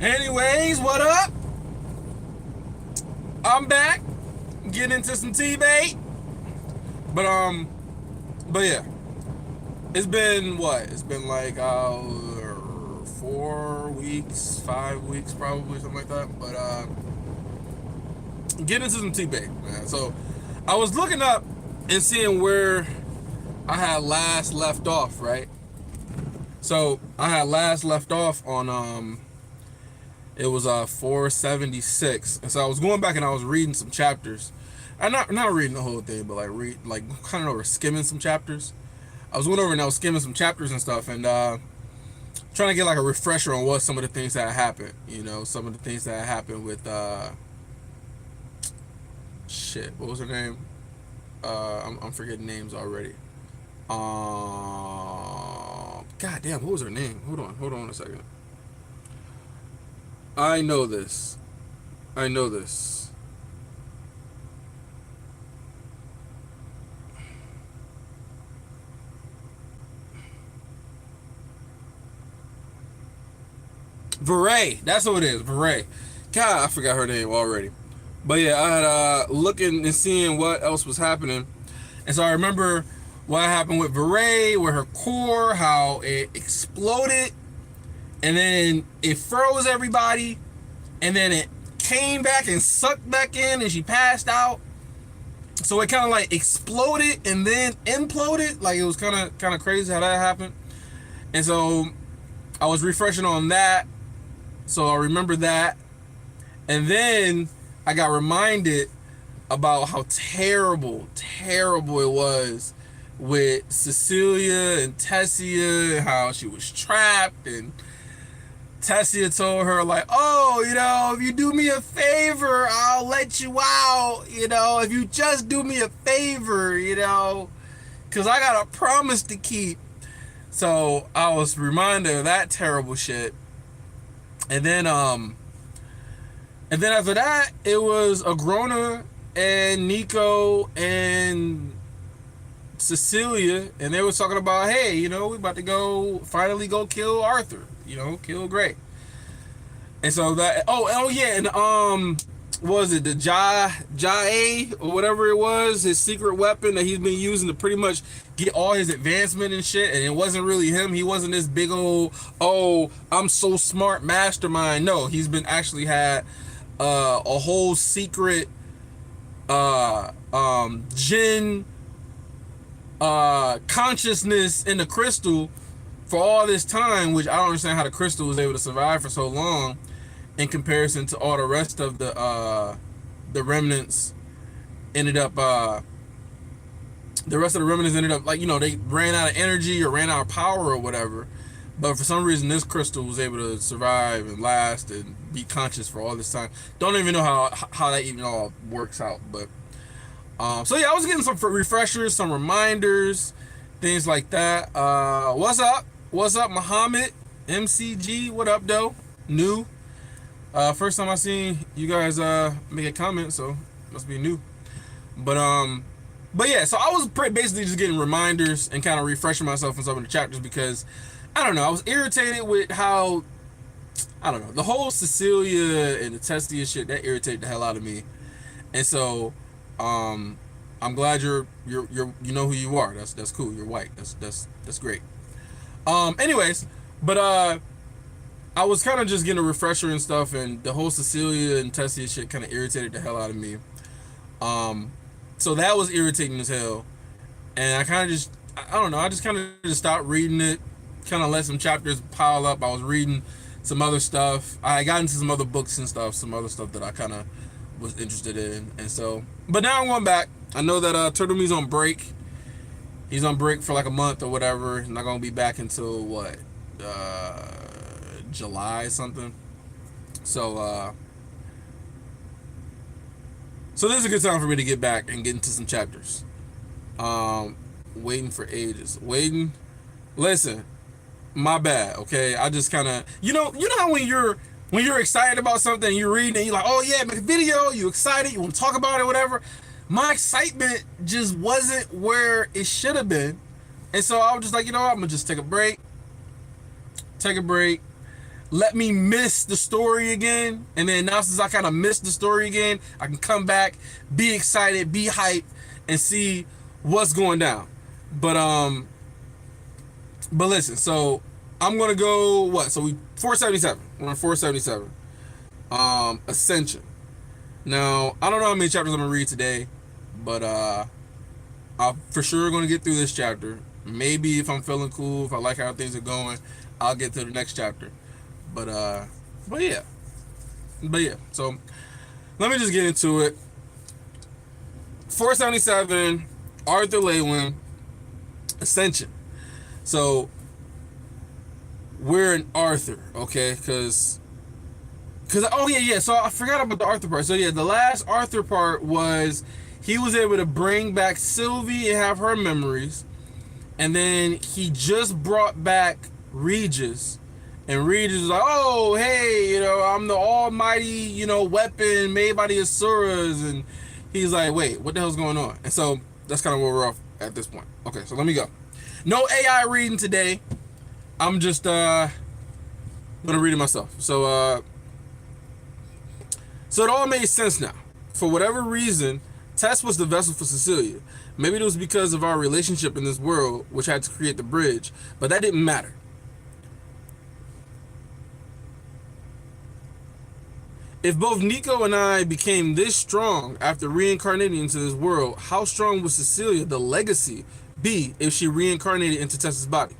Anyways, what up? I'm back, getting into some T-bait. But yeah, it's been what? It's been like 4 weeks, 5 weeks, probably something like that. But getting into some T-bait, man. So I was looking up and seeing where I had last left off, right? So I had last left off on it was 476, and so I was going back and I was reading some chapters. I'm not reading the whole thing, but like kind of skimming some chapters. I was going over and I was skimming some chapters and stuff, and trying to get like a refresher on what some of the things that happened. You know, some of the things that happened with shit. What was her name? I'm forgetting names already. God damn, what was her name? Hold on a second. I know this. I know this. Veray, that's what it is. Veray. God, I forgot her name already. But yeah, I had looking and seeing what else was happening, and so I remember what happened with Veray, with her core, how it exploded, and then it froze everybody, and then it came back and sucked back in, and she passed out. So it kind of like exploded and then imploded. Like, it was kind of crazy how that happened. And so I was refreshing on that, so I remember that. And then I got reminded about how terrible it was with Cecilia and Tessia, and how she was trapped, and Tessia told her, like, oh, you know, if you do me a favor, I'll let you out, you know, if you just do me a favor, you know, because I got a promise to keep. So I was reminded of that terrible shit. And then after that, it was Agrona and Nico and Cecilia, and they were talking about, hey, you know, we about to finally go kill Arthur, you know, kill Gray. And so that, oh yeah, and what was it, the Ja or whatever it was, his secret weapon that he's been using to pretty much get all his advancement and shit, and it wasn't really him. He wasn't this big old, oh, I'm so smart mastermind. No, he's been actually had a whole secret Jinn consciousness in the crystal for all this time, which I don't understand how the crystal was able to survive for so long in comparison to all the rest of the remnants. Ended up the rest of the remnants ended up, like, you know, they ran out of energy or ran out of power or whatever, but for some reason this crystal was able to survive and last and be conscious for all this time. Don't even know how that even all works out. But so yeah, I was getting some refreshers, some reminders, things like that. What's up, Muhammad MCG? What up, though? New. First time I seen you guys make a comment, so must be new. But yeah, so I was basically just getting reminders and kind of refreshing myself in some of the chapters, because I don't know, I was irritated with how, I don't know, the whole Cecilia and the Testia shit, that irritated the hell out of me. And so I'm glad you know who you are. That's cool. You're white. That's great. Anyways, but I was kind of just getting a refresher and stuff, and the whole Cecilia and Tessia shit kind of irritated the hell out of me. So that was irritating as hell, and I kind of just, I don't know, I just kind of just stopped reading it, kind of let some chapters pile up. I was reading some other stuff. I got into some other books and stuff, some other stuff that I kind of was interested in, and so, but now I'm going back. I know that Turtle Me's on break. He's on break for like a month or whatever. He's not gonna be back until what, July something. So so this is a good time for me to get back and get into some chapters. Waiting for ages. Waiting. Listen, my bad. Okay, I just kind of, you know how when you're excited about something, you read and you're like, oh yeah, make a video. You excited. You want to talk about it, whatever. My excitement just wasn't where it should have been, and so I was just like, you know what, I'm gonna just take a break. let me miss the story again, and then now since I kind of missed the story again, I can come back, be excited, be hyped, and see what's going down. But listen, so I'm gonna go what? So we 477. We're on 477. Ascension. Now I don't know how many chapters I'm gonna read today, but I'm for sure gonna get through this chapter. Maybe if I'm feeling cool, if I like how things are going, I'll get to the next chapter. But but yeah. So let me just get into it. 477, Arthur Lewin, Ascension. So we're in Arthur, okay? Cause oh yeah. So I forgot about the Arthur part. So yeah, the last Arthur part was he was able to bring back Sylvie and have her memories, and then he just brought back Regis. And Regis was like, oh, hey, I'm the almighty, weapon made by the Asuras. And he's like, wait, what the hell's going on? And so that's kind of where we're off at this point. Okay, so let me go. No AI reading today. I'm just going to read it myself. So it all made sense now. For whatever reason, Tess was the vessel for Cecilia. Maybe it was because of our relationship in this world, which had to create the bridge. But that didn't matter. If both Nico and I became this strong after reincarnating into this world, how strong would Cecilia, the legacy, be if she reincarnated into Tessa's body?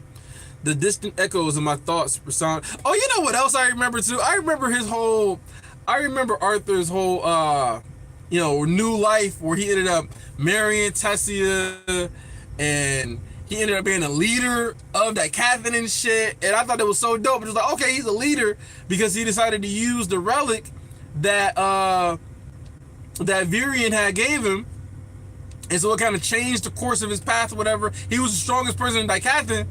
The distant echoes of my thoughts resound. Oh, you know what else I remember too? I remember Arthur's whole, new life where he ended up marrying Tessia, and he ended up being a leader of that Catherine and shit. And I thought it was so dope. It was like, okay, he's a leader because he decided to use the relic that Virion had gave him, and so it kind of changed the course of his path or whatever. He was the strongest person in Dicathin,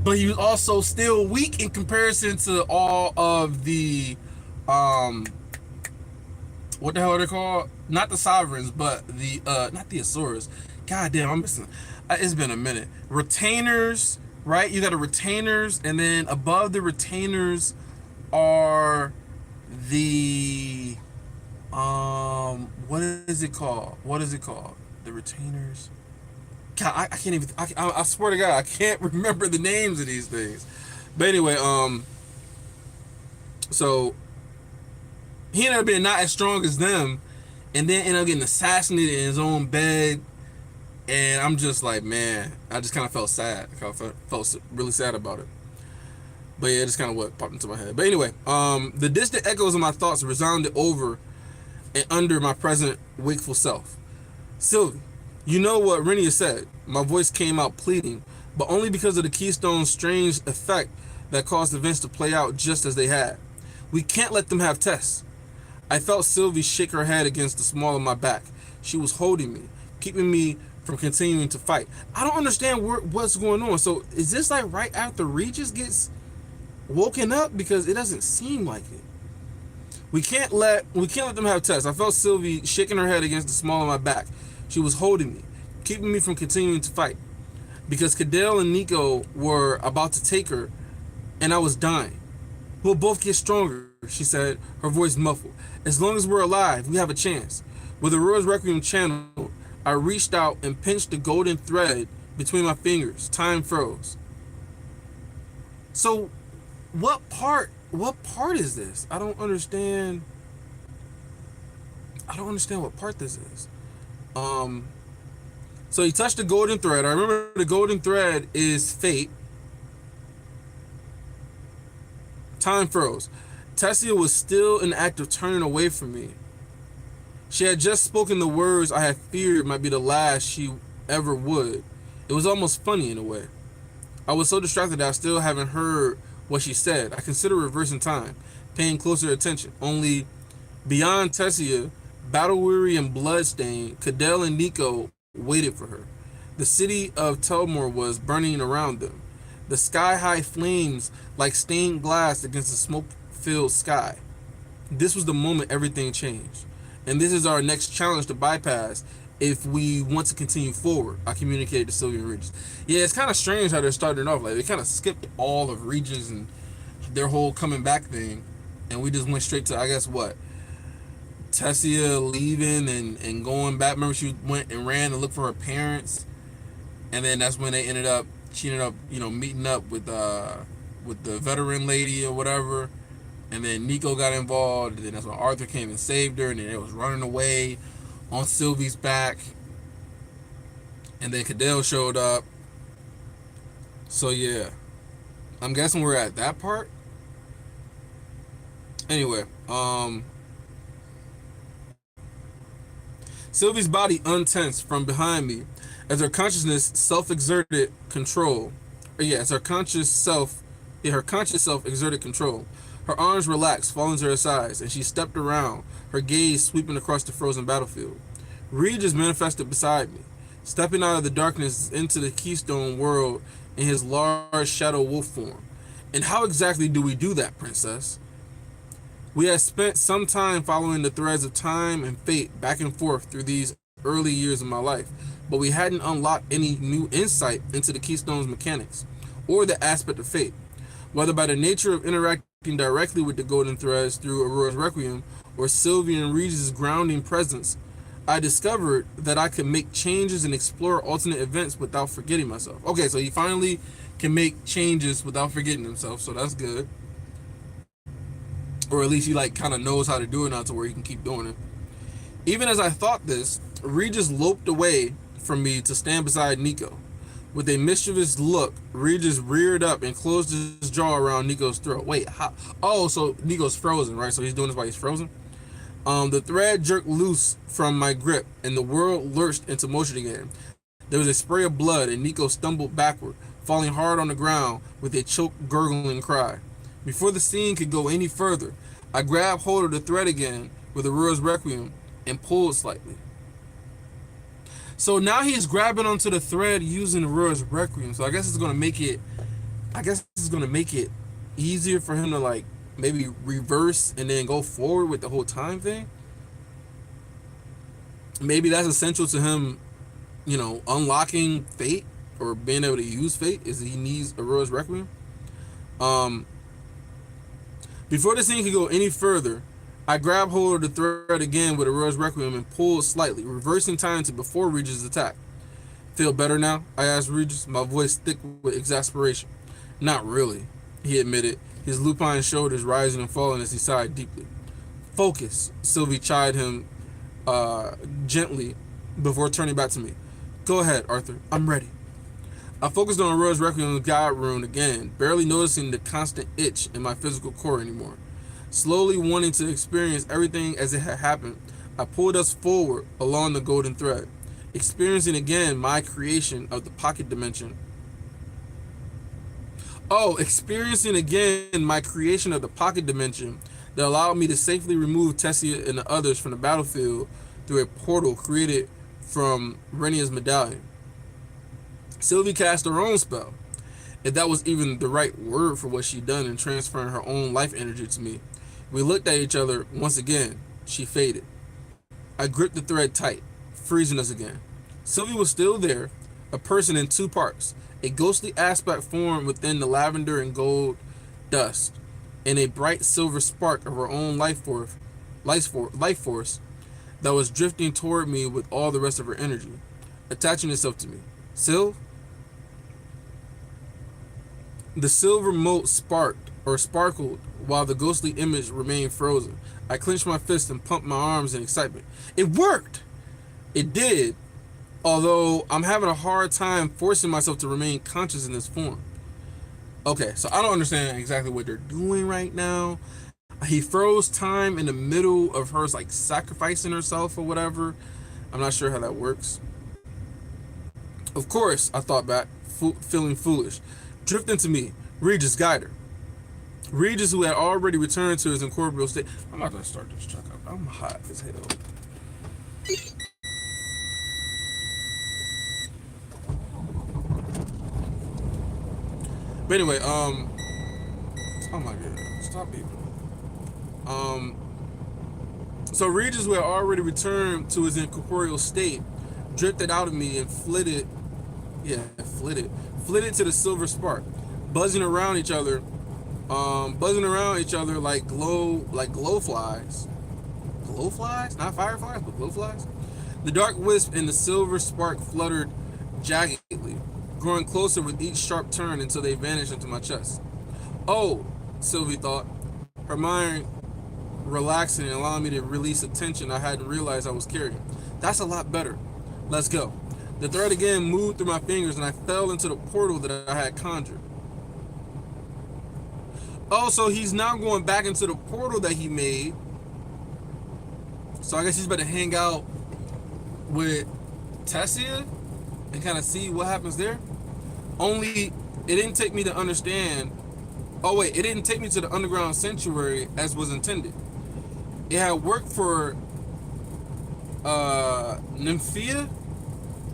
but he was also still weak in comparison to all of the what the hell are they called? Not the sovereigns, but the not the Asuras. God damn, I'm missing. It's been a minute. Retainers, right? You got the retainers, and then above the retainers are the what is it called? The retainers. God, I can't even. I swear to God, I can't remember the names of these things. But anyway, so he ended up being not as strong as them, and then ended up getting assassinated in his own bed. And I'm just like, man, I just kind of felt sad. I kind of felt really sad about it. But yeah, it's kind of what popped into my head. But anyway, the distant echoes of my thoughts resounded over and under my present wakeful self. Sylvie, you know what Renia said. My voice came out pleading, but only because of the Keystone's strange effect that caused events to play out just as they had. We can't let them have Tess. I felt Sylvie shake her head against the small of my back. She was holding me, keeping me from continuing to fight. I don't understand what's going on. So is this like right after Regis gets woken up? Because it doesn't seem like it. We can't let them have Tess. I felt Sylvie shaking her head against the small of my back. She was holding me, keeping me from continuing to fight. Because Hanell and Nico were about to take her, and I was dying. We'll both get stronger, she said, her voice muffled. As long as we're alive, we have a chance. With Aurora's Requiem channeled, I reached out and pinched the golden thread between my fingers. Time froze. So, what part is this? I don't understand what part this is. So he touched the golden thread. I remember the golden thread is fate. Time froze. Tessia was still in the act of turning away from me. She had just spoken the words I had feared might be the last she ever would. It was almost funny in a way. I was so distracted that I still haven't heard what she said. I considered reversing time, paying closer attention. Only beyond Tessia, battle-weary and blood-stained, Hanell and Nico waited for her. The city of Telmore was burning around them. The sky-high flames like stained glass against the smoke-filled sky. This was the moment everything changed. And this is our next challenge to bypass if we want to continue forward. I communicated to Sylvia and Regis. Yeah, it's kind of strange how they're starting off. Like, they kind of skipped all of Regis and their whole coming back thing, and we just went straight to, I guess, what, Tessia leaving and going back. Remember, she went and ran to look for her parents, and then that's when she ended up, meeting up with the veteran lady or whatever, and then Nico got involved, and then that's when Arthur came and saved her, and then it was running away on Sylvie's back, and then Cadell showed up. So yeah, I'm guessing we're at that part. Anyway, Sylvie's body untensed from behind me as her consciousness self-exerted control. As her conscious self exerted control. Her arms relaxed, falling to her sides, and she stepped around, her gaze sweeping across the frozen battlefield. Regis manifested beside me, stepping out of the darkness into the Keystone world in his large shadow wolf form. And how exactly do we do that, Princess? We had spent some time following the threads of time and fate back and forth through these early years of my life, but we hadn't unlocked any new insight into the Keystone's mechanics, or the aspect of fate. Whether by the nature of interacting directly with the Golden Threads through Aurora's Requiem, or Sylvia and Regis' grounding presence, I discovered that I could make changes and explore alternate events without forgetting myself. Okay, so he finally can make changes without forgetting himself, so that's good. Or at least he kind of knows how to do it now to where he can keep doing it. Even as I thought this, Regis loped away from me to stand beside Nico. With a mischievous look, Regis reared up and closed his jaw around Nico's throat. Wait, how? Oh, so Nico's frozen, right? So he's doing this while he's frozen? The thread jerked loose from my grip, and the world lurched into motion again. There was a spray of blood, and Nico stumbled backward, falling hard on the ground with a choked, gurgling cry. Before the scene could go any further, I grabbed hold of the thread again with Aurora's Requiem and pulled slightly. So now he's grabbing onto the thread using Aurora's Requiem. So I guess it's gonna make it easier for him to maybe reverse and then go forward with the whole time thing. Maybe that's essential to him, unlocking fate or being able to use fate, is he needs Aurora's Requiem. Before the scene could go any further, I grabbed hold of the thread again with Aurora's Requiem and pulled slightly, reversing time to before Regis' attack. Feel better now? I asked Regis, my voice thick with exasperation. Not really, he admitted, his lupine shoulders rising and falling as he sighed deeply. Focus, Sylvie chided him gently before turning back to me. Go ahead, Arthur, I'm ready. I focused on Aurora's Requiem's God rune again, barely noticing the constant itch in my physical core anymore. Slowly wanting to experience everything as it had happened, I pulled us forward along the golden thread, experiencing again my creation of the pocket dimension. Experiencing again my creation of the pocket dimension that allowed me to safely remove Tessia and the others from the battlefield through a portal created from Renia's medallion. Sylvie cast her own spell, if that was even the right word for what she'd done in transferring her own life energy to me. We looked at each other once again. She faded. I gripped the thread tight, freezing us again. Sylvie was still there, a person in two parts, a ghostly aspect formed within the lavender and gold dust, and a bright silver spark of her own life force that was drifting toward me with all the rest of her energy, attaching itself to me. Syl? The silver mote sparkled while the ghostly image remained frozen. I clenched my fist and pumped my arms in excitement. It worked! It did, although I'm having a hard time forcing myself to remain conscious in this form. Okay, so I don't understand exactly what they're doing right now. He froze time in the middle of her sacrificing herself or whatever. I'm not sure how that works. Of course, I thought back, feeling foolish. Drift into me. Regis, guide her. Regis, who had already returned to his incorporeal state. I'm not going to start this truck up. I'm hot as hell. But anyway, oh my god, stop beeping. So Regis, who had already returned to his incorporeal state, drifted out of me and flitted to the silver spark, buzzing around each other buzzing around each other like glow flies. Glow flies? Not fireflies, but glow flies? The dark wisp and the silver spark fluttered jaggedly, growing closer with each sharp turn until they vanished into my chest. Oh, Sylvie thought, her mind relaxing and allowing me to release a tension I hadn't realized I was carrying. That's a lot better. Let's go. The thread again moved through my fingers and I fell into the portal that I had conjured. Oh, so he's now going back into the portal that he made. So I guess he's better hang out with Tessia and kind of see what happens there. Only it didn't take me to understand. Oh wait, it didn't take me to the underground sanctuary as was intended. It had worked for Nymphia,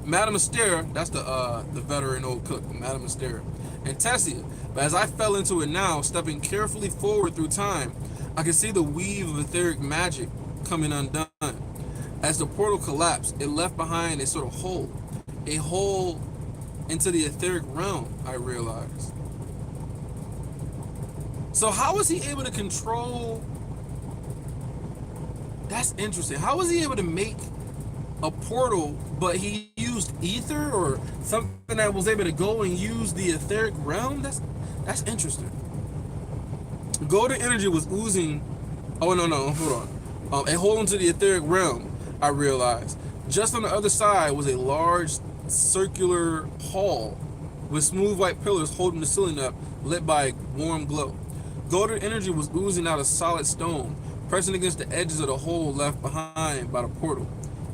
Madame Astera, that's the veteran old cook, Madame Astera, and Tessia. But as I fell into it now, stepping carefully forward through time, I could see the weave of etheric magic coming undone. As the portal collapsed, it left behind a sort of hole into the etheric realm, I realized. So how was he able to control? That's interesting. How was he able to make a portal, but he used ether or something that was able to go and use the etheric realm? That's interesting. Golden energy was oozing. Oh no, hold on. A hole into the etheric realm, I realized. Just on the other side was a large circular hall with smooth white pillars holding the ceiling up, lit by a warm glow. Golden energy was oozing out of solid stone, pressing against the edges of the hole left behind by the portal,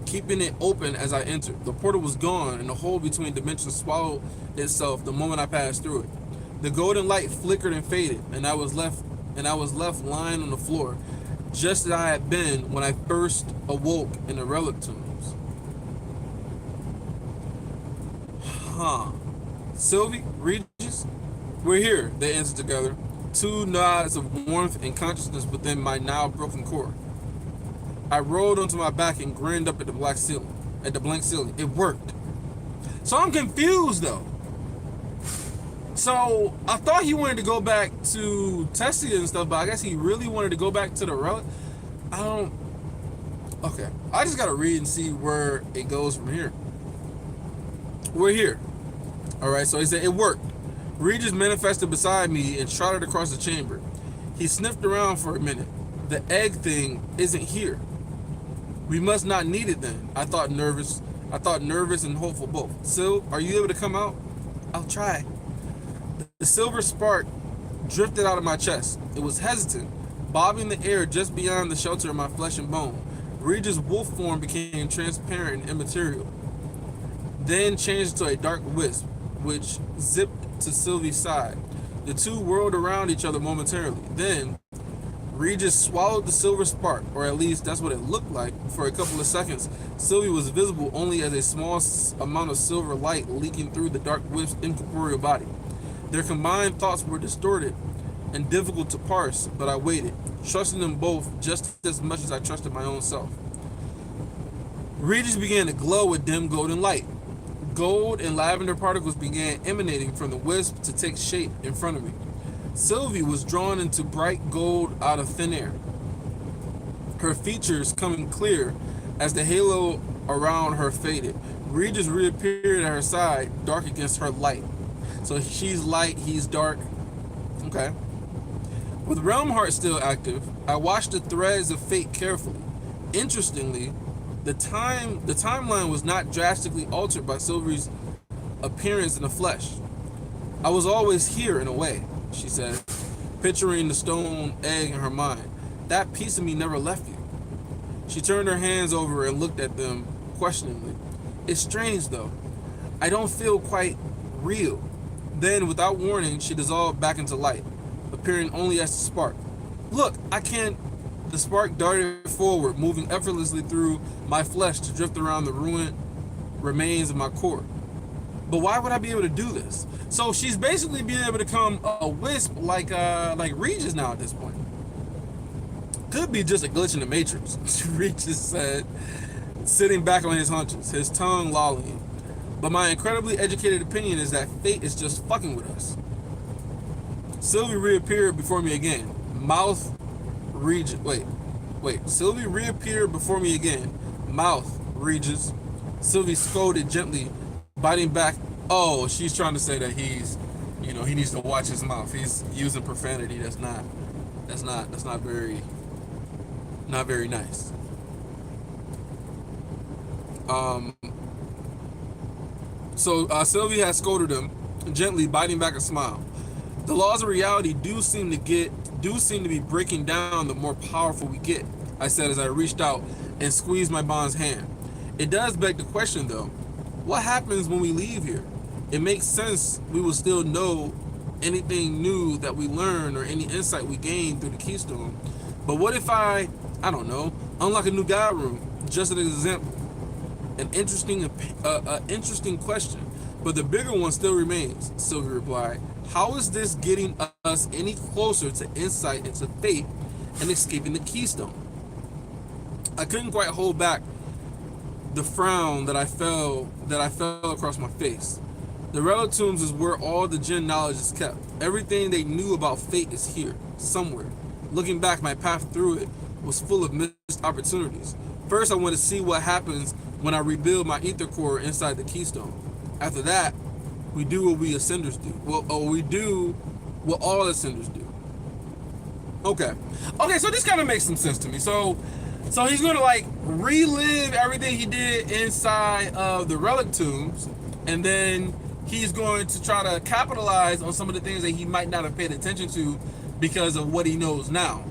keeping it open as I entered. The portal was gone, and the hole between dimensions swallowed itself the moment I passed through it. The golden light flickered and faded, and I was left lying on the floor, just as I had been when I first awoke in the relic tombs. Huh. Sylvie, Regis, we're here, they answered together. Two nods of warmth and consciousness within my now broken core. I rolled onto my back and grinned up at the blank ceiling. It worked. So I'm confused though. So I thought he wanted to go back to Tessia and stuff, but I guess he really wanted to go back to the relic. Okay. I just gotta read and see where it goes from here. We're here. Alright, so he said it worked. Regis manifested beside me and trotted across the chamber. He sniffed around for a minute. The egg thing isn't here. We must not need it then. I thought nervous and hopeful both. Syl, are you able to come out? I'll try. The silver spark drifted out of my chest. It was hesitant, bobbing the air just beyond the shelter of my flesh and bone. Regis' wolf form became transparent and immaterial, then changed to a dark wisp, which zipped to Sylvie's side. The two whirled around each other momentarily. Then, Regis swallowed the silver spark, or at least that's what it looked like. For a couple of seconds, Sylvie was visible only as a small amount of silver light leaking through the dark wisp's incorporeal body. Their combined thoughts were distorted and difficult to parse, but I waited, trusting them both just as much as I trusted my own self. Regis began to glow with dim golden light. Gold and lavender particles began emanating from the wisp to take shape in front of me. Sylvie was drawn into bright gold out of thin air, her features coming clear as the halo around her faded. Regis reappeared at her side, dark against her light. So she's light, he's dark. Okay. With Realm Heart still active, I watched the threads of fate carefully. Interestingly, the timeline was not drastically altered by Sylvie's appearance in the flesh. I was always here in a way, she said, picturing the stone egg in her mind. That piece of me never left you. She turned her hands over and looked at them questioningly. It's strange though. I don't feel quite real. Then, without warning, she dissolved back into light, appearing only as a spark. Look, I can't. The spark darted forward, moving effortlessly through my flesh to drift around the ruined remains of my core. But why would I be able to do this? So she's basically being able to become a wisp like Regis now at this point. Could be just a glitch in the Matrix, Regis said, sitting back on his haunches, his tongue lolling. But my incredibly educated opinion is that fate is just fucking with us. Sylvie reappeared before me again. Mouth region. Wait. Sylvie reappeared before me again. Mouth regions. Sylvie scolded gently, biting back. Oh, she's trying to say that he's, he needs to watch his mouth. He's using profanity. That's not very nice. So Sylvie has scolded him gently, biting back a smile. The laws of reality do seem to be breaking down the more powerful we get, I said as I reached out and squeezed my bond's hand. It does beg the question though, what happens when we leave here? It makes sense we will still know anything new that we learn or any insight we gain through the keystone. But what if I don't know, unlock a new guide room? Just an example. An interesting question, but the bigger one still remains, Sylvia replied. How is this getting us any closer to insight into fate and escaping the keystone? I couldn't quite hold back the frown that I felt across my face. The relic tombs is where all the Jinn knowledge is kept. Everything they knew about fate is here, somewhere. Looking back, my path through it was full of missed opportunities. First, I wanted to see what happens when I rebuild my ether core inside the keystone. After that, we do what we ascenders do. We do what all ascenders do. Okay, so this kind of makes some sense to me. So he's gonna like relive everything he did inside of the relic tombs, and then he's going to try to capitalize on some of the things that he might not have paid attention to because of what he knows now.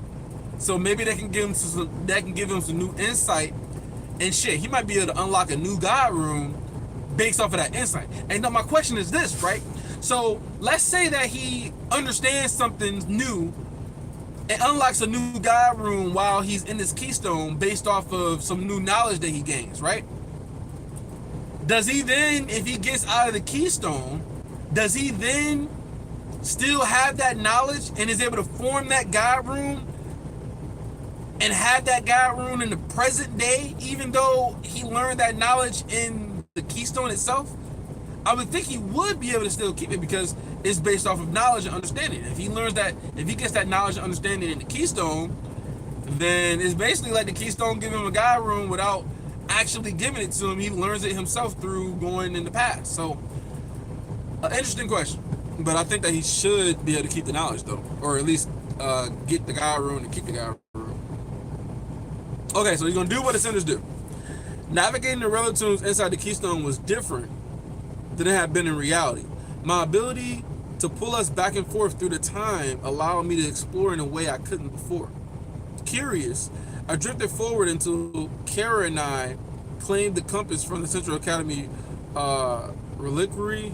So maybe that can give him some new insight and shit. He might be able to unlock a new guide room based off of that insight. And now my question is this, right? So let's say that he understands something new and unlocks a new guide room while he's in this keystone based off of some new knowledge that he gains, right? Does he then, if he gets out of the keystone, does he then still have that knowledge and is able to form that guide room and have that guide room in the present day, even though he learned that knowledge in the keystone itself? I would think he would be able to still keep it because it's based off of knowledge and understanding. If he gets that knowledge and understanding in the keystone, then it's basically like the keystone giving him a guide room without actually giving it to him. He learns it himself through going in the past. So, an interesting question. But I think that he should be able to keep the knowledge though, or at least get the guide room and keep the guide room. Okay, so he's gonna do what ascenders do. Navigating the relic tombs inside the keystone was different than it had been in reality. My ability to pull us back and forth through the time allowed me to explore in a way I couldn't before. Curious, I drifted forward until Kara and I claimed the compass from the Central Academy reliquary.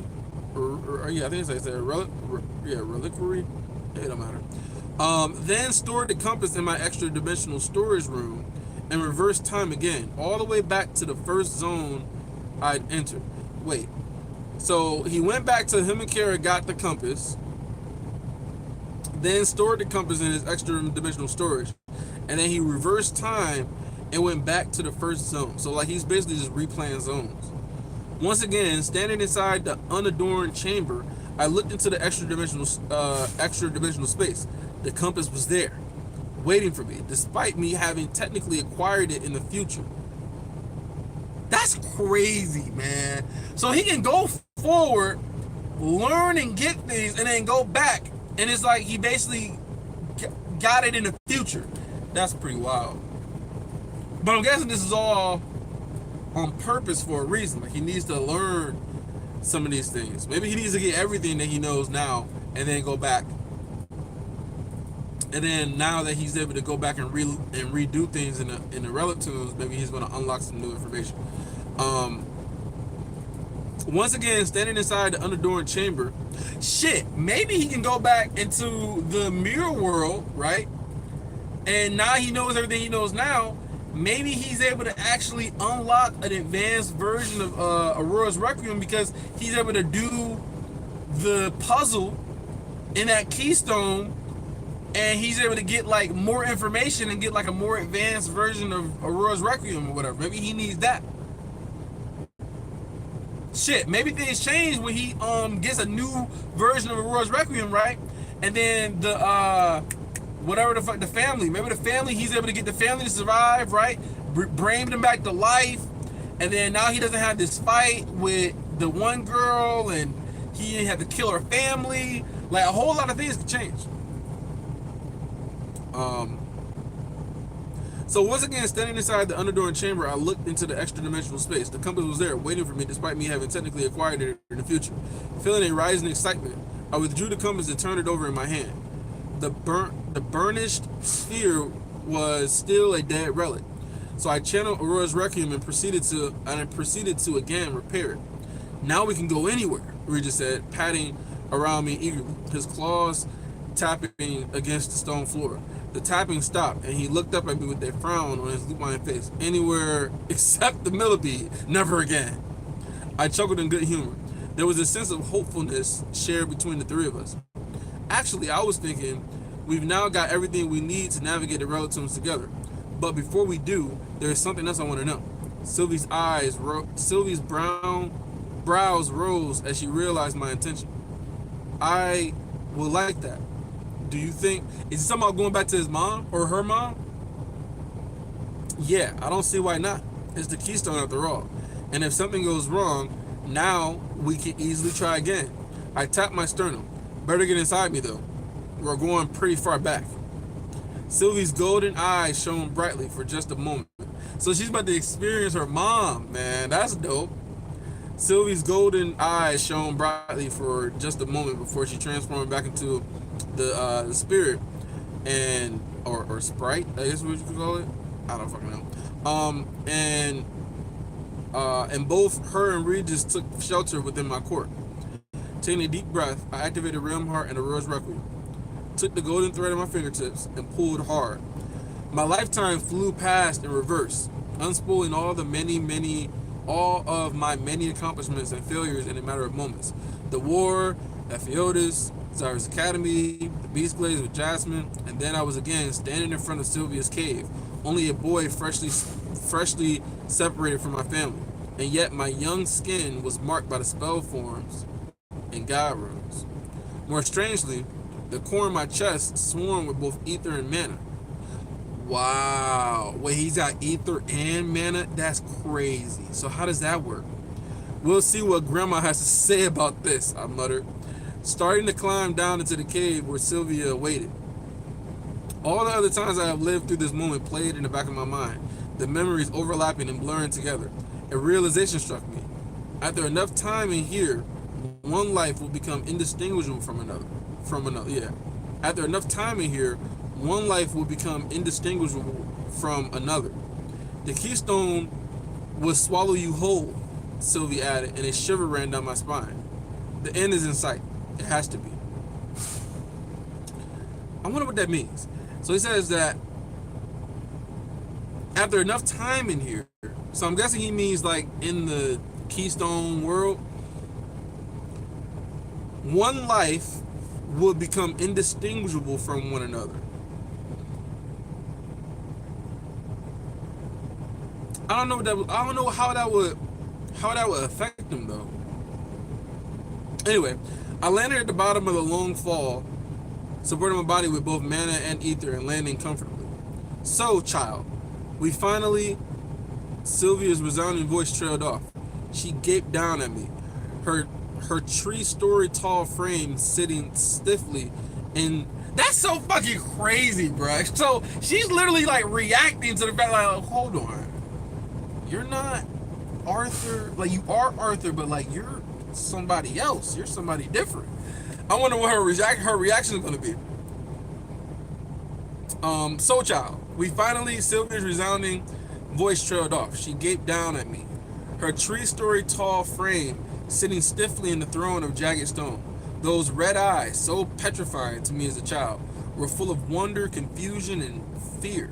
I think it's reliquary. It don't matter. Then stored the compass in my extra dimensional storage room and reversed time again, all the way back to the first zone I'd entered. Wait. So he went back to him and Kara got the compass, then stored the compass in his extra dimensional storage, and then he reversed time and went back to the first zone. So like he's basically just replaying zones. Once again, standing inside the unadorned chamber, I looked into the extra dimensional space. The compass was there, waiting for me, despite me having technically acquired it in the future. That's crazy, man. So he can go forward, learn and get things, and then go back. And it's like he basically got it in the future. That's pretty wild. But I'm guessing this is all on purpose for a reason. Like he needs to learn some of these things. Maybe he needs to get everything that he knows now and then go back. And then now that he's able to go back and redo things in the relic tombs, maybe he's going to unlock some new information. Once again, standing inside the unadorned chamber, shit, maybe he can go back into the mirror world, right? And now he knows everything he knows now. Maybe he's able to actually unlock an advanced version of Aurora's Requiem because he's able to do the puzzle in that keystone, and he's able to get like more information and get like a more advanced version of Aurora's Requiem or whatever. Maybe he needs that. Shit, maybe things change when he gets a new version of Aurora's Requiem, right? and then the whatever the fuck, the family. Maybe the family, he's able to get the family to survive, right? Bring them back to life, and then now he doesn't have this fight with the one girl, and he didn't have to kill her family. Like, a whole lot of things could change. So once again, standing inside the underdorn chamber, I looked into the extra-dimensional space. The compass was there, waiting for me, despite me having technically acquired it in the future. Feeling a rising excitement, I withdrew the compass and turned it over in my hand. The burnished sphere was still a dead relic. So I channeled Aurora's Requiem and proceeded to again repair it. Now we can go anywhere, Regis said, patting around me eagerly, his claws tapping against the stone floor. The tapping stopped, and he looked up at me with a frown on his lupine face. Anywhere except the millipede, never again. I chuckled in good humor. There was a sense of hopefulness shared between the three of us. Actually, I was thinking, we've now got everything we need to navigate the relatives together. But before we do, there is something else I want to know. Sylvie's brown brows rose as she realized my intention. I would like that. Do you think, is he talking about going back to his mom or her mom? Yeah, I don't see why not. It's the keystone after all. And if something goes wrong, now we can easily try again. I tapped my sternum. Better get inside me though. We're going pretty far back. Sylvie's golden eyes shone brightly for just a moment. So she's about to experience her mom, man. That's dope. Sylvie's golden eyes shone brightly for just a moment before she transformed back into the spirit and or sprite, I guess what you could call it. I don't fucking know. And both her and Regis took shelter within my court. Taking a deep breath, I activated Realm Heart and Aurora's Requiem. Took the golden thread in my fingertips and pulled hard. My lifetime flew past in reverse, unspoiling all of my many accomplishments and failures in a matter of moments. The war, Epheotis, Zyra's Academy, the Beast Glades with Jasmine, and then I was again standing in front of Sylvia's cave, only a boy freshly separated from my family, and yet my young skin was marked by the spell forms and god runes. More strangely, the core in my chest swarmed with both ether and mana. Wow. Wait, he's got ether and mana? That's crazy. So how does that work? We'll see what Grandma has to say about this, I muttered, starting to climb down into the cave where Sylvia waited. All the other times I have lived through this moment played in the back of my mind, the memories overlapping and blurring together. A realization struck me. After enough time in here, one life will become indistinguishable from another. After enough time in here, one life will become indistinguishable from another. The keystone will swallow you whole, Sylvie added, and a shiver ran down my spine. The end is in sight. It has to be. I wonder what that means. So he says that after enough time in here, so I'm guessing he means like in the Keystone world, one life will become indistinguishable from one another. I don't know what that. I don't know how that would affect them though. Anyway, I landed at the bottom of the long fall, supporting my body with both mana and ether, and landing comfortably. So, child, we finally. Sylvia's resounding voice trailed off. She gaped down at me, her tree-story tall frame sitting stiffly in. That's so fucking crazy, bro. So she's literally like reacting to the fact, like, hold on, you're not Arthur. Like, you are Arthur, but like you're somebody else. You're somebody different. I wonder what her reaction is going to be. So, child, we finally. Sylvia's resounding voice trailed off. She gaped down at me, her tree-story tall frame sitting stiffly in the throne of jagged stone. Those red eyes, so petrifying to me as a child, were full of wonder, confusion, and fear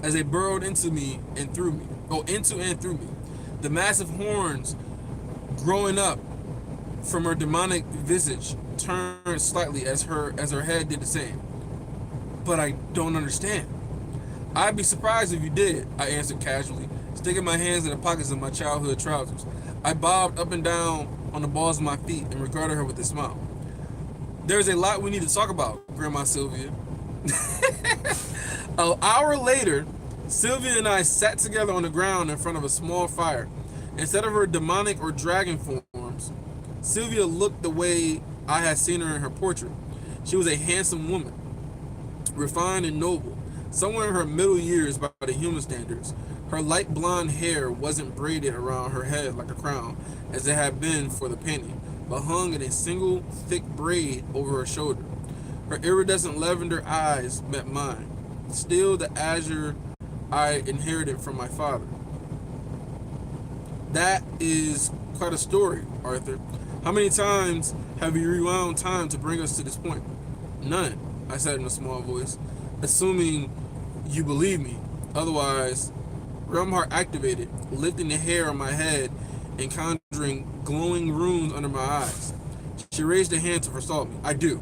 as they burrowed into me and through me. Into and through me. The massive horns growing up from her demonic visage turned slightly as her head did the same. But I don't understand. I'd be surprised if you did, I answered casually, sticking my hands in the pockets of my childhood trousers. I bobbed up and down on the balls of my feet and regarded her with a smile. There's a lot we need to talk about, Grandma Sylvia. An hour later, Sylvia and I sat together on the ground in front of a small fire. Instead of her demonic or dragon forms, Sylvia looked the way I had seen her in her portrait. She was a handsome woman, refined and noble, somewhere in her middle years by the human standards. Her light blonde hair wasn't braided around her head like a crown, as it had been for the painting, but hung in a single thick braid over her shoulder. Her iridescent lavender eyes met mine, still the azure I inherited from my father. That is quite a story, Arthur. How many times have you rewound time to bring us to this point? None, I said in a small voice, assuming you believe me. Otherwise, Realm Heart activated, lifting the hair on my head and conjuring glowing runes under my eyes. She raised a hand to forestall me. I do.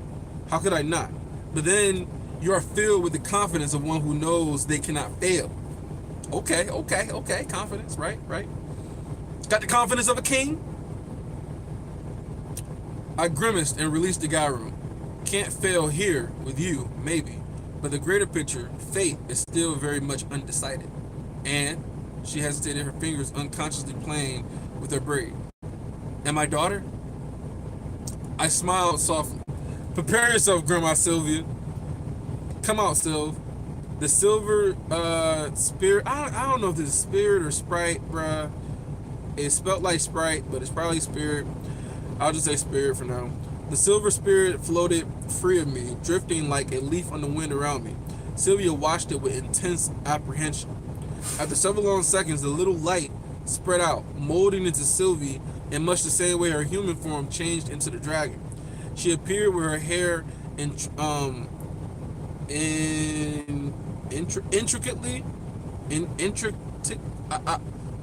How could I not? But then you are filled with the confidence of one who knows they cannot fail. Okay. Confidence, right? Got the confidence of a king? I grimaced and released the guy room. Can't fail here with you, maybe. But the greater picture, fate, is still very much undecided. And she hesitated, her fingers unconsciously playing with her braid. And my daughter? I smiled softly. Prepare yourself, Grandma Sylvia. Come out, Sylv. The silver spirit, I don't know if this is spirit or sprite, bruh. It's spelled like Sprite, but it's probably spirit. I'll just say spirit for now. The silver spirit floated free of me, drifting like a leaf on the wind around me. Sylvia watched it with intense apprehension. After several long seconds, the little light spread out, molding into Sylvie in much the same way her human form changed into the dragon. She appeared with her hair intricately.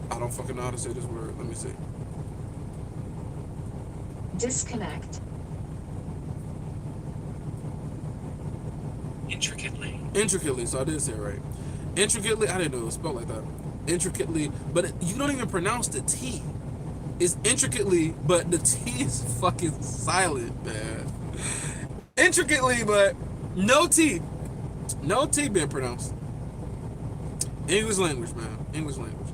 I don't fucking know how to say this word. Let me see. Disconnect. Intricately, so I did say it right. Intricately, I didn't know it was spelled like that. Intricately, but you don't even pronounce the T. It's intricately, but the T is fucking silent, man. Intricately, but no T. No T being pronounced. English language, man. English language.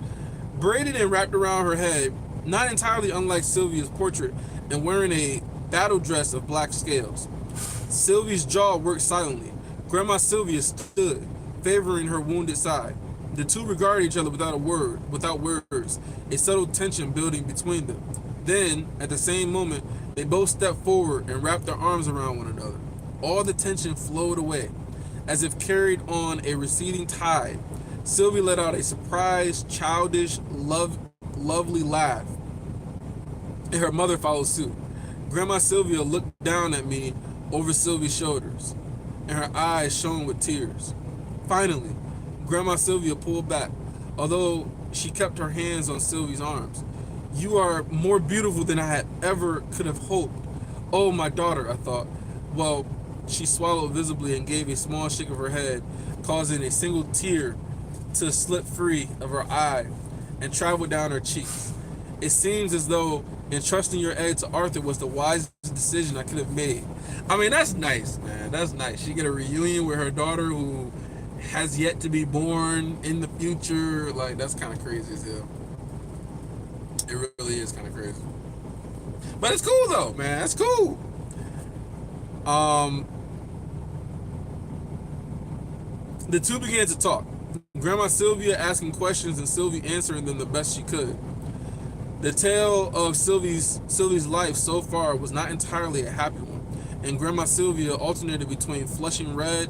Braided and wrapped around her head, not entirely unlike Sylvia's portrait, and wearing a battle dress of black scales. Sylvie's jaw worked silently. Grandma Sylvia stood, favoring her wounded side. The two regarded each other without words, a subtle tension building between them. Then, at the same moment, they both stepped forward and wrapped their arms around one another. All the tension flowed away, as if carried on a receding tide. Sylvie let out a surprised, childish, lovely laugh, and her mother followed suit. Grandma Sylvia looked down at me over Sylvie's shoulders, and her eyes shone with tears. Finally, Grandma Sylvia pulled back, although she kept her hands on Sylvie's arms. You are more beautiful than I had ever could have hoped. Oh, my daughter, I thought. Well, she swallowed visibly and gave a small shake of her head, causing a single tear to slip free of her eye and travel down her cheeks. It seems as though entrusting your egg to Arthur was the wisest decision I could have made. I mean, that's nice, man. That's nice. She get a reunion with her daughter who has yet to be born in the future. Like, that's kind of crazy as hell. It really is kind of crazy. But it's cool though, man. That's cool. The two began to talk. Grandma Sylvia asking questions and Sylvie answering them the best she could. The tale of Sylvie's life so far was not entirely a happy one, and Grandma Sylvia alternated between flushing red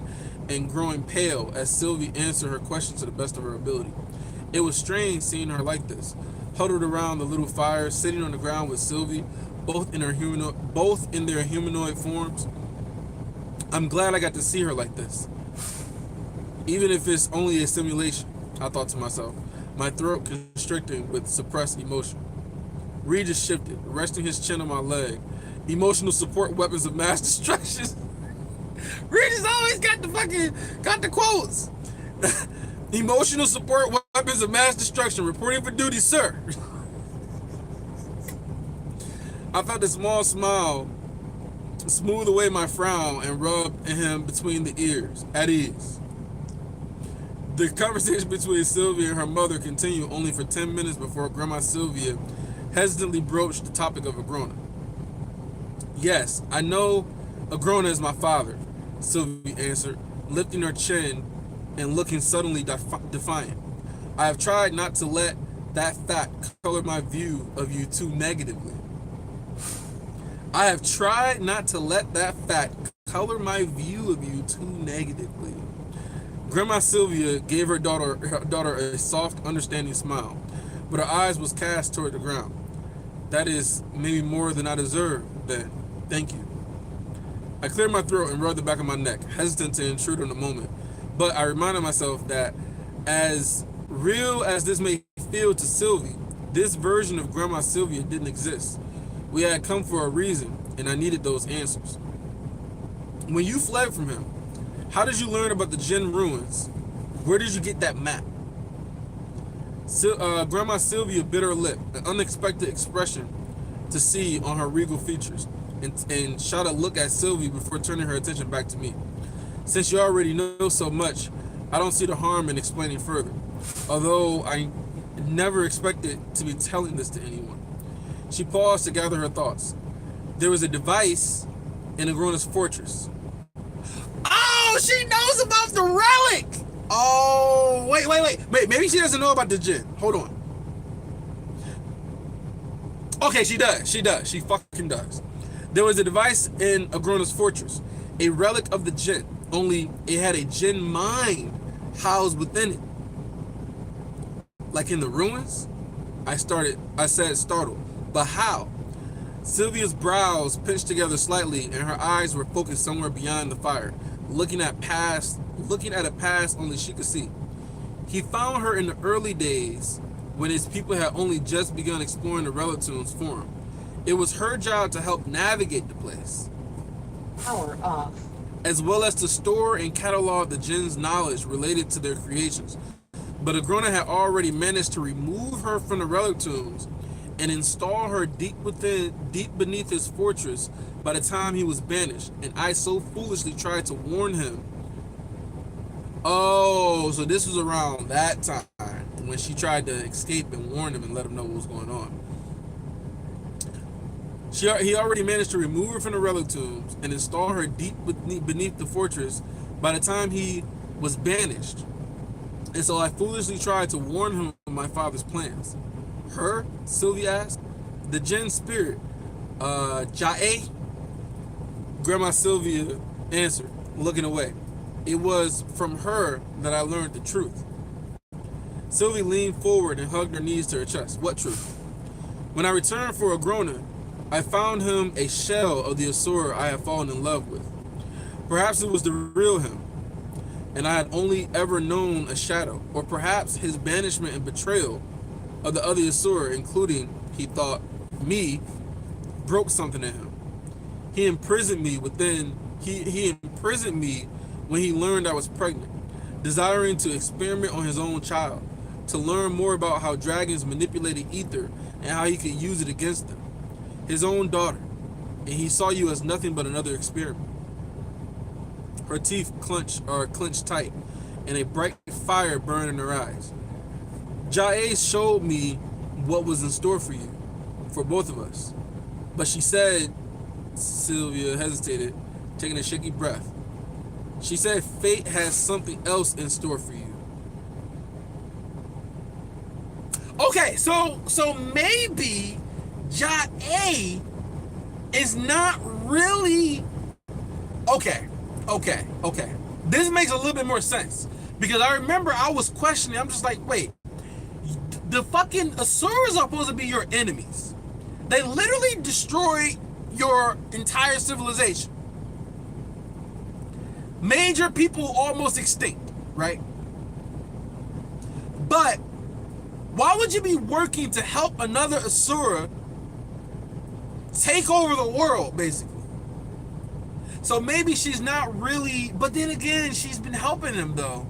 and growing pale as Sylvie answered her questions to the best of her ability. It was strange seeing her like this, huddled around the little fire, sitting on the ground with Sylvie, both in their humanoid forms. I'm glad I got to see her like this, even if it's only a simulation, I thought to myself, my throat constricting with suppressed emotion. Regis shifted, resting his chin on my leg. Emotional support weapons of mass destruction. Regis always got the quotes. Emotional support weapons of mass destruction. Reporting for duty, sir. I felt a small smile smoothed away my frown and rubbed him between the ears. At ease. The conversation between Sylvia and her mother continued only for 10 minutes before Grandma Sylvia hesitantly broached the topic of Agrona. Yes, I know Agrona is my father, Sylvia answered, lifting her chin and looking suddenly defiant. I have tried not to let that fact color my view of you too negatively. I have tried not to let that fact color my view of you too negatively. Grandma Sylvia gave her daughter a soft, understanding smile, but her eyes was cast toward the ground. That is maybe more than I deserve, then. Thank you. I cleared my throat and rubbed the back of my neck, hesitant to intrude in a moment, but I reminded myself that as real as this may feel to Sylvie, this version of Grandma Sylvia didn't exist. We had come for a reason, and I needed those answers. When you fled from him, how did you learn about the Jinn ruins? Where did you get that map? Grandma Sylvia bit her lip, an unexpected expression to see on her regal features, and shot a look at Sylvie before turning her attention back to me. Since you already know so much, I don't see the harm in explaining further, although I never expected to be telling this to anyone. She paused to gather her thoughts. There was a device in Agrona's fortress. Oh, she knows about the relic! Oh, wait. Maybe she doesn't know about the Jinn. Hold on. Okay, she does. She fucking does. There was a device in Agrona's fortress, a relic of the Jinn, only it had a Jinn mind housed within it. Like in the ruins? I said startled. But how? Sylvia's brows pinched together slightly and her eyes were focused somewhere beyond the fire, looking at a past only she could see. He found her in the early days when his people had only just begun exploring the relic tombs for him. It was her job to help navigate the place. Power off. As well as to store and catalog the Jinn's knowledge related to their creations. But Agrona had already managed to remove her from the relic tombs and install her deep beneath his fortress by the time he was banished, and I so foolishly tried to warn him. Oh, so this was around that time when she tried to escape and warn him and let him know what was going on. He already managed to remove her from the relic tombs and install her deep beneath the fortress by the time he was banished. And so I foolishly tried to warn him of my father's plans. Her? Sylvia asked. The Jinn spirit, Ja'e? Grandma Sylvia answered, looking away. It was from her that I learned the truth. Sylvie leaned forward and hugged her knees to her chest. What truth? When I returned for Agrona, I found him a shell of the Asura I had fallen in love with. Perhaps it was the real him, and I had only ever known a shadow, or perhaps his banishment and betrayal of the other Asura, including, he thought, me, broke something in him. He imprisoned me he imprisoned me when he learned I was pregnant, desiring to experiment on his own child, to learn more about how dragons manipulated ether and how he could use it against them. His own daughter, and he saw you as nothing but another experiment. Her teeth clenched tight, and a bright fire burned in her eyes. Ja'e showed me what was in store for you, for both of us. But she said, Sylvia hesitated, taking a shaky breath. She said fate has something else in store for you. Okay, so maybe Ja'e is not really... Okay. This makes a little bit more sense. Because I remember I was questioning, I'm just like, wait, the fucking Asuras are supposed to be your enemies. They literally destroyed your entire civilization. Made your people almost extinct, right? But why would you be working to help another Asura take over the world, basically? So maybe she's not really, but then again, she's been helping him though.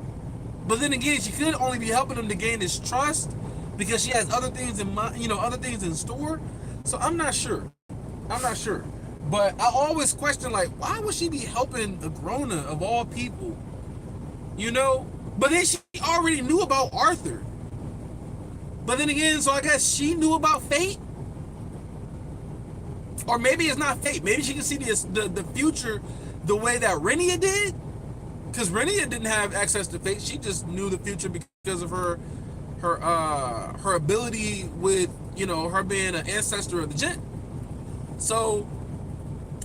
But then again, she could only be helping him to gain his trust because she has other things in mind, other things in store. So I'm not sure. But I always question, like, why would she be helping Agrona of all people? You know? But then she already knew about Arthur. But then again, so I guess she knew about fate? Or maybe it's not fate. Maybe she can see the future the way that Renia did? Because Renia didn't have access to fate. She just knew the future because of her ability with, you know, her being an ancestor of the Jinn. So,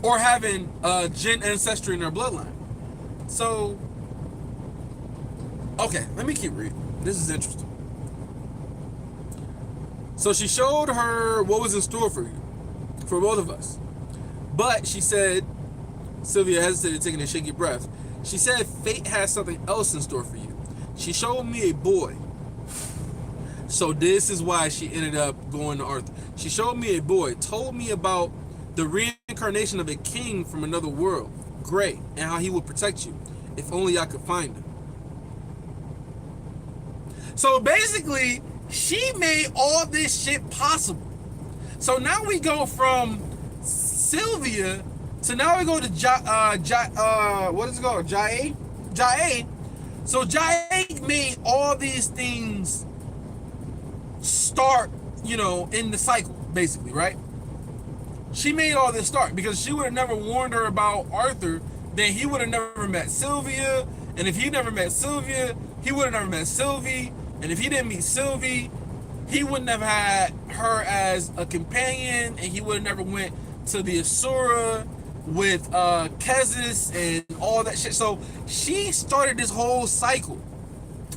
or having a Jinn ancestry in her bloodline. So, okay, let me keep reading. This is interesting. So she showed her what was in store for you, for both of us. But she said, Sylvia hesitated, taking a shaky breath. She said fate has something else in store for you. She showed me a boy. So this is why she ended up going to Arthur. She showed me a boy, told me about the reincarnation of a king from another world, Gray, and how he would protect you. If only I could find him. So basically, she made all this shit possible. So now we go from Sylvia to now we go to what is it called? Jae. So Jae made all these things start, you know, in the cycle, basically, right? She made all this start because she would have never warned her about Arthur, then he would have never met Sylvia. And if he never met Sylvia, he would have never met Sylvie. And if he didn't meet Sylvie, he wouldn't have had her as a companion, and he would have never went to the Asura with Kezis and all that shit. So she started this whole cycle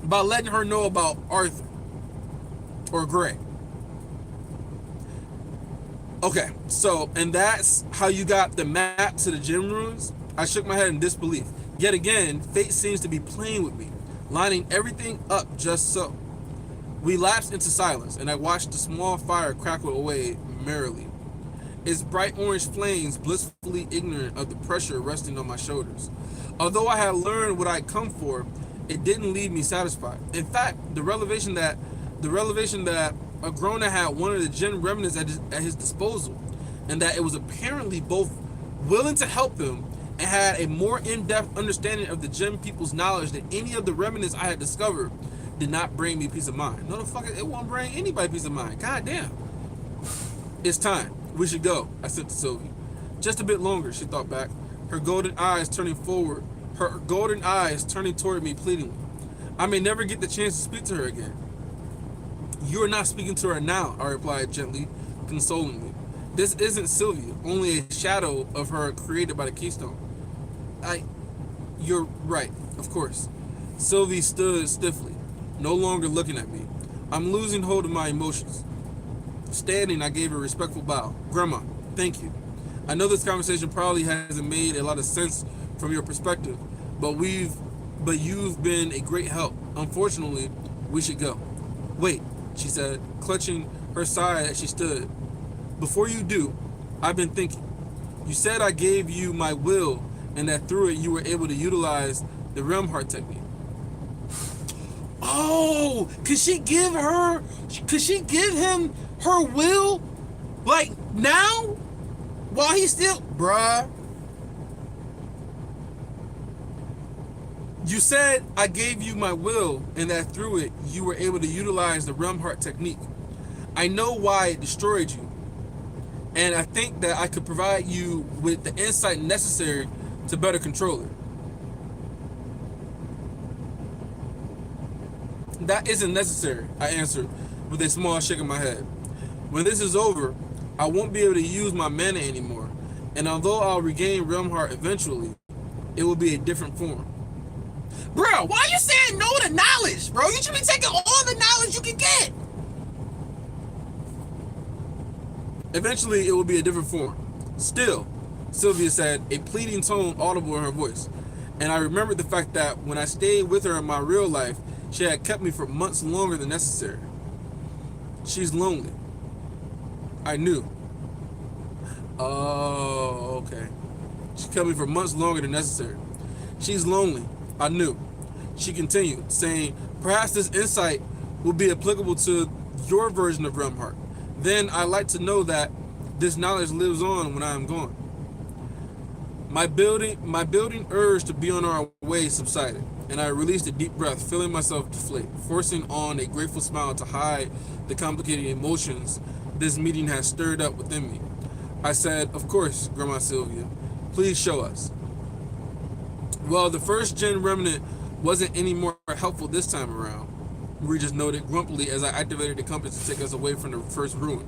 by letting her know about Arthur or Gray. Okay, so, and that's how you got the map to the gem ruins. I shook my head in disbelief. Yet again, fate seems to be playing with me, lining everything up just so. We lapsed into silence, and I watched the small fire crackle away merrily, its bright orange flames blissfully ignorant of the pressure resting on my shoulders. Although I had learned what I'd come for, it didn't leave me satisfied. In fact, the revelation that Agrona had one of the Jinn remnants at his disposal, and that it was apparently both willing to help him and had a more in-depth understanding of the Jinn people's knowledge than any of the remnants I had discovered, did not bring me peace of mind. No, the fuck, it won't bring anybody peace of mind. God damn. It's time. We should go, I said to Sylvie. Just a bit longer, she thought back, her golden eyes turning toward me pleadingly. I may never get the chance to speak to her again. You are not speaking to her now, I replied gently, consolingly. This isn't Sylvia, only a shadow of her created by the keystone. You're right, of course. Sylvie stood stiffly, no longer looking at me. I'm losing hold of my emotions. Standing, I gave a respectful bow. Grandma, thank you. I know this conversation probably hasn't made a lot of sense from your perspective, but you've been a great help. Unfortunately, we should go. Wait, she said, clutching her side as she stood. Before you do, I've been thinking. You said I gave you my will and that through it you were able to utilize the realm heart technique. Oh, could she give him her will? Like now? While he's still, bruh. You said I gave you my will and that through it you were able to utilize the realm heart technique. I know why it destroyed you. And I think that I could provide you with the insight necessary to better control it. That isn't necessary, I answered with a small shake of my head. When this is over, I won't be able to use my mana anymore, and although I'll regain Realm Heart eventually, it will be a different form. Bro, why are you saying no to knowledge, bro? You should be taking all the knowledge you can get. Eventually, it will be a different form. Still, Sylvia said, a pleading tone audible in her voice, and I remembered the fact that when I stayed with her in my real life, she had kept me for months longer than necessary. She's lonely. I knew. Oh, okay. She kept me for months longer than necessary. She's lonely. I knew. She continued, saying, perhaps this insight will be applicable to your version of Realm Heart. Then I'd like to know that this knowledge lives on when I am gone. My building urge to be on our way subsided, and I released a deep breath, feeling myself deflate, forcing on a grateful smile to hide the complicated emotions this meeting has stirred up within me. I said, "Of course, Grandma Sylvia. Please show us." Well, the first gen remnant wasn't any more helpful this time around, Regis noted grumpily as I activated the compass to take us away from the first ruin.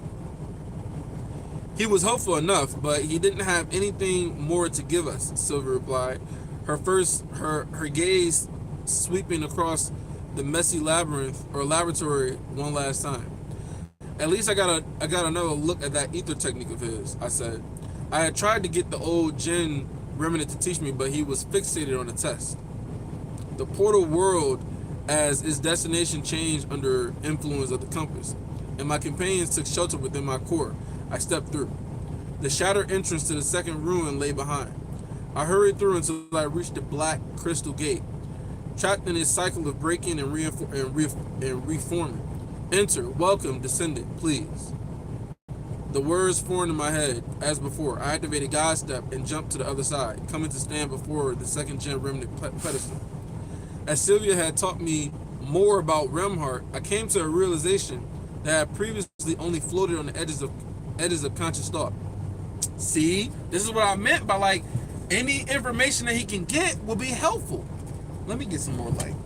He was hopeful enough, but he didn't have anything more to give us, Sylvia replied, her gaze sweeping across the messy laboratory one last time. "At least I got another look at that ether technique of his," I said. I had tried to get the old Jin remnant to teach me, but he was fixated on the test. The portal whirled as its destination changed under influence of the compass, and my companions took shelter within my core. I stepped through. The shattered entrance to the second ruin lay behind. I hurried through until I reached the black crystal gate, trapped in a cycle of breaking and reforming. "Enter, welcome, descendant, please." The words formed in my head. As before, I activated God Step and jumped to the other side, coming to stand before the second gen remnant pedestal. As Sylvia had taught me more about Remhart, I came to a realization that I had previously only floated on the edges of conscious thought. See, this is what I meant by like any information that he can get will be helpful. Let me get some more light.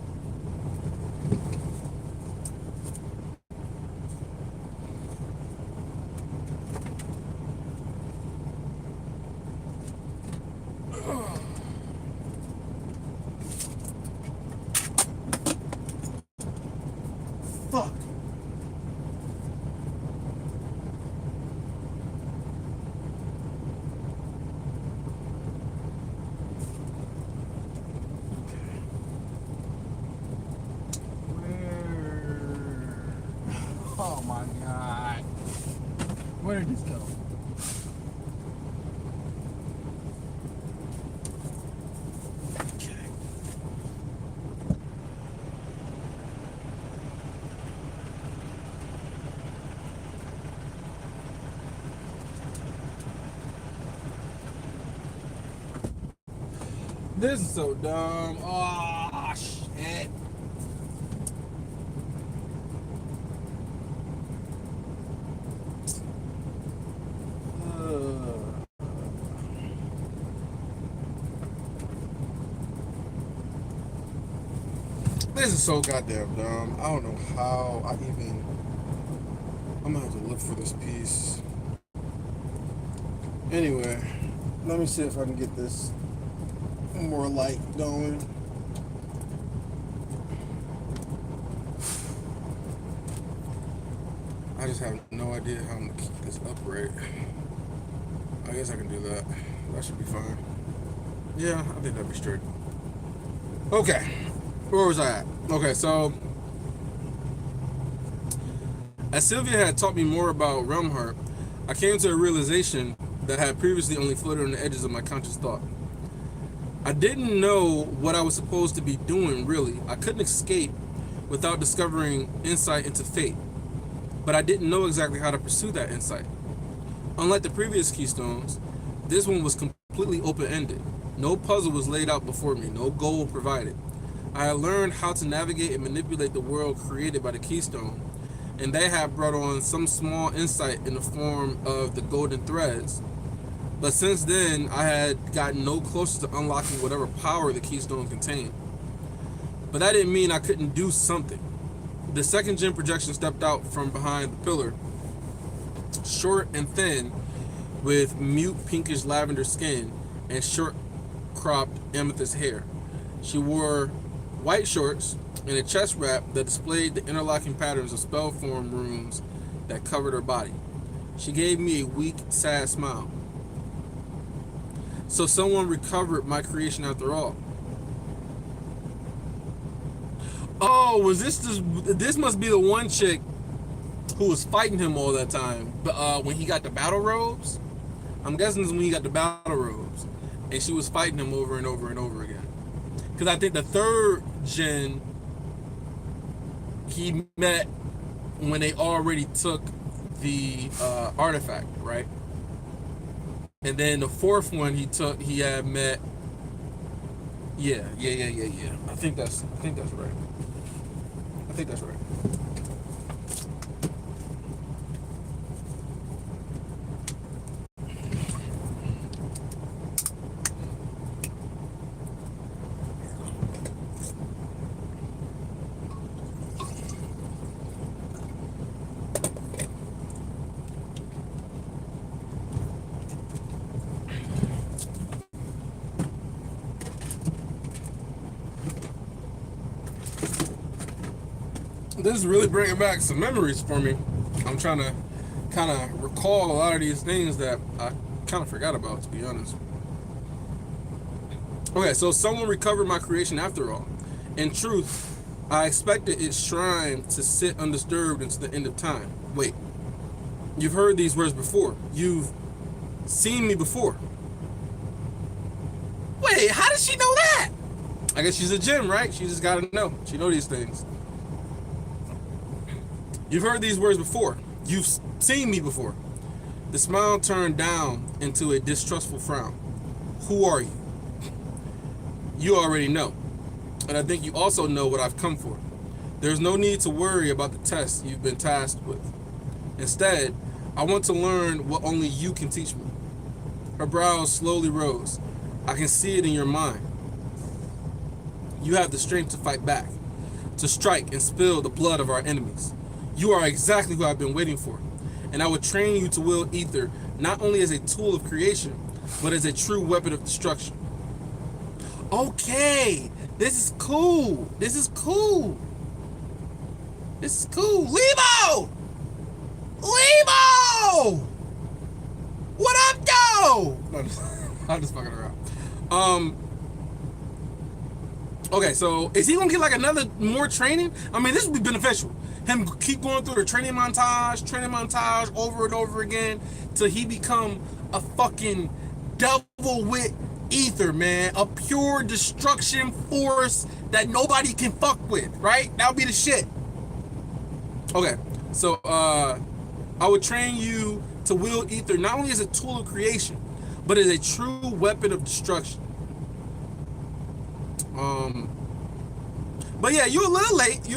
Fuck. Oh my god. Where did this go? Okay. This is so dumb. Oh shit. This is so goddamn dumb. I don't know how I'm gonna have to look for this piece. Anyway, let me see if I can get this more light going. I just have no idea how I'm gonna keep this upright. I guess I can do that. That should be fine. Yeah, I think that'd be straight. Okay, where was I at? Okay, so as Sylvia had taught me more about Remhart, I came to a realization that I had previously only floated on the edges of my conscious thought. I didn't know what I was supposed to be doing, really. I couldn't escape without discovering insight into fate, but I didn't know exactly how to pursue that insight. Unlike the previous keystones, this one was completely open-ended. No puzzle was laid out before me, no goal provided. I had learned how to navigate and manipulate the world created by the keystone, and they had brought on some small insight in the form of the golden threads. But since then, I had gotten no closer to unlocking whatever power the keystone contained. But that didn't mean I couldn't do something. The second gen projection stepped out from behind the pillar, short and thin, with mute pinkish lavender skin and short cropped amethyst hair. She wore white shorts and a chest wrap that displayed the interlocking patterns of spell form runes that covered her body. She gave me a weak, sad smile. So someone recovered my creation after all. Oh, was this must be the one chick who was fighting him all that time, when he got the battle robes? I'm guessing this is when he got the battle robes, and she was fighting him over and over and over again. Because I think the third gen he met when they already took the artifact, right? And then the fourth one he had met. Yeah. I think that's right. I think that's right. This is really bringing back some memories for me. I'm trying to kind of recall a lot of these things that I kind of forgot about, to be honest. Okay, so someone recovered my creation after all. In truth, I expected its shrine to sit undisturbed until the end of time. Wait, you've heard these words before. You've seen me before. Wait, how does she know that? I guess she's a gem, right? She just gotta know. She know these things. You've heard these words before. You've seen me before. The smile turned down into a distrustful frown. Who are you? You already know. And I think you also know what I've come for. There's no need to worry about the test you've been tasked with. Instead, I want to learn what only you can teach me. Her brows slowly rose. I can see it in your mind. You have the strength to fight back, to strike and spill the blood of our enemies. You are exactly who I've been waiting for, and I will train you to wield ether not only as a tool of creation, but as a true weapon of destruction. Okay, this is cool. This is cool. This is cool. Lebo! Lebo! What up, though? I'm just fucking around. Okay, so is he gonna get like another more training? I mean, this would be beneficial. Him keep going through the training montage over and over again till he become a fucking devil with ether, man. A pure destruction force that nobody can fuck with, right? That would be the shit. Okay, so I would train you to wield ether not only as a tool of creation, but as a true weapon of destruction. But yeah, you're a little late,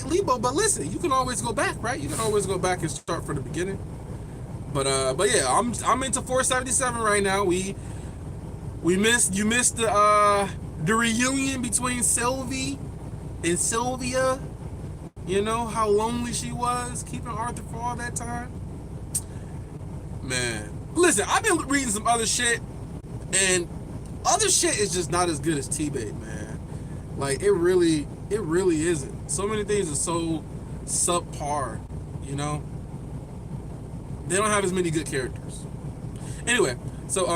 Lebo. But listen, you can always go back, right? You can always go back and start from the beginning. But yeah, I'm into 477 right now. You missed the reunion between Sylvie and Sylvia. You know how lonely she was keeping Arthur for all that time. Man, listen, I've been reading some other shit, and other shit is just not as good as T-Bait, man. Like it really isn't. So many things are so subpar, you know. They don't have as many good characters. Anyway, so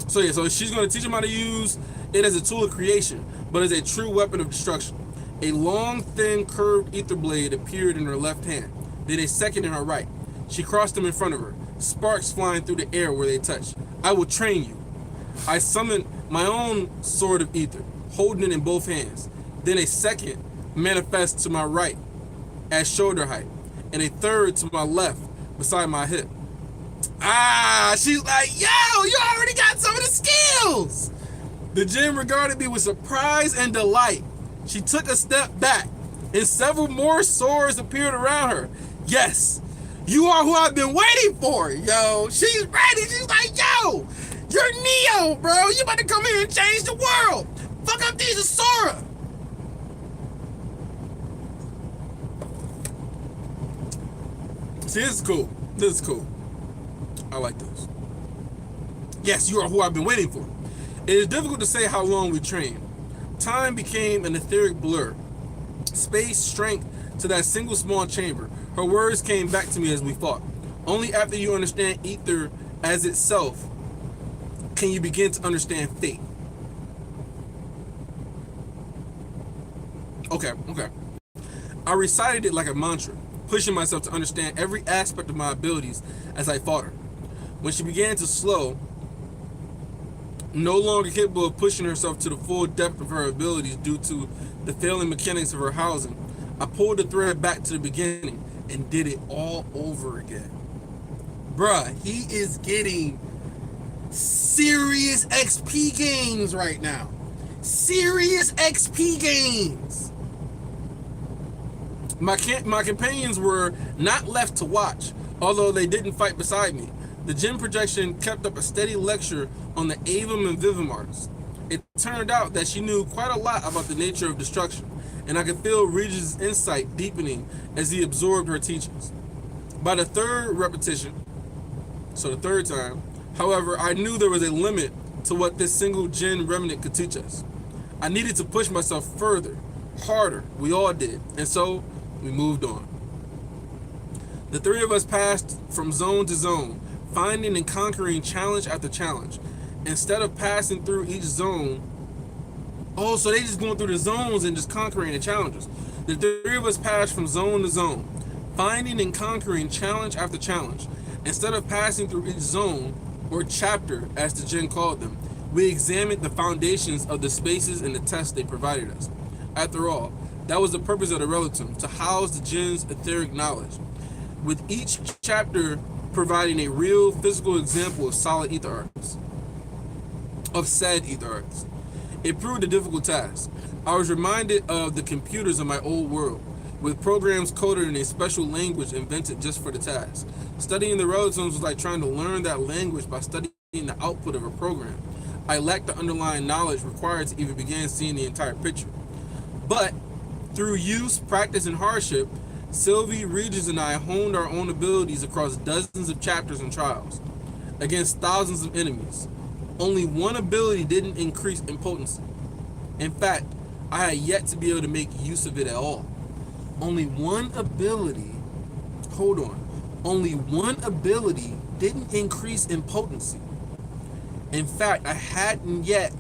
she's gonna teach him how to use it as a tool of creation, but as a true weapon of destruction. A long, thin, curved ether blade appeared in her left hand, then a second in her right. She crossed them in front of her, sparks flying through the air where they touched. I will train you. I summoned my own sword of ether, holding it in both hands. Then a second manifests to my right at shoulder height, and a third to my left beside my hip. She's like, yo, you already got some of the skills. The gem regarded me with surprise and delight. She took a step back, and several more swords appeared around her. Yes, you are who I've been waiting for, yo. She's ready. She's like, yo, you're Neo, bro. You about to come here and change the world. Fuck up these Asura. See, this is cool. This is cool. I like this. Yes, you are who I've been waiting for. It is difficult to say how long we trained. Time became an etheric blur. Space shrank to that single small chamber. Her words came back to me as we fought. Only after you understand ether as itself can you begin to understand fate. Okay. I recited it like a mantra, pushing myself to understand every aspect of my abilities as I fought her. When she began to slow, no longer capable of pushing herself to the full depth of her abilities due to the failing mechanics of her housing, I pulled the thread back to the beginning and did it all over again. Bruh, he is getting serious XP gains right now. Serious XP gains. My companions were not left to watch, although they didn't fight beside me. The gym projection kept up a steady lecture on the Avum and Vivum arts. It turned out that she knew quite a lot about the nature of destruction, and I could feel Regis' insight deepening as he absorbed her teachings. By the third repetition, so the third time, however, I knew there was a limit to what this single Jinn remnant could teach us. I needed to push myself further, harder. We all did, and so we moved on. The three of us passed from zone to zone, finding and conquering challenge after challenge. Instead of passing through each zone, oh, so they just going through the zones and just conquering the challenges. The three of us passed from zone to zone, finding and conquering challenge after challenge. Instead of passing through each zone, or chapter as the Jinn called them, we examined the foundations of the spaces and the tests they provided us. After all, that was the purpose of the Relitum, to house the Jinn's etheric knowledge, with each chapter providing a real physical example of solid ether arts, of said ether arts. It proved a difficult task. I was reminded of the computers of my old world, with programs coded in a special language invented just for the task. Studying the Relatims was like trying to learn that language by studying the output of a program. I lacked the underlying knowledge required to even begin seeing the entire picture. But through use, practice, and hardship, Sylvie, Regis, and I honed our own abilities across dozens of chapters and trials, against thousands of enemies. Only one ability didn't increase in potency. In fact, I had yet to be able to make use of it at all. Only one ability didn't increase in potency. In fact, I hadn't yet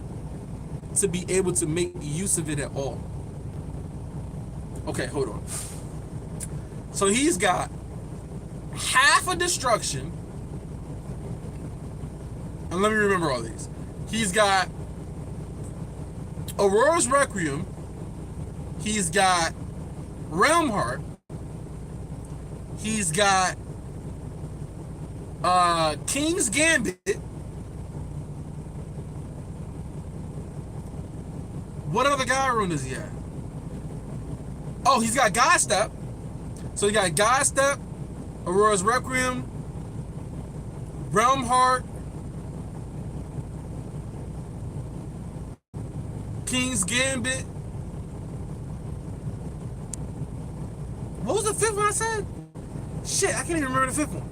to be able to make use of it at all. Okay, hold on. So he's got half a destruction. And let me remember all these. He's got Aurora's Requiem. He's got Realm Heart. He's got King's Gambit. What other God rune does he have? Oh, he's got God Step. So he got God Step, Aurora's Requiem, Realm Heart, King's Gambit. What was the fifth one I said? Shit, I can't even remember the fifth one.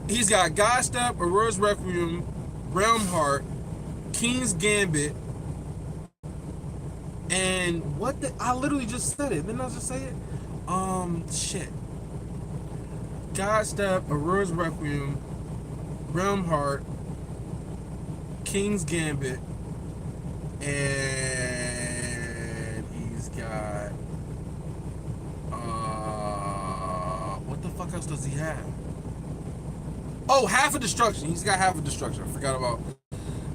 He's got God Step, Aurora's Requiem, Realm Heart, King's Gambit, and what the... I literally just said it. Didn't I just say it? Shit. God Step, Aurora's Requiem, Realm Heart, King's Gambit, and he's got... what the fuck else does he have? Oh, half a destruction. He's got half a destruction. I forgot about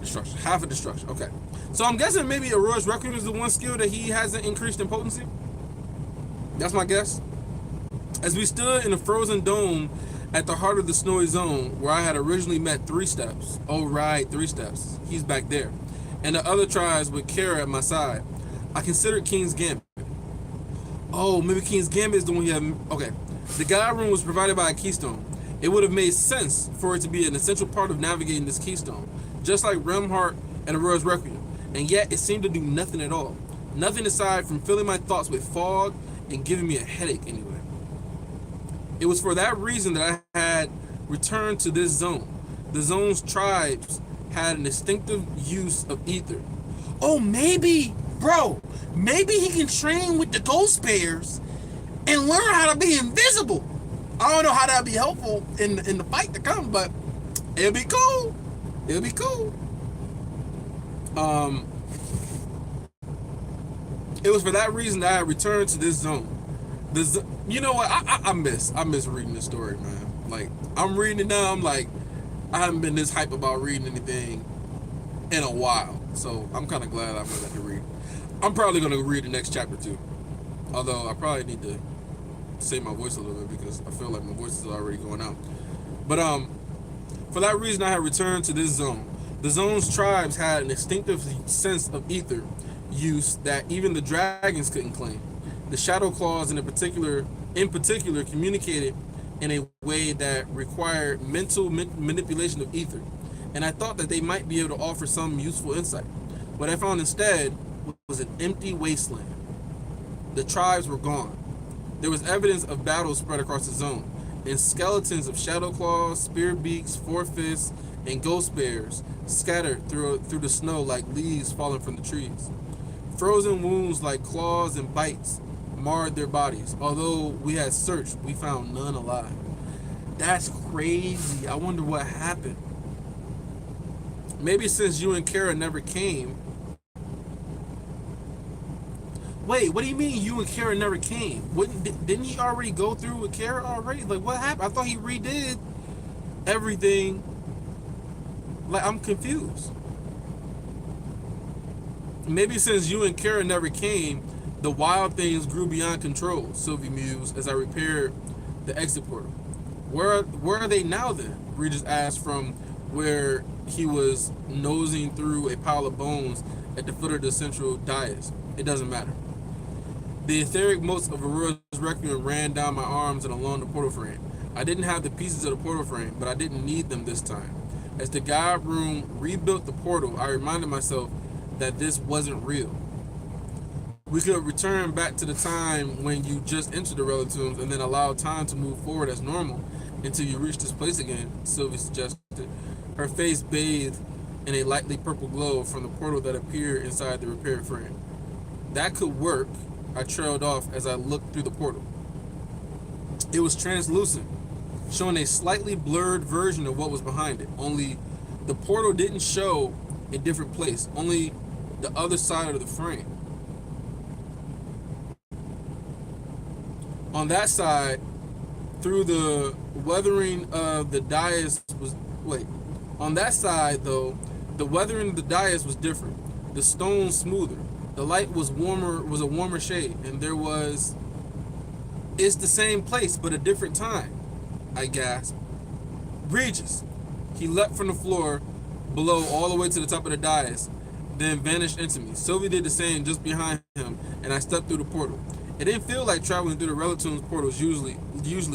destruction. Half a destruction. Okay. So I'm guessing maybe Aurora's Requiem is the one skill that he hasn't increased in potency. That's my guess. As we stood in a frozen dome at the heart of the snowy zone where I had originally met 3 steps. Oh, right, 3 steps. He's back there. And the other tribes with Kara at my side. I considered King's Gambit. Oh, maybe King's Gambit is the one he had. Okay. The God Rune was provided by a keystone. It would have made sense for it to be an essential part of navigating this keystone, just like Realm Heart and Aurora's Requiem. And yet, it seemed to do nothing at all. Nothing aside from filling my thoughts with fog and giving me a headache anyway. It was for that reason that I had returned to this zone. The zone's tribes had an instinctive use of ether. Oh, maybe, bro, maybe he can train with the ghost bears and learn how to be invisible. I don't know how that'll be helpful in the fight to come, but it'll be cool. It'll be cool. It was for that reason that I returned to this zone. You know what? I miss reading this story, man. Like, I'm reading it now. I'm like, I haven't been this hype about reading anything in a while. So I'm kind of glad I'm gonna read. I'm probably gonna read the next chapter too. Although I probably need to save my voice a little bit because I feel like my voice is already going out. But for that reason, I had returned to this zone. The zone's tribes had an instinctive sense of ether use that even the dragons couldn't claim. The shadow claws in particular communicated in a way that required mental manipulation of ether, and I thought that they might be able to offer some useful insight. What I found instead was an empty wasteland. The tribes were gone. There was evidence of battle spread across the zone, and skeletons of shadow claws, spear beaks, four fists, and ghost bears scattered through the snow like leaves falling from the trees. Frozen wounds like claws and bites marred their bodies. Although we had searched, we found none alive. That's crazy. I wonder what happened. Maybe since you and Kara never came. Wait, what do you mean you and Kara never came? Didn't he already go through with Kara already? Like, what happened? I thought he redid everything. Like, I'm confused. Maybe since you and Kara never came, the wild things grew beyond control, Sylvie mused as I repaired the exit portal. Where are they now then? Regis asked from where he was nosing through a pile of bones at the foot of the central dais. It doesn't matter. The etheric motes of Aurora's Requiem ran down my arms and along the portal frame. I didn't have the pieces of the portal frame, but I didn't need them this time. As the guide room rebuilt the portal, I reminded myself that this wasn't real. We could return back to the time when you just entered the relic tombs and then allow time to move forward as normal until you reach this place again, Sylvie suggested, her face bathed in a lightly purple glow from the portal that appeared inside the repaired frame. That could work, I trailed off as I looked through the portal. It was translucent, showing a slightly blurred version of what was behind it, only the portal didn't show a different place, only the other side of the frame. On that side, through the weathering of the dais was... Wait. On that side, though, the weathering of the dais was different. The stone smoother. The light was a warmer shade, and there was... It's the same place, but a different time, I gasped. Regis! He leapt from the floor below all the way to the top of the dais, then vanished into me. Sylvie did the same just behind him, and I stepped through the portal. It didn't feel like traveling through the relic tombs portals usually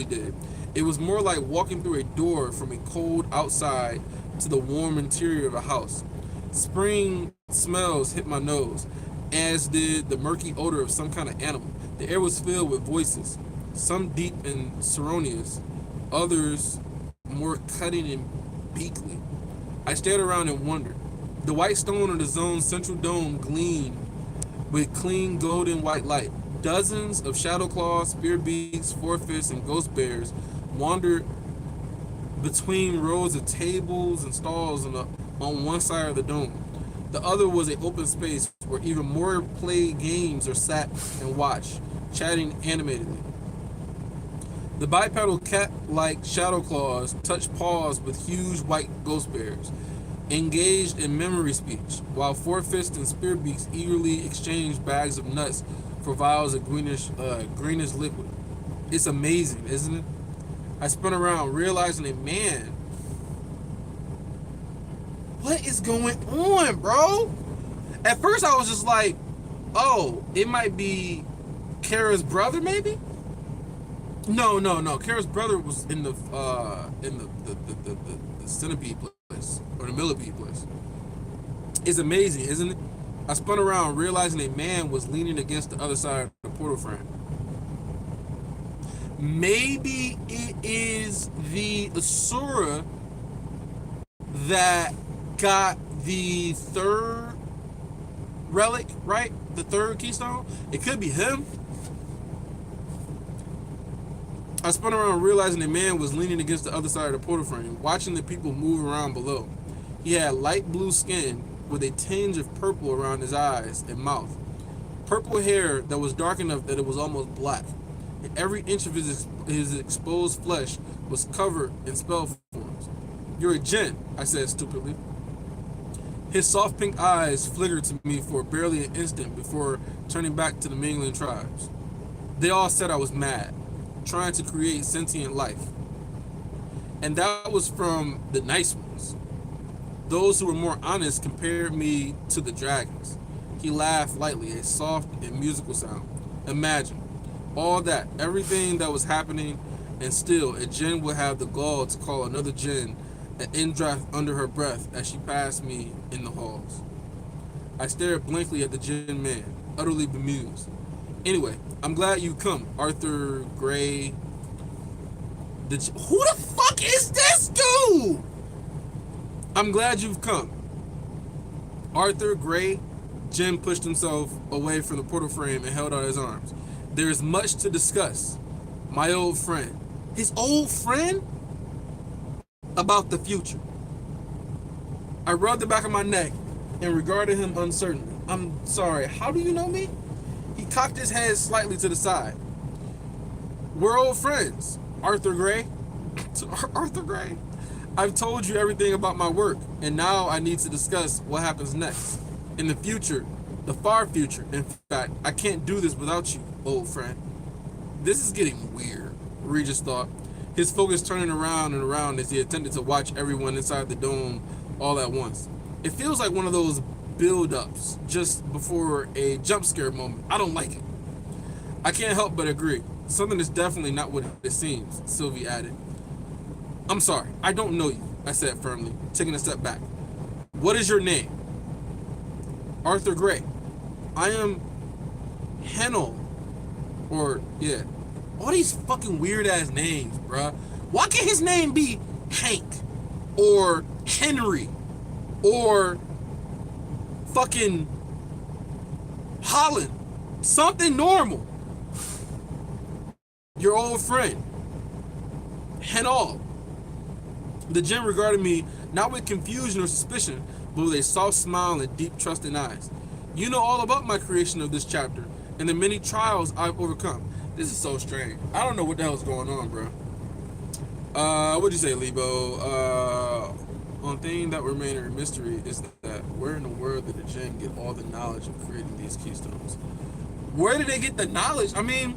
did. It was more like walking through a door from a cold outside to the warm interior of a house. Spring smells hit my nose, as did the murky odor of some kind of animal. The air was filled with voices, some deep and sonorous, others more cutting and beakly. I stared around and wondered. The white stone of the zone's central dome gleamed with clean golden white light. Dozens of shadow claws, spear beaks, four fists, and ghost bears wandered between rows of tables and stalls on one side of the dome. The other was an open space where even more played games or sat and watched, chatting animatedly. The bipedal cat-like shadow claws touched paws with huge white ghost bears, engaged in memory speech, while four fists and spear beaks eagerly exchanged bags of nuts for vials of greenish liquid. It's amazing, isn't it? I spun around, realizing man, what is going on, bro? At first I was just like, oh, it might be Kara's brother, maybe? No. Kara's brother was in the centipede place, or the millipede place. It's amazing, isn't it? I spun around, realizing a man was leaning against the other side of the portal frame. Maybe it is the Asura that got the third relic, right? The third keystone? It could be him. I spun around, realizing a man was leaning against the other side of the portal frame, watching the people move around below. He had light blue skin with a tinge of purple around his eyes and mouth. Purple hair that was dark enough that it was almost black. And every inch of his exposed flesh was covered in spell forms. You're a djinn, I said stupidly. His soft pink eyes flickered to me for barely an instant before turning back to the mingling tribes. They all said I was mad. trying to create sentient life. And that was from the nice ones. Those who were more honest compared me to the dragons. He laughed lightly, a soft and musical sound. Imagine all that, everything that was happening, and still a jinn would have the gall to call another jinn an indraft under her breath as she passed me in the halls. I stared blankly at the jinn man, utterly bemused. Anyway, I'm glad you come, Arthur Gray. Who the fuck is this dude? I'm glad you've come. Arthur Gray. Jim pushed himself away from the portal frame and held out his arms. There is much to discuss. My old friend. His old friend? About the future. I rubbed the back of my neck and regarded him uncertainly. I'm sorry, how do you know me? He cocked his head slightly to the side. We're old friends, Arthur Gray. Arthur Gray? I've told you everything about my work, and now I need to discuss what happens next. In the future, the far future, in fact, I can't do this without you, old friend. This is getting weird, Regis thought, his focus turning around and around as he attempted to watch everyone inside the dome all at once. It feels like one of those build-ups just before a jump scare moment. I don't like it. I can't help but agree. Something is definitely not what it seems, Sylvie added. I'm sorry, I don't know you, I said firmly, taking a step back. What is your name? Arthur Gray. I am Hanell. Or, yeah. All these fucking weird ass names, bruh. Why can't his name be Hank? Or Henry? Or fucking Holland? Something normal. Your old friend. Hanell. The gem regarded me not with confusion or suspicion, but with a soft smile and deep trust in eyes. You know all about my creation of this chapter and the many trials I've overcome. This is so strange. I don't know what the hell's going on, bro. What'd you say, Lebo? One thing that remains a mystery is that where in the world did the Jinn get all the knowledge of creating these keystones? Where did they get the knowledge? I mean,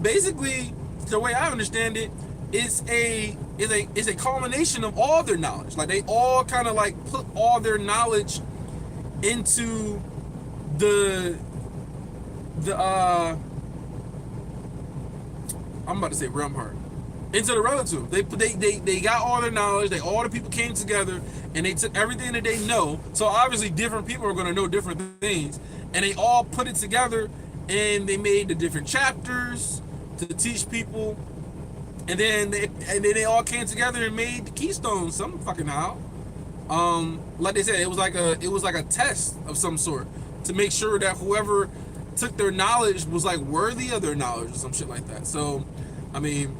basically, the way I understand it, it's a culmination of all their knowledge. Like they all kind of like put all their knowledge into the I'm about to say realm heart. Into the relative. They got all their knowledge, all the people came together and they took everything that they know. So obviously different people are gonna know different things. And they all put it together and they made the different chapters to teach people. And then they all came together and made the keystone some fucking how. Like they said, it was like a test of some sort to make sure that whoever took their knowledge was like worthy of their knowledge or some shit like that. So, I mean,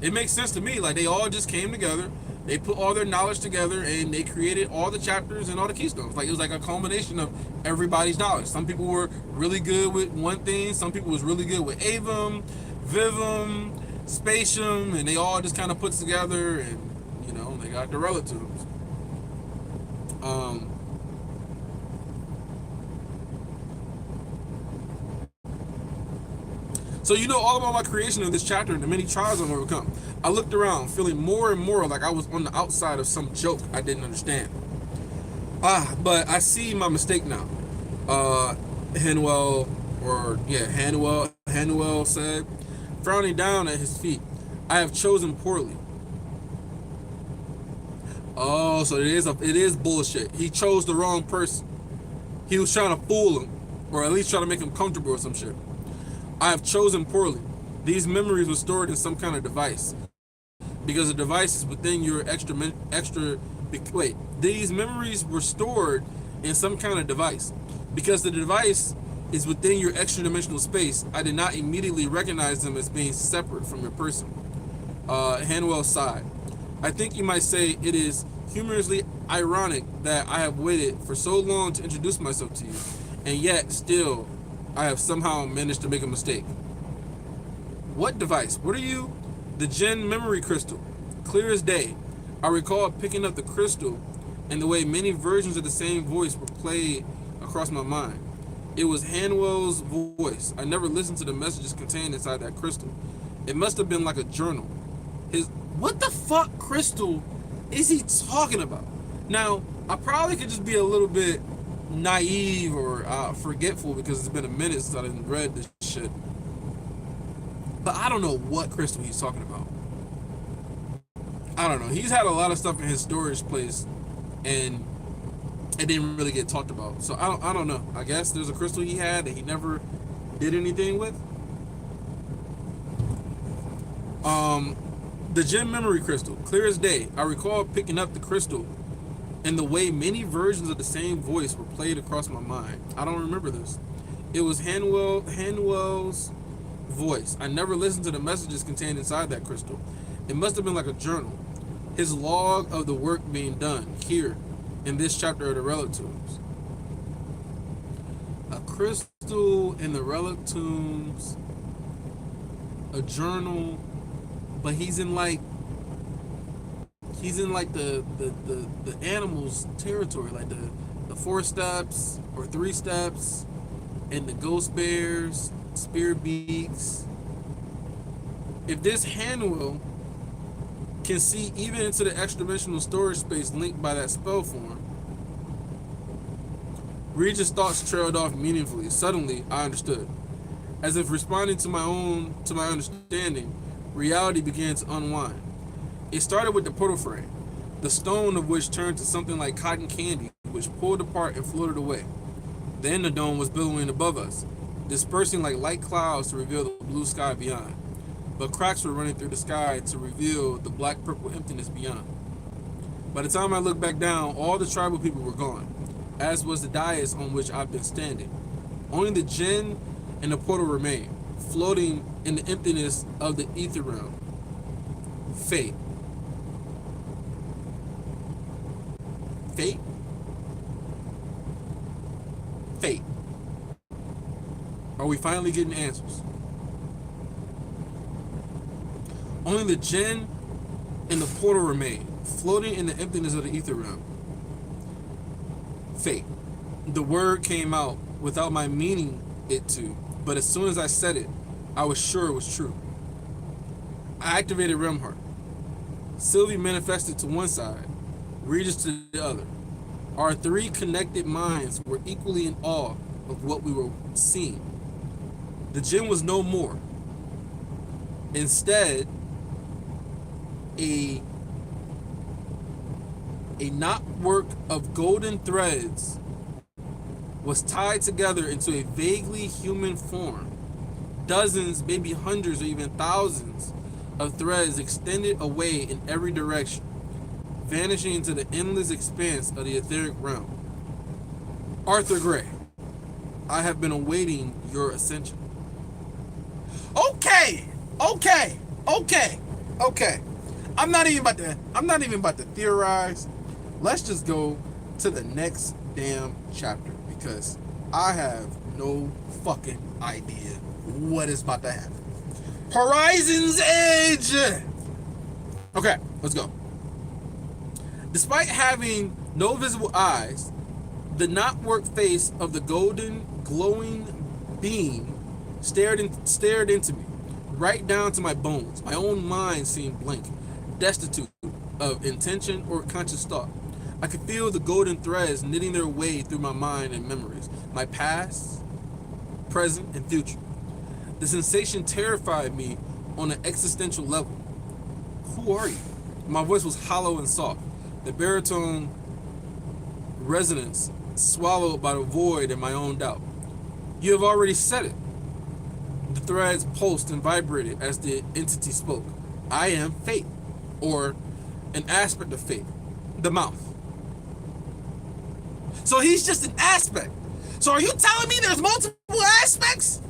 it makes sense to me. Like they all just came together, they put all their knowledge together, and they created all the chapters and all the keystones. Like it was like a culmination of everybody's knowledge. Some people were really good with one thing. Some people was really good with Avum, Vivum, Spatium, and they all just kind of put together, and you know they got the relatives. So you know all about my creation of this chapter and the many trials I've overcome. I looked around, feeling more and more like I was on the outside of some joke I didn't understand. But I see my mistake now. Hanell said, frowning down at his feet. I have chosen poorly. Oh, so it is bullshit. He chose the wrong person. He was trying to fool him, or at least trying to make him comfortable or some shit. I have chosen poorly. These memories were stored in some kind of device. Because the device is within your These memories were stored in some kind of device. Because the device is within your extra-dimensional space, I did not immediately recognize them as being separate from your person. Hanell sighed. I think you might say it is humorously ironic that I have waited for so long to introduce myself to you, and yet still I have somehow managed to make a mistake. What device? What are you? The Jinn memory crystal. Clear as day. I recall picking up the crystal and the way many versions of the same voice were played across my mind. It was Hanwell's voice. I never listened to the messages contained inside that crystal. It must have been like a journal. What the fuck crystal is he talking about? Now, I probably could just be a little bit naive or forgetful because it's been a minute since I didn't read this shit. But I don't know what crystal he's talking about. I don't know. He's had a lot of stuff in his storage place, and it didn't really get talked about. So I don't know. I guess there's a crystal he had that he never did anything with. The gem memory crystal, clear as day. I recall picking up the crystal and the way many versions of the same voice were played across my mind. I don't remember this. It was Hanell's voice. I never listened to the messages contained inside that crystal. It must have been like a journal. His log of the work being done here in this chapter of the relic tombs. A crystal in the relic tombs, a journal, but he's in like the animals territory, like the 4 steps or 3 steps, and the ghost bears, spear beaks. If this Hanell can see even into the extra-dimensional storage space linked by that spell form, Regis' thoughts trailed off meaningfully. Suddenly, I understood. As if responding to my understanding, reality began to unwind. It started with the portal frame, the stone of which turned to something like cotton candy, which pulled apart and floated away. Then the dome was billowing above us, dispersing like light clouds to reveal the blue sky beyond. But cracks were running through the sky to reveal the black-purple emptiness beyond. By the time I looked back down, all the tribal people were gone, as was the dais on which I've been standing. Only the jinn and the portal remained, floating in the emptiness of the ether realm. Fate. Fate? Fate. Are we finally getting answers? Only the jinn and the portal remain, floating in the emptiness of the ether realm. Fate. The word came out without my meaning it to, but as soon as I said it, I was sure it was true. I activated Remheart. Sylvie manifested to one side, Regis to the other. Our 3 connected minds were equally in awe of what we were seeing. The jinn was no more. Instead, a knotwork of golden threads was tied together into a vaguely human form. Dozens, maybe hundreds or even thousands of threads extended away in every direction, vanishing into the endless expanse of the etheric realm. Arthur Gray, I have been awaiting your ascension. Okay. I'm not even about to theorize. Let's just go to the next damn chapter because I have no fucking idea what is about to happen. Horizon's Edge! Okay, let's go. Despite having no visible eyes, the knotwork face of the golden, glowing beam stared into me, right down to my bones. My own mind seemed blank, destitute of intention or conscious thought. I could feel the golden threads knitting their way through my mind and memories, my past, present, and future. The sensation terrified me on an existential level. Who are you? My voice was hollow and soft, the baritone resonance swallowed by the void and my own doubt. You have already said it. The threads pulsed and vibrated as the entity spoke. I am fate, or an aspect of fate, the mouth. So he's just an aspect. So are you telling me there's multiple aspects?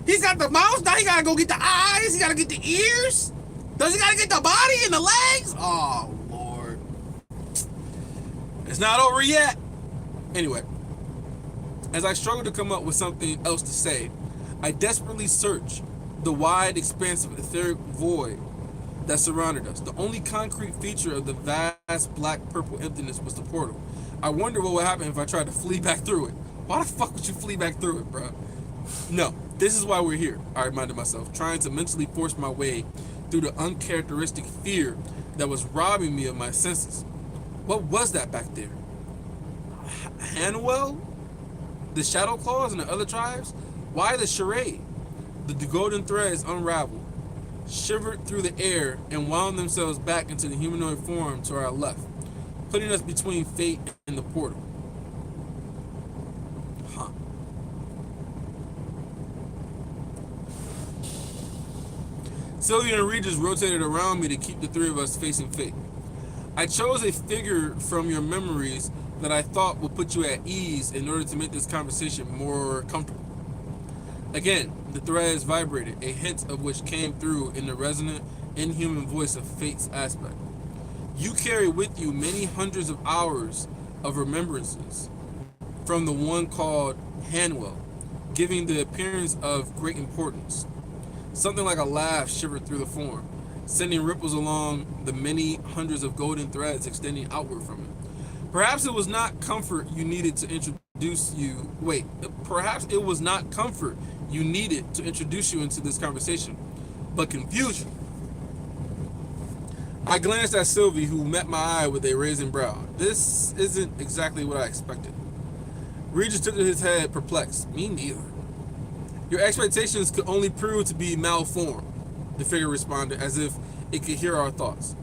He's got the mouth, now he gotta go get the eyes, he gotta get the ears? Does he gotta get the body and the legs? Oh, Lord. It's not over yet. Anyway, as I struggled to come up with something else to say, I desperately searched the wide expanse of etheric void that surrounded us. The only concrete feature of the vast black-purple emptiness was the portal. I wonder what would happen if I tried to flee back through it. Why the fuck would you flee back through it, bro? No. This is why we're here, I reminded myself, trying to mentally force my way through the uncharacteristic fear that was robbing me of my senses. What was that back there? Hanell? The Shadow Claws and the other tribes? Why the charade? The golden threads unraveled, shivered through the air, and wound themselves back into the humanoid form to our left, putting us between fate and the portal. Huh. Sylvia and Regis rotated around me to keep the three of us facing fate. I chose a figure from your memories that I thought would put you at ease in order to make this conversation more comfortable. Again, the threads vibrated, a hint of which came through in the resonant, inhuman voice of fate's aspect. You carry with you many hundreds of hours of remembrances from the one called Hanell, giving the appearance of great importance. Something like a laugh shivered through the form, sending ripples along the many hundreds of golden threads extending outward from it. Perhaps it was not comfort you needed to introduce you. Perhaps it was not comfort you needed to introduce you into this conversation, but confusion. I glanced at Sylvie, who met my eye with a raising brow. This isn't exactly what I expected. Regis took his head, perplexed. Me neither. Your expectations could only prove to be malformed, the figure responded, as if it could hear our thoughts.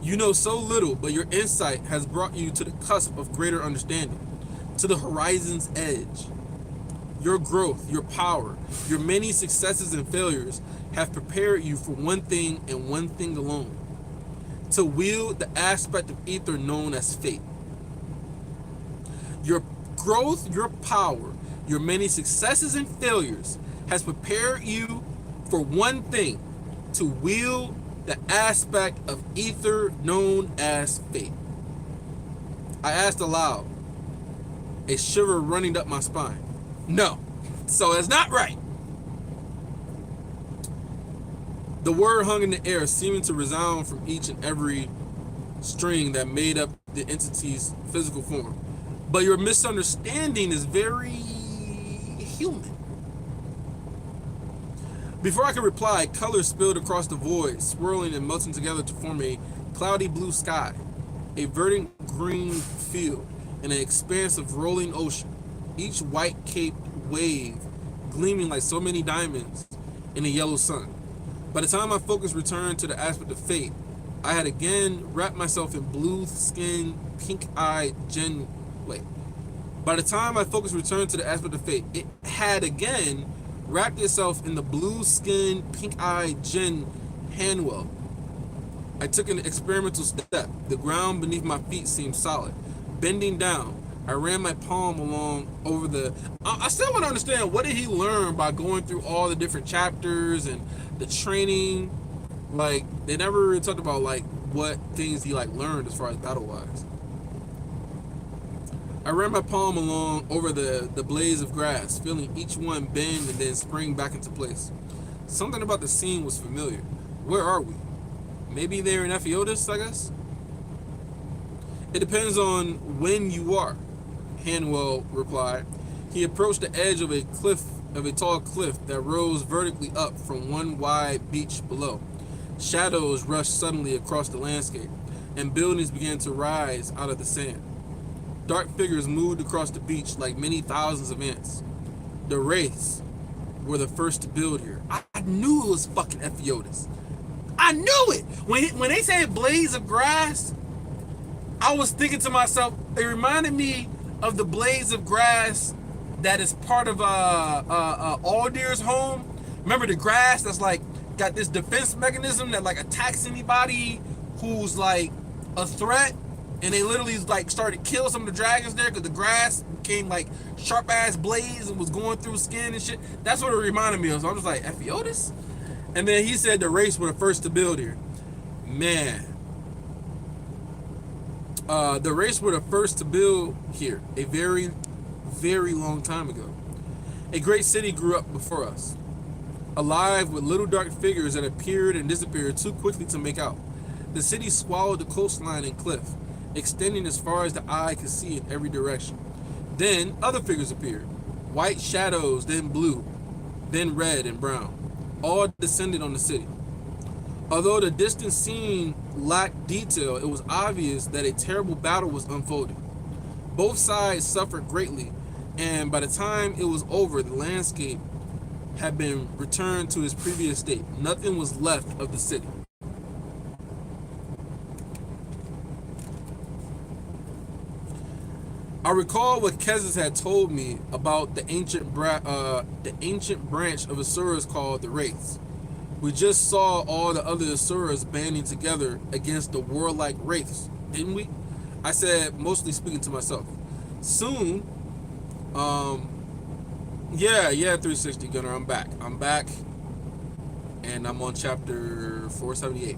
You know so little, but your insight has brought you to the cusp of greater understanding, to the horizon's edge. Your growth, your power, your many successes and failures have prepared you for one thing and one thing alone: to wield the aspect of ether known as fate. Your growth, your power, your many successes and failures has prepared you for one thing: to wield the aspect of ether known as fate. I asked aloud, a shiver running up my spine. No, so it's not right. The word hung in the air, seeming to resound from each and every string that made up the entity's physical form. But your misunderstanding is very human. Before I could reply, colors spilled across the void, swirling and melting together to form a cloudy blue sky, a verdant green field, and an expanse of rolling ocean, each white-caped wave gleaming like so many diamonds in a yellow sun. By the time my focus returned to the aspect of fate, I had again wrapped myself in blue-skinned, pink-eyed By the time my focus returned to the aspect of fate, it had again wrapped itself in the blue-skinned, pink-eyed Jinn Hanell. I took an experimental step. The ground beneath my feet seemed solid. Bending down, I ran my palm along over the... I still want to understand, what did he learn by going through all the different chapters and the training? Like, they never really talked about, like, what things he, like, learned as far as battle-wise. I ran my palm along over the blades of grass, feeling each one bend and then spring back into place. Something about the scene was familiar. Where are we? Maybe they're in Epheotis, I guess? It depends on when you are, Hanell replied. He approached the edge of a tall cliff that rose vertically up from one wide beach below. Shadows rushed suddenly across the landscape, and buildings began to rise out of the sand. Dark figures moved across the beach like many thousands of ants. The wraiths were the first to build here. I knew it was fucking Epheotis. I knew it! When they said blades of grass, I was thinking to myself, it reminded me of the blades of grass that is part of Aldir's home. Remember the grass that's like got this defense mechanism that like attacks anybody who's like a threat? And they literally like started to kill some of the dragons there because the grass became like sharp ass blades and was going through skin and shit. That's what it reminded me of. So I was like, Epheotis? And then he said the race were the first to build here. Man. The race were the first to build here a very, very long time ago. A great city grew up before us, alive with little dark figures that appeared and disappeared too quickly to make out. The city swallowed the coastline and cliff, extending as far as the eye could see in every direction. Then other figures appeared, white shadows, then blue. then red and brown, all descended on the city. Although the distant scene lacked detail, it was obvious that a terrible battle was unfolding. Both sides suffered greatly, and by the time it was over, the landscape had been returned to its previous state. Nothing was left of the city. I recall what Kezis had told me about the ancient branch of Asuras called the Wraiths. We just saw all the other Asuras banding together against the warlike Wraiths, didn't we? I said, mostly speaking to myself. Soon, yeah, 360 Gunner, I'm back, and I'm on chapter 478.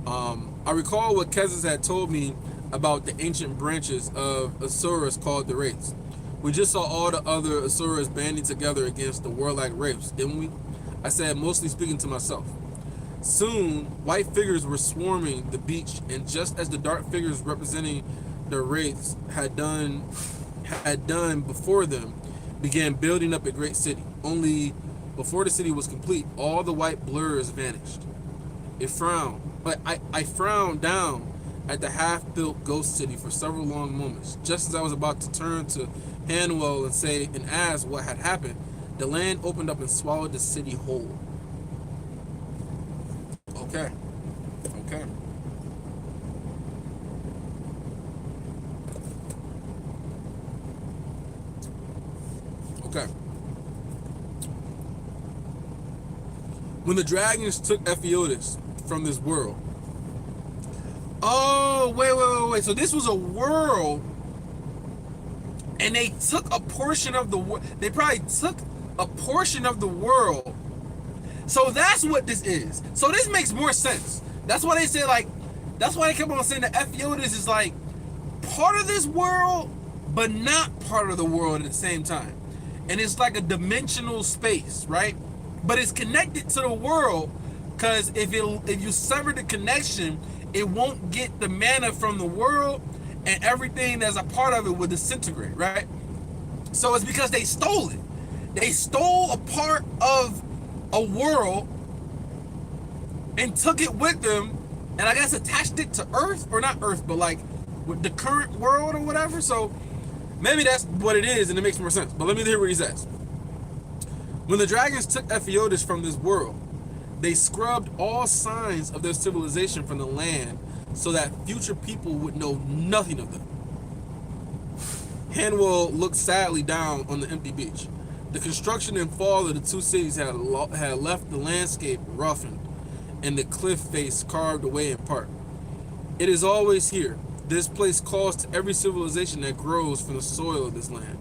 I recall what Kezis had told me about the ancient branches of Asuras called the Wraiths. We just saw all the other Asuras banding together against the warlike Wraiths, didn't we? I said, mostly speaking to myself. Soon, white figures were swarming the beach, and just as the dark figures representing the Wraiths had done before them, began building up a great city. Only before the city was complete, all the white blurs vanished. A frown, but I frowned down at the half-built ghost city for several long moments. Just as I was about to turn to Hanell and ask what had happened, the land opened up and swallowed the city whole. Okay. When the dragons took Epheotis from this world. Oh, wait. So this was a world, and they took a portion of the world. They probably took a portion of the world. So that's what this is. So this makes more sense. That's why they say, like, that's why they kept on saying that Epheotis is like part of this world, but not part of the world at the same time. And it's like a dimensional space, right? But it's connected to the world, because if you sever the connection, it won't get the mana from the world, and everything that's a part of it will disintegrate, right? So it's because they stole it. They stole a part of a world and took it with them, and I guess attached it to Earth, or not Earth, but like with the current world or whatever. So maybe that's what it is, and it makes more sense. But let me hear what he says. When the dragons took Epheotis from this world, they scrubbed all signs of their civilization from the land so that future people would know nothing of them. Hanell looked sadly down on the empty beach. The construction and fall of the two cities had left the landscape roughened and the cliff face carved away in part. It is always here. This place calls to every civilization that grows from the soil of this land.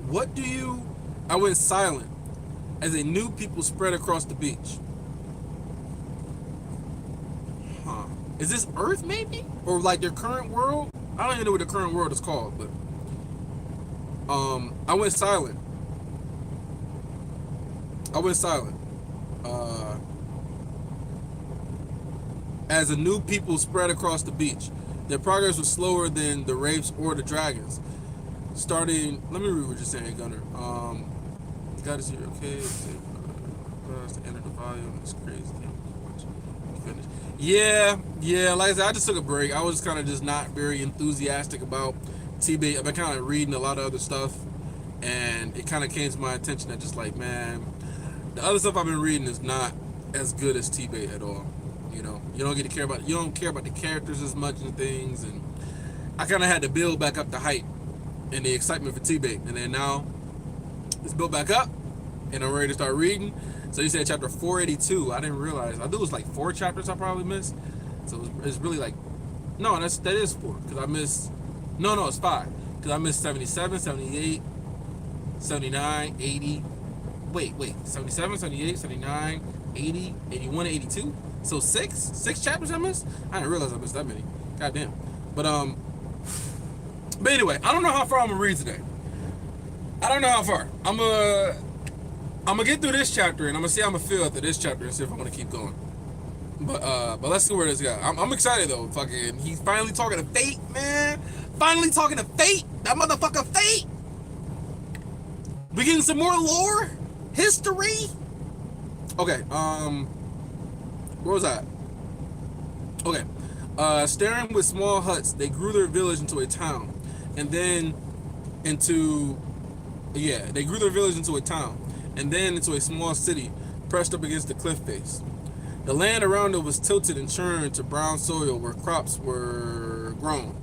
What do you... I went silent as a new people spread across the beach. Huh. Is this Earth maybe? Or like their current world? I don't even know what the current world is called, but I went silent. As a new people spread across the beach. Their progress was slower than the Wraiths or the dragons. Starting, let me read what you're saying, Gunner. Got to see, okay. To enter the volume, it's crazy. Finish. Yeah. Like I said, I just took a break. I was kind of just not very enthusiastic about T-Bait. I've been kind of reading a lot of other stuff, and it kind of came to my attention that just like, man, the other stuff I've been reading is not as good as T-Bait at all. You know, you don't care about the characters as much and things, and I kind of had to build back up the hype and the excitement for T-Bait, and then now it's built back up, and I'm ready to start reading. So you said chapter 482. I didn't realize. I knew it was like 4 chapters I probably missed. So it's really like, no, that is 4, because I missed, no, it's 5, because I missed 77, 78, 79, 80, wait, 77, 78, 79, 80, 81, 82. So 6 chapters I missed? I didn't realize I missed that many. Goddamn. But anyway, I don't know how far I'm gonna read today. I don't know how far. I'm gonna get through this chapter, and I'm gonna see how I'm gonna feel after this chapter and see if I want to keep going. But let's see where this goes. I'm excited though. Fucking, he's finally talking to Fate, man. Finally talking to Fate. That motherfucker Fate. We getting some more lore? History? Okay, where was I? Okay. Staring with small huts, they grew their village into a town. And then they grew their village into a town. And then into a small city, pressed up against the cliff face. The land around it was tilted and churned to brown soil where crops were grown.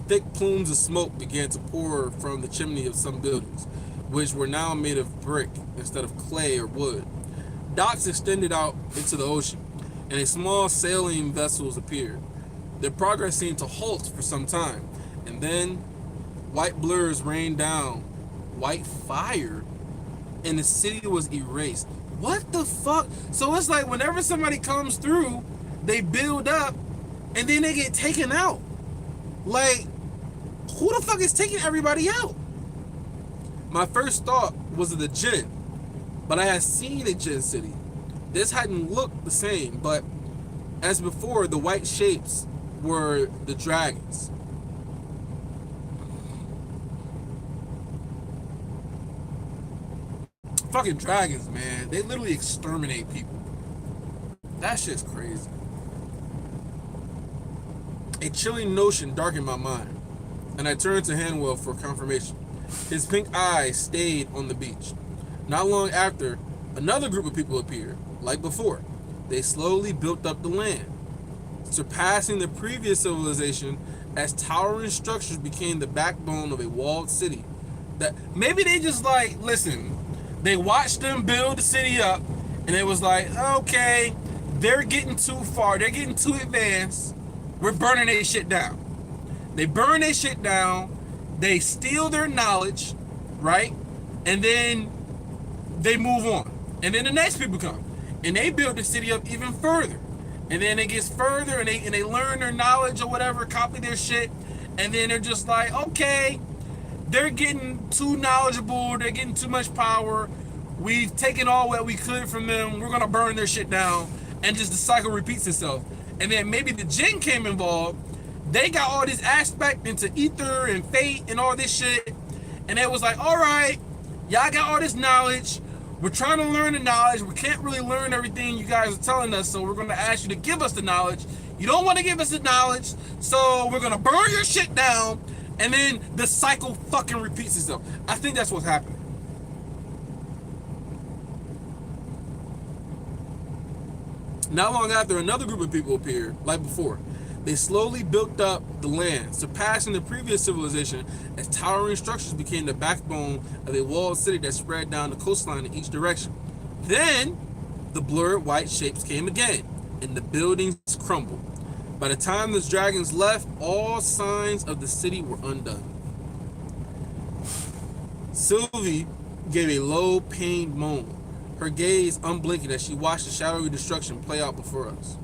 Thick plumes of smoke began to pour from the chimney of some buildings, which were now made of brick instead of clay or wood. Docks extended out into the ocean, and a small sailing vessels appeared. Their progress seemed to halt for some time, and then white blurs rained down, white fire, and the city was erased. What the fuck? So it's like whenever somebody comes through, they build up, and then they get taken out. Like, who the fuck is taking everybody out? My first thought was of the Jinn, but I had seen a Jinn city. This hadn't looked the same, but as before, the white shapes were the dragons. Fucking dragons, man. They literally exterminate people. That shit's crazy. A chilling notion darkened my mind, and I turned to Hanell for confirmation. His pink eyes stayed on the beach. Not long after, another group of people appeared, like before. They slowly built up the land, surpassing the previous civilization as towering structures became the backbone of a walled city. That maybe they just like, listen, they watched them build the city up, and it was like, okay, they're getting too far, they're getting too advanced, we're burning their shit down. They burn their shit down, they steal their knowledge, right? And then they move on. And then the next people come, and they build the city up even further. And then it gets further, and they learn their knowledge or whatever, copy their shit, and then they're just like, okay, they're getting too knowledgeable, they're getting too much power, we've taken all what we could from them, we're gonna burn their shit down, and just the cycle repeats itself. And then maybe the Jinn came involved, they got all this aspect into ether and fate and all this shit, and it was like, all right, y'all got all this knowledge, we're trying to learn the knowledge, we can't really learn everything you guys are telling us, so we're gonna ask you to give us the knowledge. You don't want to give us the knowledge, so we're gonna burn your shit down, and then the cycle fucking repeats itself. I think that's what's happening. Not long after, another group of people appeared, like before. They slowly built up the land, surpassing the previous civilization as towering structures became the backbone of a walled city that spread down the coastline in each direction. Then, the blurred white shapes came again, and the buildings crumbled. By the time the dragons left, all signs of the city were undone. Sylvie gave a low, pained moan, her gaze unblinking as she watched the shadowy destruction play out before us.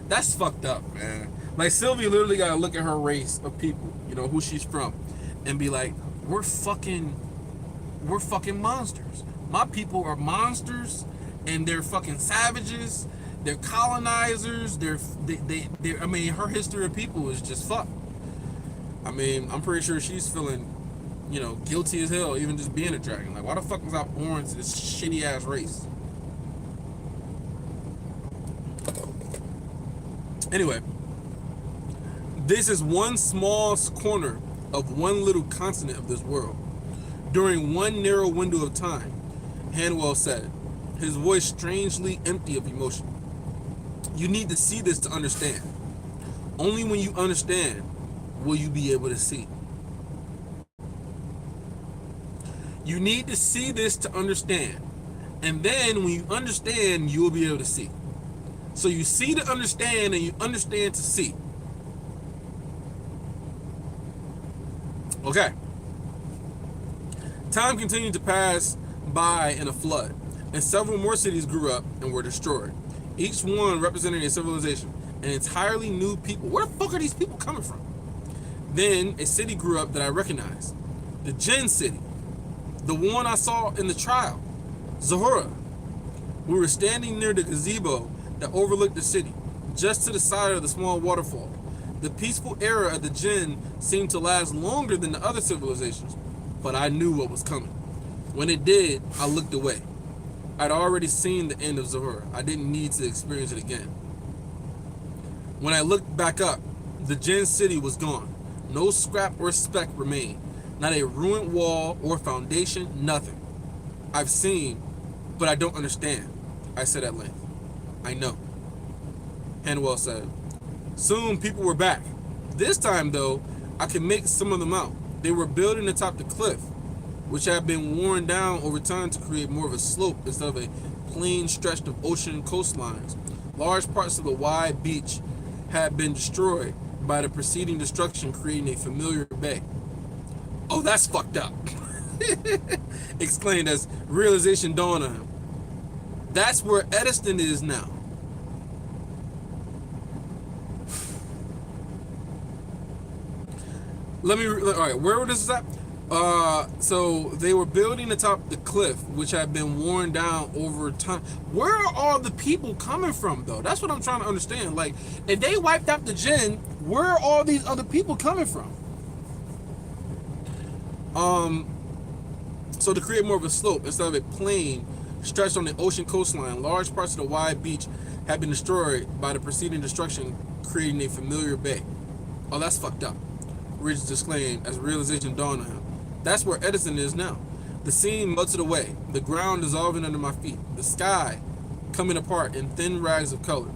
That's fucked up, man. Like, Sylvie literally gotta look at her race of people, you know, who she's from, and be like, we're fucking monsters. My people are monsters, and they're fucking savages, they're colonizers, they're I mean, her history of people is just fucked. I mean, I'm pretty sure she's feeling, you know, guilty as hell, even just being a dragon. Like, why the fuck was I born to this shitty ass race? Anyway, this is one small corner of one little continent of this world. During one narrow window of time, Hanell said, his voice strangely empty of emotion. You need to see this to understand. Only when you understand will you be able to see. You need to see this to understand. And then when you understand, you will be able to see. So you see to understand, and you understand to see. Okay. Time continued to pass by in a flood, and several more cities grew up and were destroyed. Each one representing a civilization, an entirely new people. Where the fuck are these people coming from? Then a city grew up that I recognized. The Jinn city. The one I saw in the trial. Zahura. We were standing near the gazebo that overlooked the city, just to the side of the small waterfall. The peaceful era of the Jinn seemed to last longer than the other civilizations, but I knew what was coming. When it did, I looked away. I'd already seen the end of Zahor. I didn't need to experience it again. When I looked back up, the Jinn city was gone. No scrap or speck remained. Not a ruined wall or foundation, nothing. I've seen, but I don't understand, I said at length. I know. Hanell said. Soon people were back. This time, though, I could make some of them out. They were building atop the cliff, which had been worn down over time to create more of a slope instead of a plain stretch of ocean coastlines. Large parts of the wide beach had been destroyed by the preceding destruction, creating a familiar bay. Oh, that's fucked up, exclaimed as realization dawned on him. That's where Ediston is now. All right, where was this at? So they were building atop the cliff, which had been worn down over time. Where are all the people coming from, though? That's what I'm trying to understand. Like, if they wiped out the Jinn, where are all these other people coming from? So to create more of a slope instead of a plain stretched on the ocean coastline, large parts of the wide beach had been destroyed by the preceding destruction, creating a familiar bay. Oh, that's fucked up, Ridge exclaimed as realization dawned on him. That's where Edison is now. The scene melted away, the ground dissolving under my feet, the sky coming apart in thin rags of color.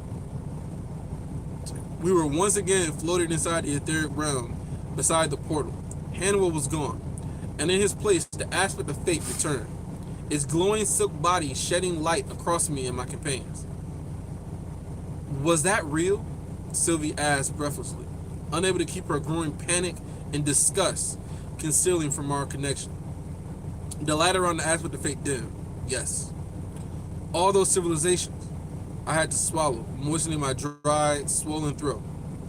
We were once again floated inside the etheric realm beside the portal. Hanell was gone, and in his place the aspect of fate returned, its glowing silk body shedding light across me and my companions. Was that real? Sylvie asked breathlessly, unable to keep her growing panic and disgust concealing from our connection. The light around the aspect of fate dimmed. Yes. All those civilizations I had to swallow, moistening my dry, swollen throat.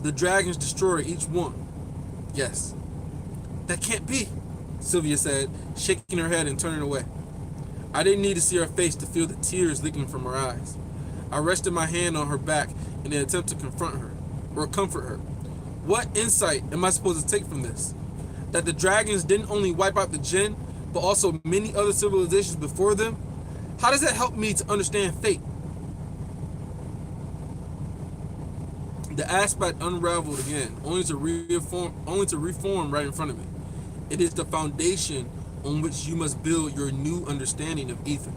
The dragons destroyed each one. Yes. That can't be, Sylvia said, shaking her head and turning away. I didn't need to see her face to feel the tears leaking from her eyes. I rested my hand on her back in an attempt to confront her, or comfort her. What insight am I supposed to take from this? That the dragons didn't only wipe out the Jinn, but also many other civilizations before them? How does that help me to understand fate? The aspect unraveled again, only to reform right in front of me. It is the foundation on which you must build your new understanding of ether.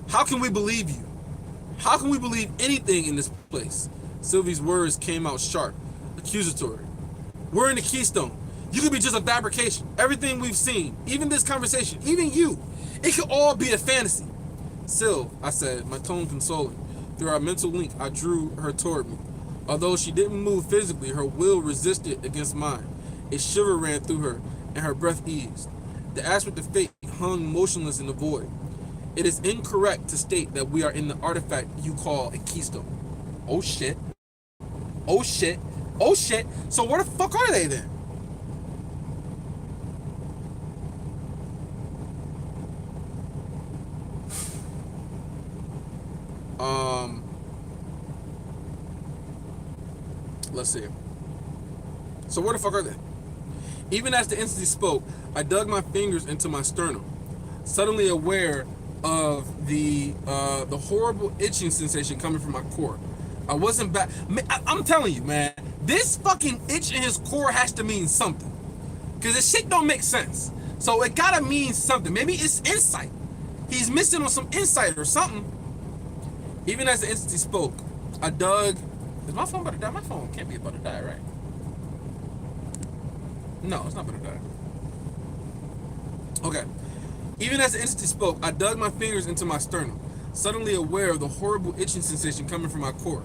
How can we believe you? How can we believe anything in this place? Sylvie's words came out sharp, accusatory. We're in the Keystone. You could be just a fabrication. Everything we've seen, even this conversation, even you, it could all be a fantasy. Syl, I said, my tone consoling. Through our mental link, I drew her toward me. Although she didn't move physically, her will resisted against mine. A shiver ran through her, and her breath eased. The aspect of fate hung motionless in the void. It is incorrect to state that we are in the artifact you call a keystone. Oh shit. Oh shit. Oh shit. So where the fuck are they then? Let's see. So where the fuck are they? Even as the entity spoke, I dug my fingers into my sternum, suddenly aware of the horrible itching sensation coming from my core. I wasn't back. I'm telling you, man, this fucking itch in his core has to mean something, because this shit don't make sense. So it gotta mean something. Maybe it's insight. He's missing on some insight or something. Even as the entity spoke, I dug. Is my phone about to die? My phone can't be about to die, right? No, it's not about to die. Okay. Even as the entity spoke, I dug my fingers into my sternum, suddenly aware of the horrible itching sensation coming from my core.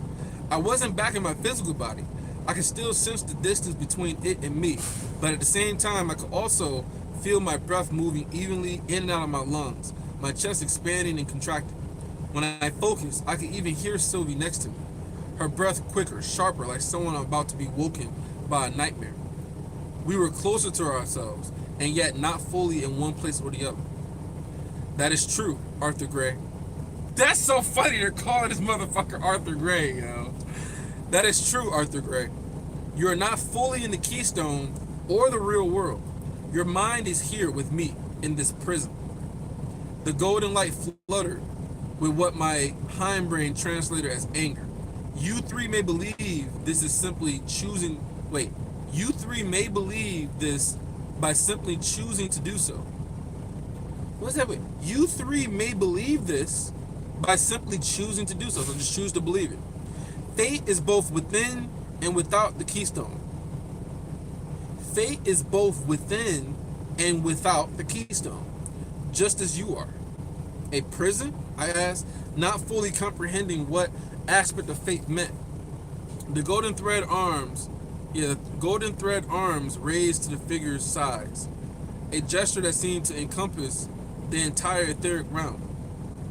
I wasn't back in my physical body. I could still sense the distance between it and me, but at the same time, I could also feel my breath moving evenly in and out of my lungs, my chest expanding and contracting. When I focused, I could even hear Sylvie next to me, her breath quicker, sharper, like someone about to be woken by a nightmare. We were closer to ourselves, and yet not fully in one place or the other. That is true, Arthur Gray. That's so funny, they're calling this motherfucker Arthur Gray, yo. That is true, Arthur Gray. You are not fully in the Keystone or the real world. Your mind is here with me, in this prison. The golden light fluttered with what my hindbrain translated as anger. You three may believe this is simply choosing. Wait, you three may believe this by simply choosing to do so. What's that? Wait, you three may believe this by simply choosing to do so. So just choose to believe it. Fate is both within and without the keystone. Fate is both within and without the keystone, just as you are. A prison? I asked, not fully comprehending what aspect of fate meant. The golden thread arms raised to the figure's size, a gesture that seemed to encompass the entire etheric realm,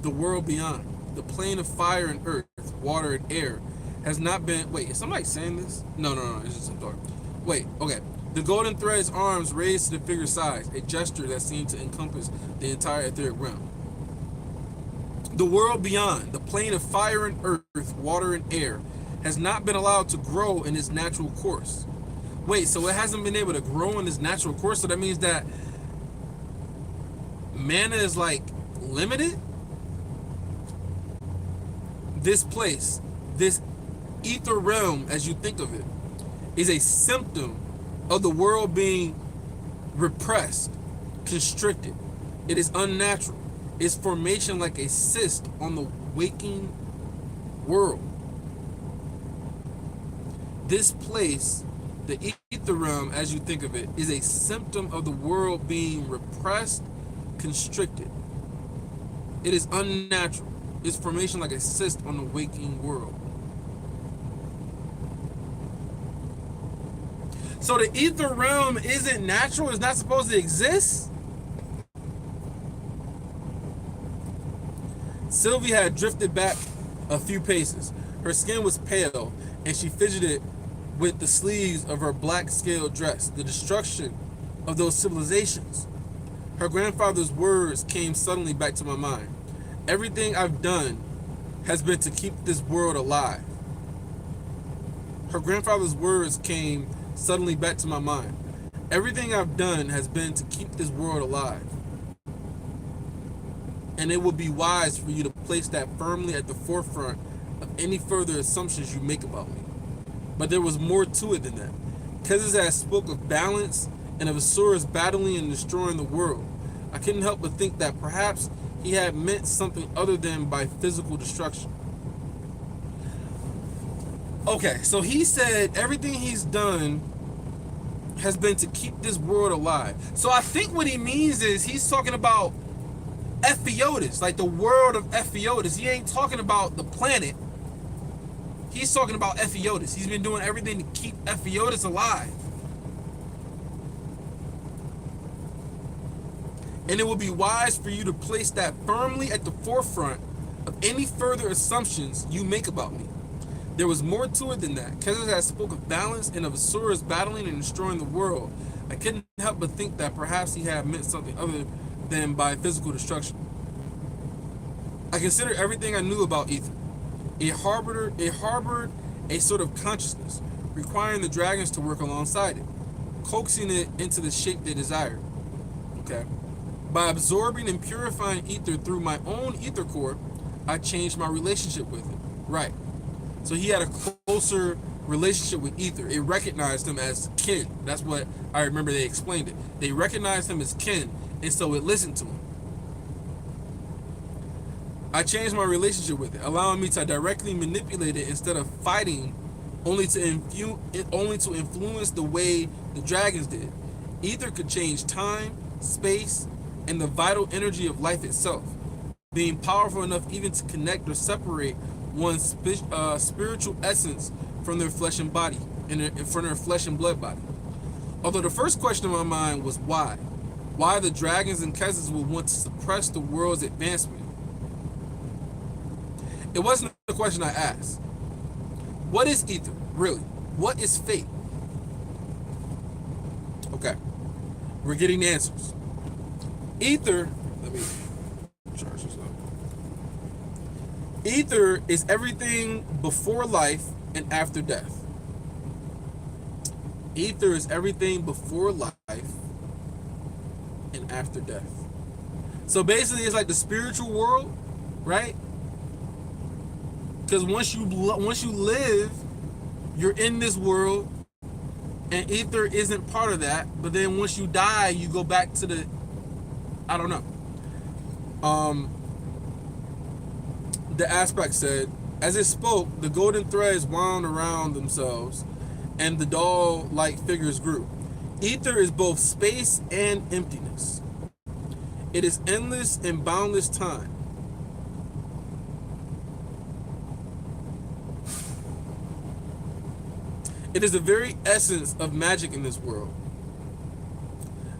the world beyond. The plane of fire and earth, water and air has not been. Wait, is somebody saying this? No, it's just some thought. Wait, okay. The golden thread's arms raised to the figure's size, a gesture that seemed to encompass the entire etheric realm. The world beyond, the plane of fire and earth, water and air, has not been allowed to grow in its natural course. Wait, so it hasn't been able to grow in its natural course? So that means that mana is like limited? This place, this ether realm, as you think of it, is a symptom of the world being repressed, constricted. It is unnatural. Its formation like a cyst on the waking world. This place, the ether realm, as you think of it, is a symptom of the world being repressed, constricted. It is unnatural. Its formation like a cyst on the waking world. So the ether realm isn't natural? It's not supposed to exist? Sylvie had drifted back a few paces. Her skin was pale, and she fidgeted with the sleeves of her black scaled dress. The destruction of those civilizations. Her grandfather's words came suddenly back to my mind. Everything I've done has been to keep this world alive. Her grandfather's words came suddenly back to my mind. Everything I've done has been to keep this world alive. And it would be wise for you to place that firmly at the forefront of any further assumptions you make about me. But there was more to it than that. Kezazat spoke of balance and of Asura's battling and destroying the world. I couldn't help but think that perhaps he had meant something other than by physical destruction. Okay, so he said everything he's done has been to keep this world alive. So I think what he means is he's talking about Epheotis, like the world of Epheotis. He ain't talking about the planet. He's talking about Epheotis. He's been doing everything to keep Epheotis alive. And it would be wise for you to place that firmly at the forefront of any further assumptions you make about me. There was more to it than that. Kezazat spoke of balance and of Asura's battling and destroying the world. I couldn't help but think that perhaps he had meant something other than by physical destruction. I considered everything I knew about ether. It harbored a sort of consciousness, requiring the dragons to work alongside it, coaxing it into the shape they desired. Okay. By absorbing and purifying ether through my own ether core, I changed my relationship with it. Right. So he had a closer relationship with ether. It recognized him as kin. That's what I remember they explained it. They recognized him as kin, and so it listened to him. I changed my relationship with it, allowing me to directly manipulate it instead of fighting, only to influence the way the dragons did. Ether could change time, space, and the vital energy of life itself, being powerful enough even to connect or separate one's spiritual essence from their flesh and body, from their flesh and blood body. Although the first question in my mind was why? Why the dragons and Kezas would want to suppress the world's advancement? It wasn't the question I asked. What is ether, really? What is fate? Okay, we're getting answers. Ether, let me charge this up. Ether is everything before life and after death. Ether is everything before life and after death. So basically, it's like the spiritual world, right? Because once you live, you're in this world, and ether isn't part of that. But then once you die, you go back to the, I don't know. The aspect said, as it spoke, the golden threads wound around themselves, and the doll-like figures grew. Ether is both space and emptiness. It is endless and boundless time. It is the very essence of magic in this world.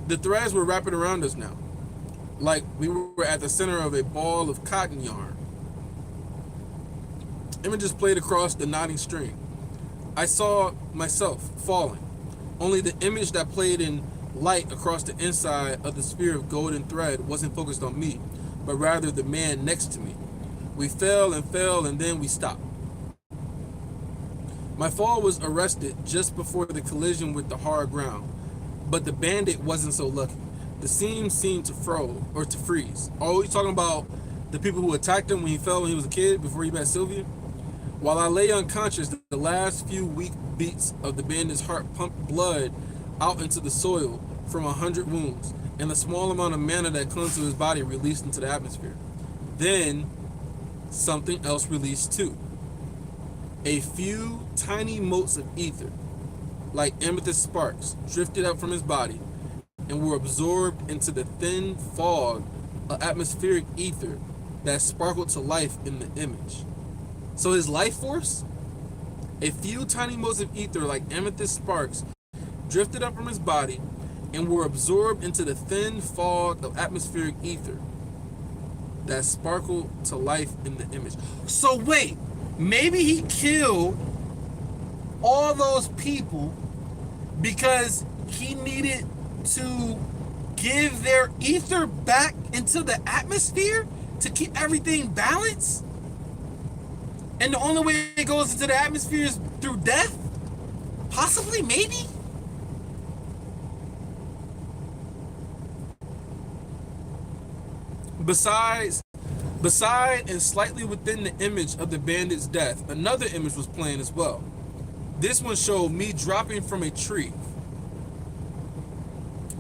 The threads were wrapping around us now, like we were at the center of a ball of cotton yarn. Images played across the knotting string. I saw myself falling. Only the image that played in light across the inside of the sphere of golden thread wasn't focused on me, but rather the man next to me. We fell, and then we stopped. My fall was arrested just before the collision with the hard ground, but the bandit wasn't so lucky. The seam seemed to freeze. Oh, you talking about the people who attacked him when he fell when he was a kid before he met Sylvia? While I lay unconscious, the last few weak beats of the bandit's heart pumped blood out into the soil from 100 wounds, and the small amount of mana that clung to his body released into the atmosphere. Then, something else released too. A few tiny motes of ether, like amethyst sparks, drifted up from his body and were absorbed into the thin fog of atmospheric ether that sparkled to life in the image. So his life force, a few tiny motes of ether like amethyst sparks, drifted up from his body and were absorbed into the thin fog of atmospheric ether that sparkled to life in the image. So wait, maybe he killed all those people because he needed to give their ether back into the atmosphere to keep everything balanced? And the only way it goes into the atmosphere is through death? Possibly, maybe? Beside and slightly within the image of the bandit's death, another image was playing as well. This one showed me dropping from a tree.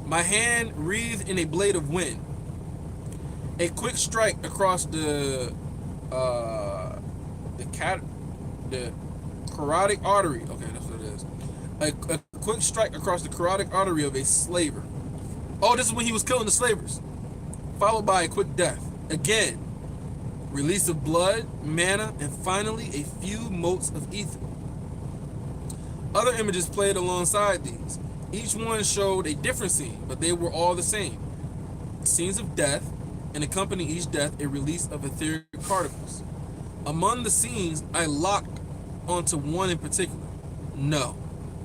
My hand wreathed in a blade of wind. A quick strike across the carotid artery. Okay, that's what it is. A quick strike across the carotid artery of a slaver. Oh, this is when he was killing the slavers. Followed by a quick death. Again, release of blood, mana, and finally a few motes of ether. Other images played alongside these. Each one showed a different scene, but they were all the same. Scenes of death, and accompany each death a release of etheric particles. Among the scenes, I locked onto one in particular. No,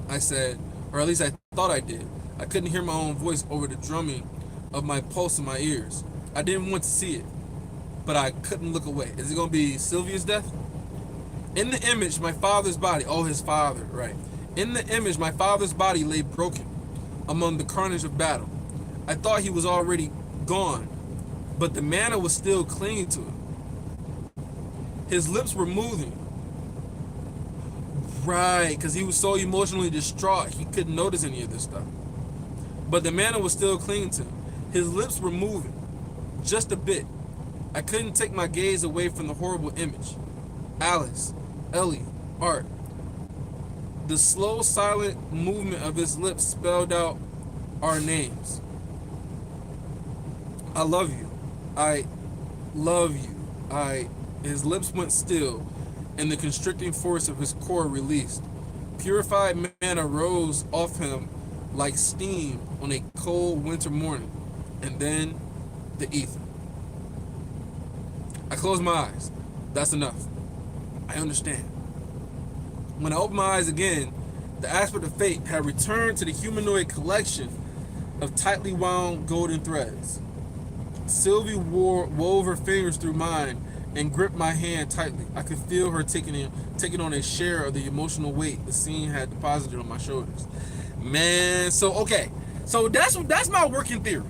I said, or at least I thought I did. I couldn't hear my own voice over the drumming of my pulse in my ears. I didn't want to see it, but I couldn't look away. Is it going to be Sylvia's death? In the image, my father's body, oh, his father, right. In the image, my father's body lay broken among the carnage of battle. I thought he was already gone, but the mana was still clinging to him. His lips were moving. Right, because he was so emotionally distraught, he couldn't notice any of this stuff. But the mana was still clinging to him. His lips were moving, just a bit. I couldn't take my gaze away from the horrible image. Alice, Ellie, Art. The slow, silent movement of his lips spelled out our names. I love you. I love you. His lips went still, and the constricting force of his core released. Purified mana rose off him like steam on a cold winter morning, and then the ether. I closed my eyes. That's enough. I understand. When I opened my eyes again, the aspect of fate had returned to the humanoid collection of tightly wound golden threads. Sylvie wove her fingers through mine and gripped my hand tightly. I could feel her taking on a share of the emotional weight the scene had deposited on my shoulders. Man, so okay. So that's my working theory.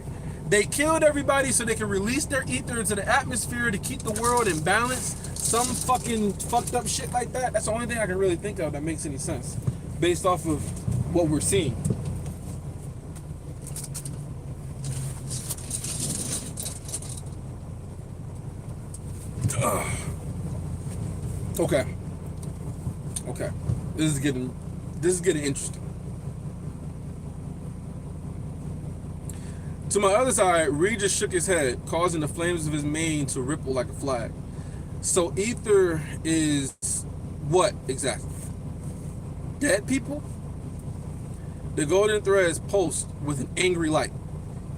They killed everybody so they can release their ether into the atmosphere to keep the world in balance. Some fucking fucked up shit like that. That's the only thing I can really think of that makes any sense based off of what we're seeing. Okay. Okay. This is getting interesting. To my other side, Reed just shook his head, causing the flames of his mane to ripple like a flag. So ether is what exactly? Dead people? The golden threads pulsed with an angry light.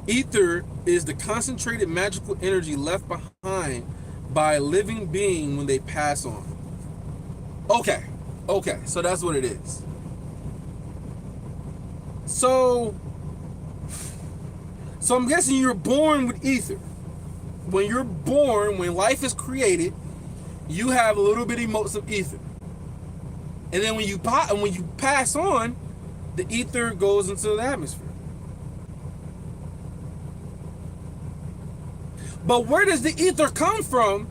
Ether is the concentrated magical energy left behind by a living being when they pass on. Okay, so that's what it is. So I'm guessing you're born with ether. When you're born, when life is created, you have little bitty motes of ether. And then when you pass on, the ether goes into the atmosphere. But where does the ether come from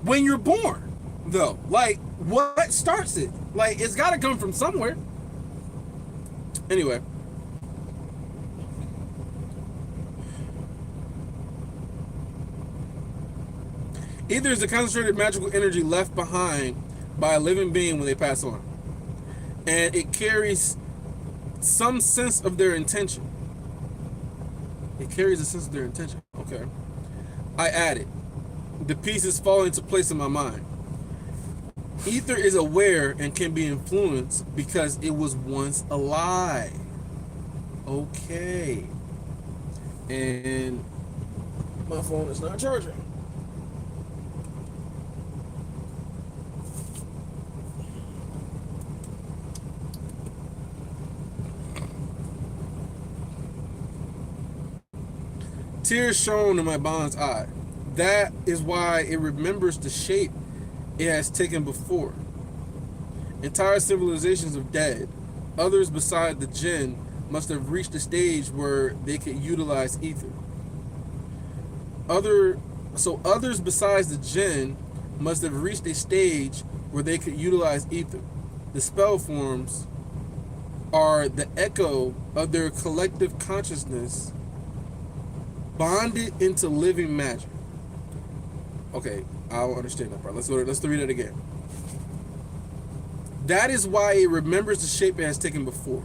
when you're born, though? Like, what starts it? Like, it's got to come from somewhere. Anyway. Ether is the concentrated magical energy left behind by a living being when they pass on. And it carries some sense of their intention. It carries a sense of their intention. Okay. I added. The pieces fall into place in my mind. Ether is aware and can be influenced because it was once alive. Okay. And my phone is not charging. Tears shone in my bond's eye. That is why it remembers the shape it has taken before. Entire civilizations are dead. Others beside the jinn must have reached a stage where they could utilize ether. Others besides the jinn must have reached a stage where they could utilize ether. The spell forms are the echo of their collective consciousness bonded into living magic. Okay, I don't understand that part. Let's read it again. That is why it remembers the shape it has taken before.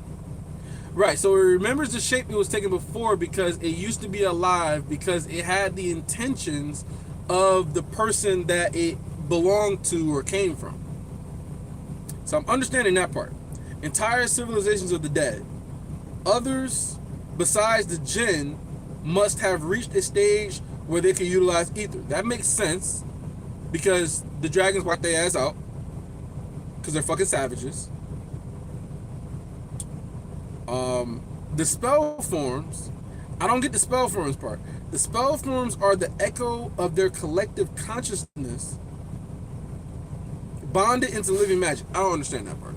Right, so it remembers the shape it was taken before because it used to be alive, because it had the intentions of the person that it belonged to or came from. So I'm understanding that part. Entire civilizations of the dead. Others besides the jinn must have reached a stage where they can utilize ether. That makes sense because the dragons wipe their ass out because they're fucking savages. The spell forms, I don't get the spell forms part. The spell forms are the echo of their collective consciousness bonded into living magic. I don't understand that part.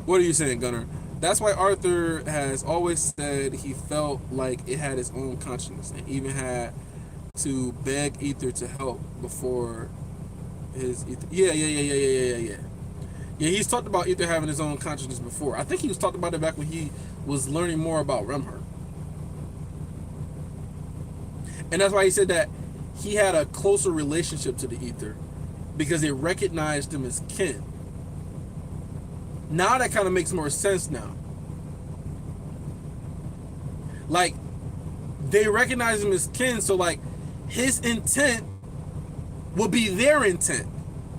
What are you saying, Gunnar? That's why Arthur has always said he felt like it had its own consciousness and even had to beg ether to help before his ether. Yeah. Yeah, he's talked about ether having his own consciousness before. I think he was talking about it back when he was learning more about Remher. And that's why he said that he had a closer relationship to the ether because they recognized him as kin. Now that kind of makes more sense now. Like, they recognize him as kin, so like his intent will be their intent,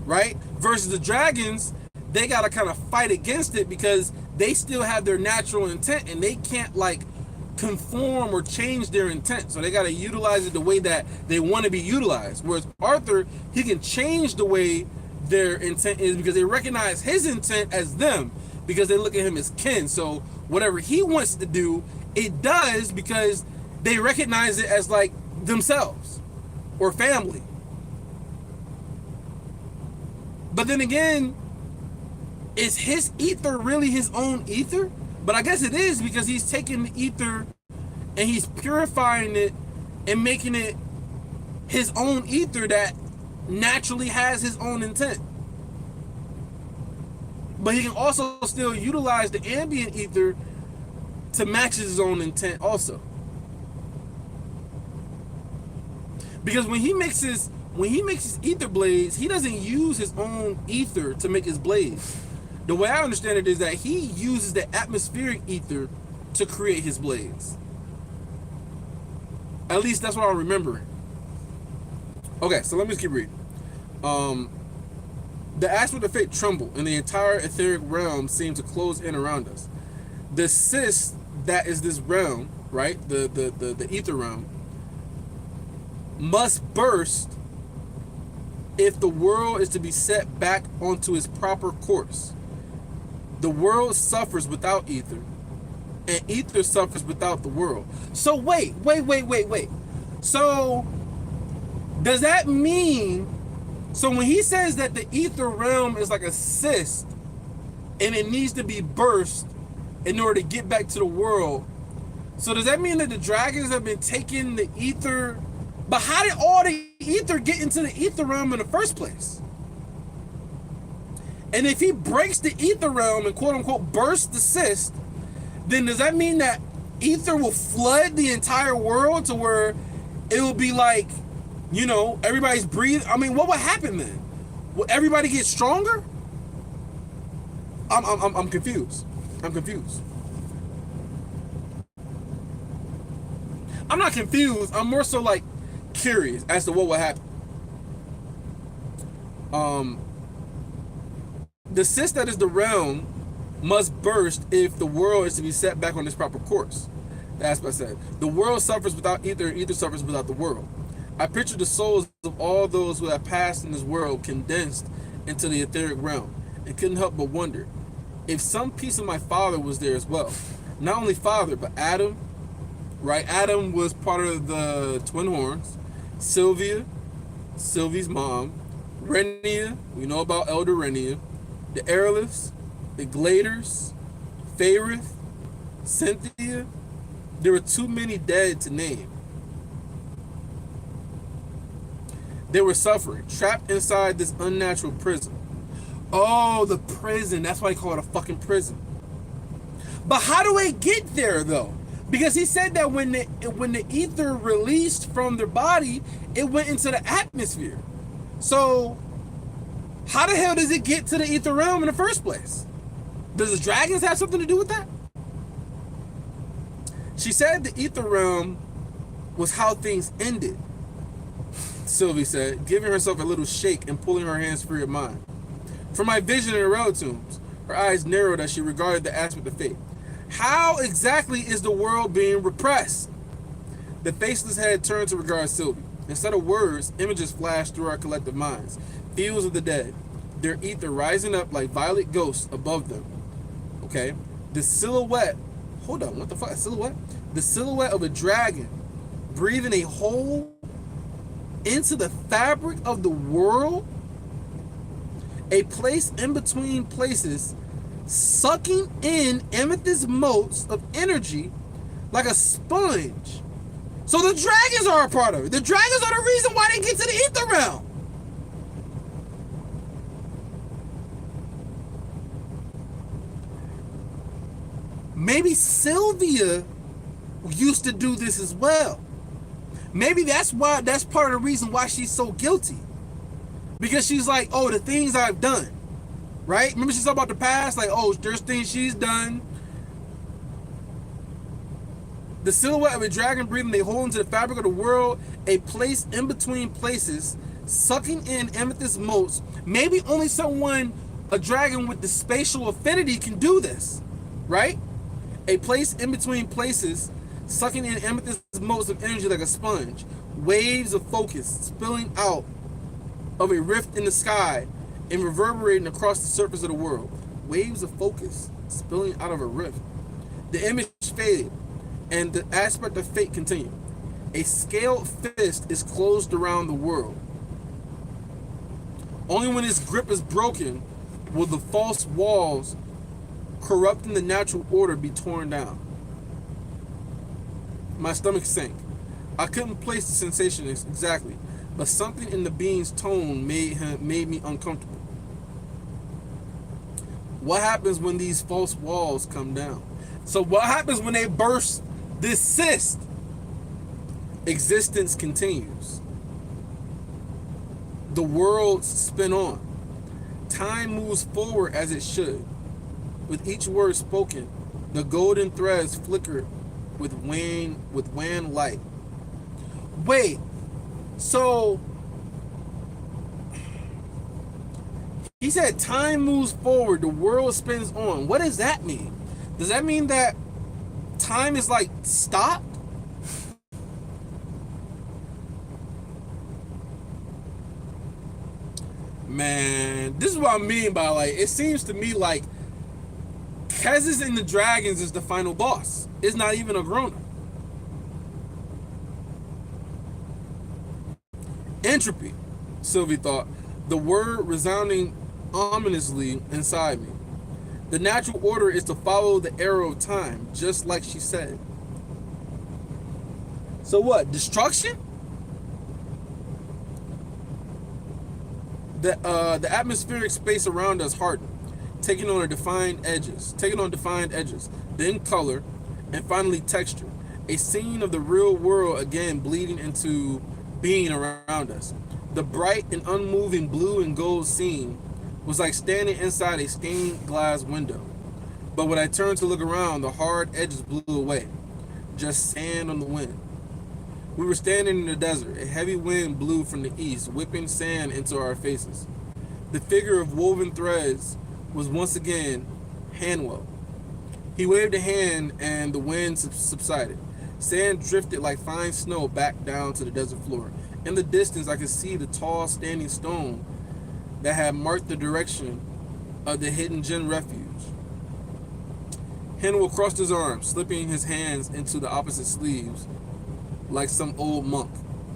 right? Versus the dragons, they gotta kind of fight against it because they still have their natural intent and they can't like conform or change their intent. So they gotta utilize it the way that they want to be utilized. Whereas Arthur, he can change the way their intent is because they recognize his intent as them because they look at him as kin. So whatever he wants to do, it does because they recognize it as like themselves or family. But then again, is his ether really his own ether? But I guess it is because he's taking the ether and he's purifying it and making it his own ether that naturally has his own intent. But he can also still utilize the ambient ether to match his own intent also. Because when he makes his ether blades, he doesn't use his own ether to make his blades. The way I understand it is that he uses the atmospheric ether to create his blades. At least that's what I'm remembering. Okay, so let me just keep reading. The aspect of fate tremble, and the entire etheric realm seems to close in around us. The cyst that is this realm, right? The ether realm must burst if the world is to be set back onto its proper course. The world suffers without ether, and ether suffers without the world. So wait. So does that mean, so when he says that the ether realm is like a cyst and it needs to be burst in order to get back to the world, so does that mean that the dragons have been taking the ether? But how did all the ether get into the ether realm in the first place? And if he breaks the ether realm and quote unquote bursts the cyst, then does that mean that ether will flood the entire world to where it will be like, you know, everybody's breathing? I mean, what would happen then? Will everybody get stronger? I'm confused. I'm confused. I'm not confused. I'm more so like curious as to what would happen. The cyst that is the realm must burst if the world is to be set back on its proper course. That's what I said. The world suffers without ether, and ether suffers without the world. I picture the souls of all those who have passed in this world condensed into the etheric realm, and couldn't help but wonder if some piece of my father was there as well. Not only father, but Adam, right? Adam was part of the twin horns. Sylvia, Sylvie's mom. Renia, we know about Elder Renia. The Aeroliths, the Gladers, Faerith, Cynthia. There were too many dead to name. They were suffering, trapped inside this unnatural prison. Oh, the prison. That's why they call it a fucking prison. But how do they get there, though? Because he said that when the ether released from their body, it went into the atmosphere. So how the hell does it get to the ether realm in the first place? Does the dragons have something to do with that? She said the ether realm was how things ended, Sylvie said, giving herself a little shake and pulling her hands free of mine. From my vision in the rail tombs, her eyes narrowed as she regarded the aspect of fate. How exactly is the world being repressed? The faceless head turned to regard Sylvie. Instead of words, images flashed through our collective minds. Fields of the dead, their ether rising up like violet ghosts above them. Okay? The silhouette, hold on, what the fuck? A silhouette? The silhouette of a dragon breathing a hole into the fabric of the world. A place in between places, sucking in amethyst motes of energy like a sponge. So the dragons are a part of it. The dragons are the reason why they get to the ether realm. Maybe Sylvia used to do this as well. Maybe that's part of the reason why she's so guilty. Because she's like, oh, the things I've done. Right? Remember she's talking about the past? Like, oh, there's things she's done. The silhouette of a dragon breathing a hole into the fabric of the world, a place in between places, sucking in amethyst motes. Maybe only a dragon with the spatial affinity can do this. Right? A place in between places, sucking in amethyst motes of energy like a sponge. Waves of focus spilling out of a rift in the sky and reverberating across the surface of the world. Waves of focus spilling out of a rift. The image faded, and the aspect of fate continued. A scaled fist is closed around the world. Only when its grip is broken will the false walls corrupting the natural order be torn down. My stomach sank. I couldn't place the sensation exactly, but something in the being's tone made me uncomfortable. What happens when these false walls come down? So what happens when they burst this cyst? Existence continues. The worlds spin on. Time moves forward as it should. With each word spoken, the golden threads flicker with wan light. Wait, so he said time moves forward, the world spins on. What does that mean? Does that mean that time is like stopped? Man, this is what I mean by, like, it seems to me like Kez's and the Dragons is the final boss. It's not even a grown-up. Entropy, Sylvie thought, the word resounding ominously inside me. The natural order is to follow the arrow of time, just like she said. So what? Destruction? The atmospheric space around us hardened, taking on defined edges, then color, and finally texture. A scene of the real world again bleeding into being around us. The bright and unmoving blue and gold scene was like standing inside a stained glass window. But when I turned to look around, the hard edges blew away, just sand on the wind. We were standing in the desert. A heavy wind blew from the east, whipping sand into our faces. The figure of woven threads was once again Hanell. He waved a hand and the wind subsided. Sand drifted like fine snow back down to the desert floor. In the distance, I could see the tall standing stone that had marked the direction of the hidden gem refuge. Hanell crossed his arms, slipping his hands into the opposite sleeves like some old monk.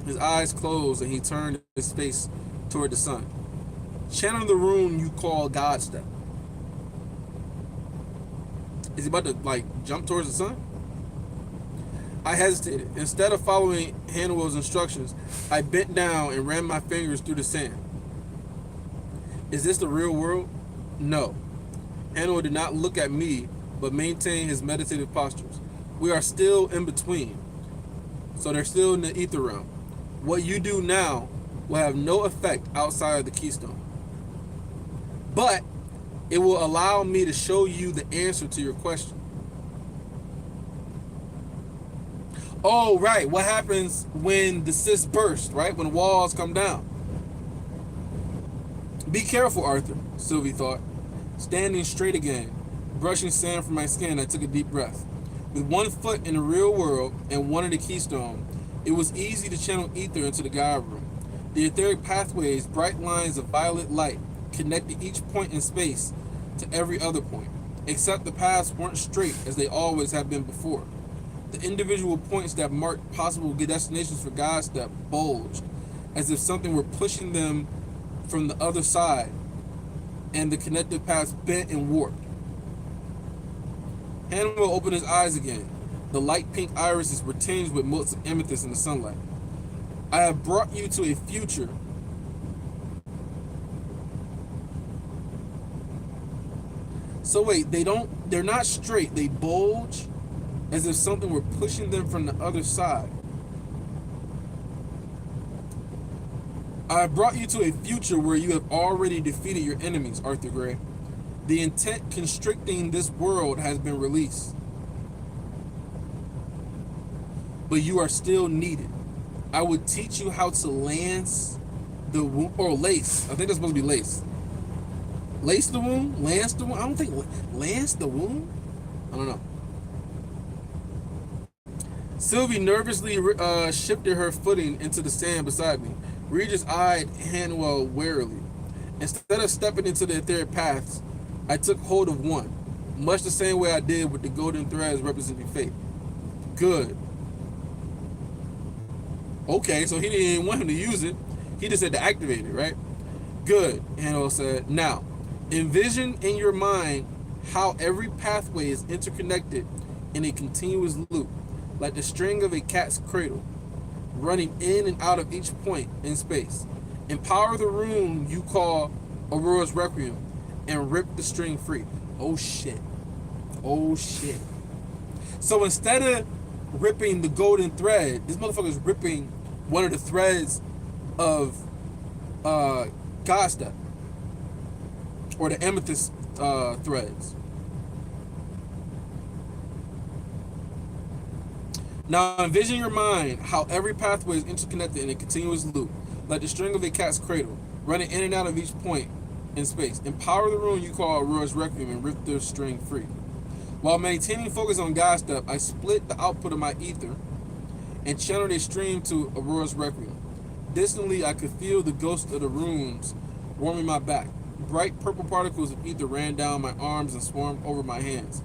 His eyes closed and he turned his face toward the sun. Channel the rune you call God Step. Is he about to, like, jump towards the sun? I hesitated. Instead of following Hanwell's instructions, I bent down and ran my fingers through the sand. Is this the real world? No. Hanwell did not look at me, but maintained his meditative postures. We are still in between. So they're still in the ether realm. What you do now will have no effect outside of the keystone. But it will allow me to show you the answer to your question. Oh, right. What happens when the cyst bursts, right? When walls come down. Be careful, Arthur, Sylvie thought. Standing straight again, brushing sand from my skin, I took a deep breath. With one foot in the real world and one in the keystone, it was easy to channel ether into the guide room. The etheric pathways, bright lines of violet light, connected each point in space to every other point, except the paths weren't straight as they always have been before. The individual points that marked possible destinations for God Step bulged, as if something were pushing them from the other side, and the connected paths bent and warped. Hanwell opened his eyes again. The light pink irises were tinged with motes of amethyst in the sunlight. I have brought you to a future. So wait, they're not straight, they bulge as if something were pushing them from the other side. I have brought you to a future where you have already defeated your enemies, Arthur Gray. The intent constricting this world has been released. But you are still needed. I would teach you how to lance the wound, or lace. I think that's supposed to be lace. Lace the wound? Lance the wound? I don't think lance the wound? I don't know. Sylvie nervously shifted her footing into the sand beside me. Regis eyed Hanwell warily. Instead of stepping into the etheric paths, I took hold of one, much the same way I did with the golden threads representing fate. Good. Okay, so he didn't want him to use it. He just said to activate it, right? Good, Hanwell said. Now, envision in your mind how every pathway is interconnected in a continuous loop. like the string of a cat's cradle, running in and out of each point in space. Empower the rune you call Aurora's Requiem and rip the string free. Oh shit. Oh shit. So instead of ripping the golden thread, this motherfucker is ripping one of the threads of Godstep, or the amethyst threads. Now envision in your mind how every pathway is interconnected in a continuous loop, like the string of a cat's cradle, running in and out of each point in space. Empower the rune you call Aurora's Requiem and rip the string free. While maintaining focus on Godstep, I split the output of my ether and channeled a stream to Aurora's Requiem. Distantly, I could feel the ghost of the runes warming my back. Bright purple particles of ether ran down my arms and swarmed over my hands,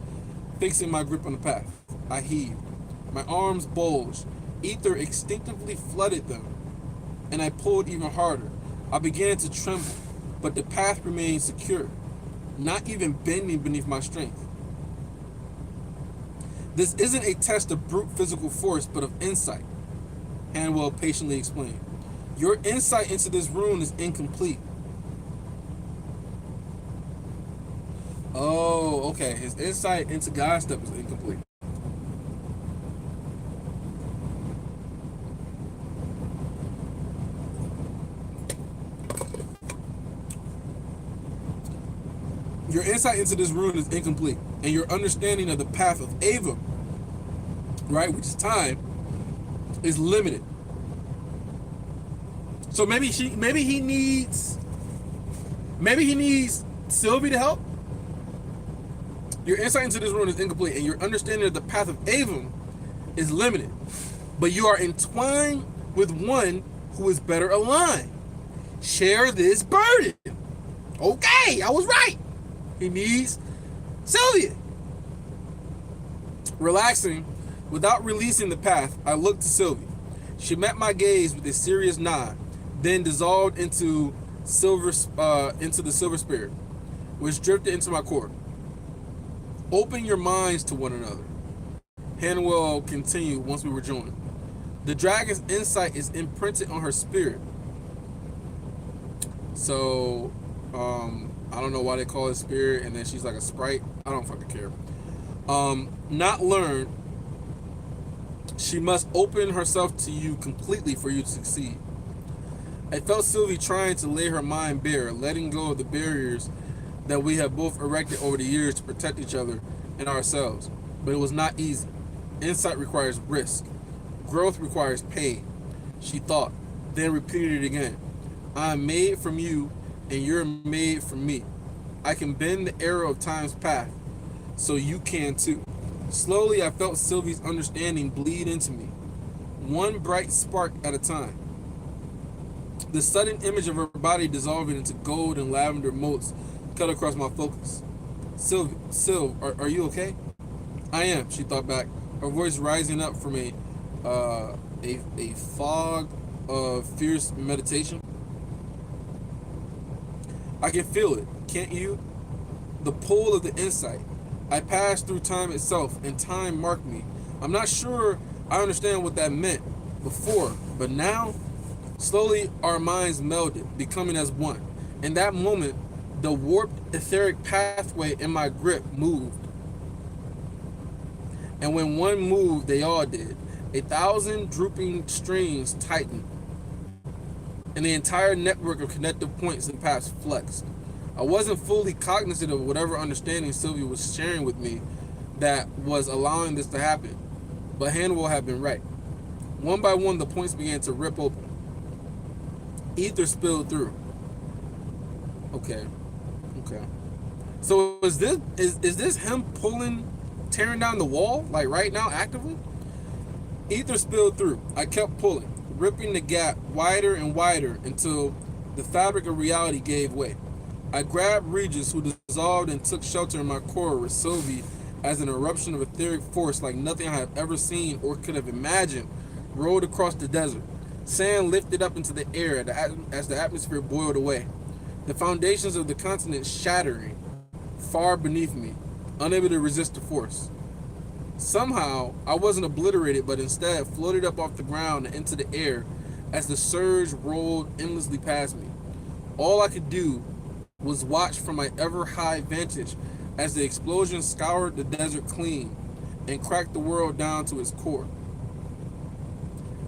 fixing my grip on the path. I heaved. My arms bulged. Ether instinctively flooded them, and I pulled even harder. I began to tremble, but the path remained secure, not even bending beneath my strength. This isn't a test of brute physical force, but of insight, Hanell patiently explained. Your insight into this rune is incomplete. Oh, okay. His insight into Godstep is incomplete. Your insight into this rune is incomplete, and your understanding of the path of Ava, right, which is time, is limited. So maybe he needs Sylvie to help. Your insight into this rune is incomplete, and your understanding of the path of Ava is limited. But you are entwined with one who is better aligned. Share this burden. Okay, I was right. He needs Sylvia. Relaxing, without releasing the path, I looked to Sylvie. She met my gaze with a serious nod, then dissolved into the silver spirit, which drifted into my core. Open your minds to one another. Hanell continued once we were joined. The dragon's insight is imprinted on her spirit. So, I don't know why they call it spirit, and then she's like a sprite. I don't fucking care. Not learned. She must open herself to you completely for you to succeed. I felt Sylvie trying to lay her mind bare, letting go of the barriers that we have both erected over the years to protect each other and ourselves. But it was not easy. Insight requires risk. Growth requires pain. She thought, then repeated it again. I am made from you, and you're made from me. I can bend the arrow of time's path, so you can too. Slowly, I felt Sylvie's understanding bleed into me, one bright spark at a time. The sudden image of her body dissolving into gold and lavender motes cut across my focus. Sylvie, are you okay? I am, she thought back, her voice rising up from a fog of fierce meditation. I can feel it, can't you? The pull of the insight. I passed through time itself, and time marked me. I'm not sure I understand what that meant before, but now, slowly our minds melded, becoming as one. In that moment, the warped etheric pathway in my grip moved. And when one moved, they all did. 1,000 drooping strings tightened, and the entire network of connective points and paths flexed. I wasn't fully cognizant of whatever understanding Sylvia was sharing with me that was allowing this to happen, but Hanell had been right. One by one, the points began to rip open. Ether spilled through. Okay. So is this him tearing down the wall, like right now, actively? Ether spilled through. I kept pulling, ripping the gap wider and wider until the fabric of reality gave way. I grabbed Regis, who dissolved and took shelter in my core with Sylvie as an eruption of etheric force like nothing I have ever seen or could have imagined rolled across the desert. Sand lifted up into the air as the atmosphere boiled away. The foundations of the continent shattering far beneath me, unable to resist the force. Somehow, I wasn't obliterated, but instead floated up off the ground and into the air as the surge rolled endlessly past me. All I could do was watch from my ever high vantage as the explosion scoured the desert clean and cracked the world down to its core.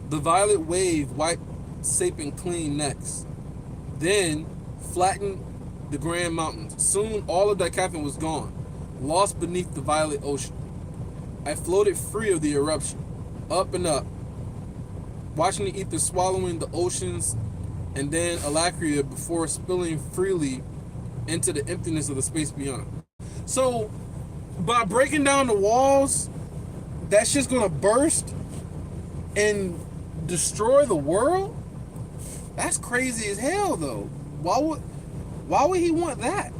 The violet wave wiped Sapien clean next, then flattened the Grand Mountains. Soon all of Decathlon was gone, lost beneath the violet ocean. I floated free of the eruption, up and up, watching the ether swallowing the oceans and then Alacria before spilling freely into the emptiness of the space beyond. So, by breaking down the walls, that shit's gonna burst and destroy the world? That's crazy as hell, though. Why would he want that?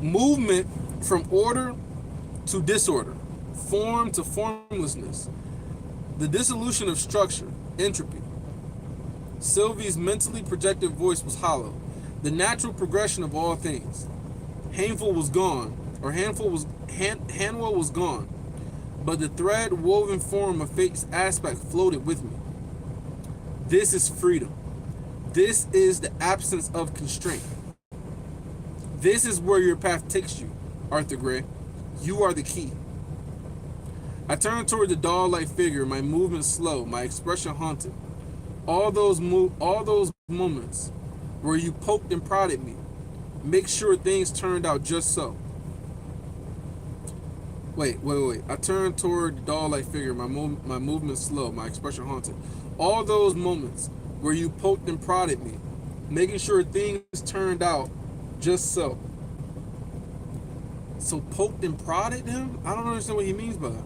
Movement from order to disorder, form to formlessness, the dissolution of structure, entropy. Sylvie's mentally projected voice was hollow, the natural progression of all things. Hanell was gone, but the thread-woven form of fate's aspect floated with me. This is freedom. This is the absence of constraint. This is where your path takes you, Arthur Gray. You are the key. I turned toward the doll-like figure, my movement slow, my expression haunted. All those moments where you poked and prodded me, make sure things turned out just so. Wait. I turned toward the doll-like figure, my movement slow, my expression haunted. All those moments where you poked and prodded me, making sure things turned out just so. So poked and prodded him? I don't understand what he means by that.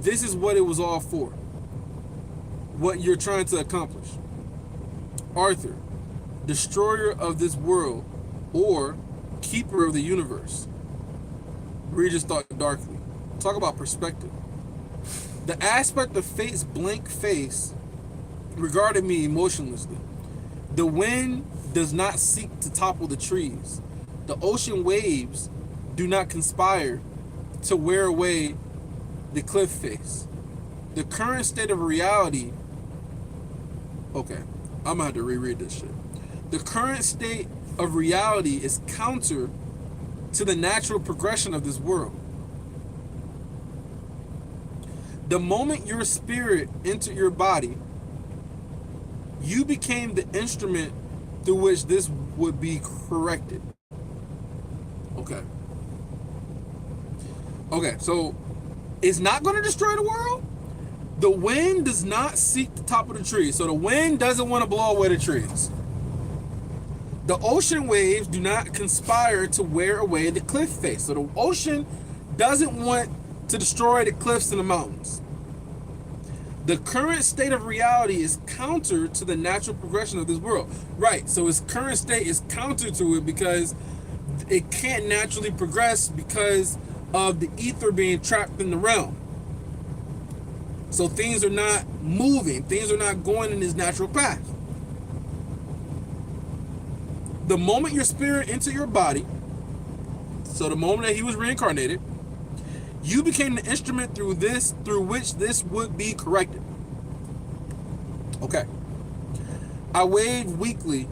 This is what it was all for. What you're trying to accomplish. Arthur, destroyer of this world, or keeper of the universe. Regis thought darkly. Talk about perspective. The aspect of fate's blank face regarded me emotionlessly. The wind does not seek to topple the trees. The ocean waves do not conspire to wear away the cliff face. The current state of reality. Okay, I'm gonna have to reread this shit. The current state of reality is counter to the natural progression of this world. The moment your spirit entered your body, you became the instrument through which this would be corrected. Okay, so it's not going to destroy the world. The wind does not seek the top of the tree. So the wind doesn't want to blow away the trees. The ocean waves do not conspire to wear away the cliff face. So the ocean doesn't want to destroy the cliffs and the mountains. The current state of reality is counter to the natural progression of this world. Right, so its current state is counter to it because it can't naturally progress because of the ether being trapped in the realm. So things are not moving. Things are not going in this natural path. The moment your spirit entered your body, so the moment that he was reincarnated, you became the instrument through which this would be corrected. Okay. I waved weakly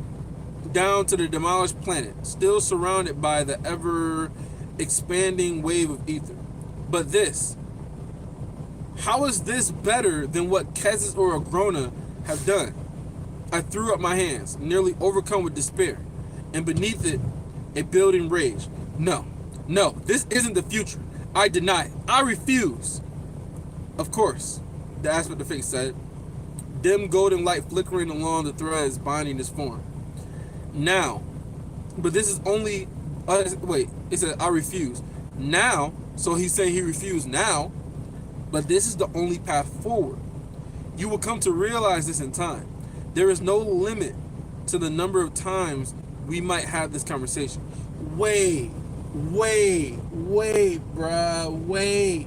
down to the demolished planet, still surrounded by the ever expanding wave of ether. But this, how is this better than what Kezis or Agrona have done? I threw up my hands, nearly overcome with despair, and beneath it, a building rage. No, this isn't the future. I deny it. I refuse. Of course, the aspect of fate said, dim golden light flickering along the threads binding this form. Now, but this is only, it said, I refuse. Now, so he's saying he refused now, but this is the only path forward. You will come to realize this in time. There is no limit to the number of times we might have this conversation. Wait, bruh, wait.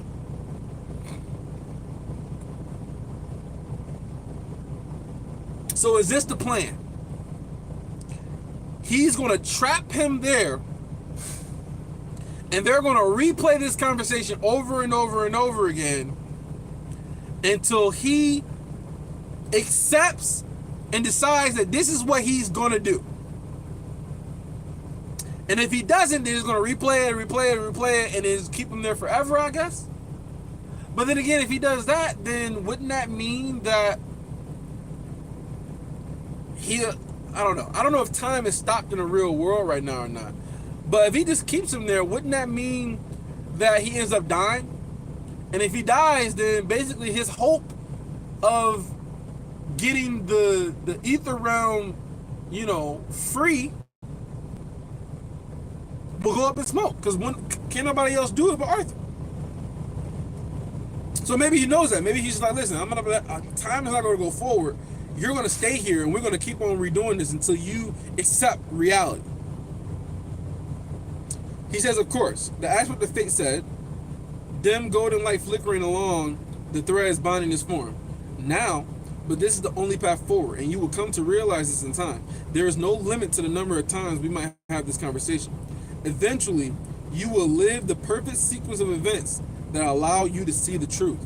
So is this the plan? He's going to trap him there, and they're going to replay this conversation over and over and over again until he accepts and decides that this is what he's going to do. And if he doesn't, then he's going to replay it, and then keep him there forever, I guess. But then again, if he does that, then wouldn't that mean that I don't know. I don't know if time is stopped in the real world right now or not. But if he just keeps him there, wouldn't that mean that he ends up dying? And if he dies, then basically his hope of getting the ether realm, free will go up in smoke. Because can't nobody else do it but Arthur. So maybe he knows that. Maybe he's just like, listen, time is not going to go forward. You're going to stay here, and we're going to keep on redoing this until you accept reality. He says, of course, the aspect of fate said, dim golden light flickering along the threads binding this form. Now, but this is the only path forward, and you will come to realize this in time. There is no limit to the number of times we might have this conversation. Eventually, you will live the perfect sequence of events that allow you to see the truth.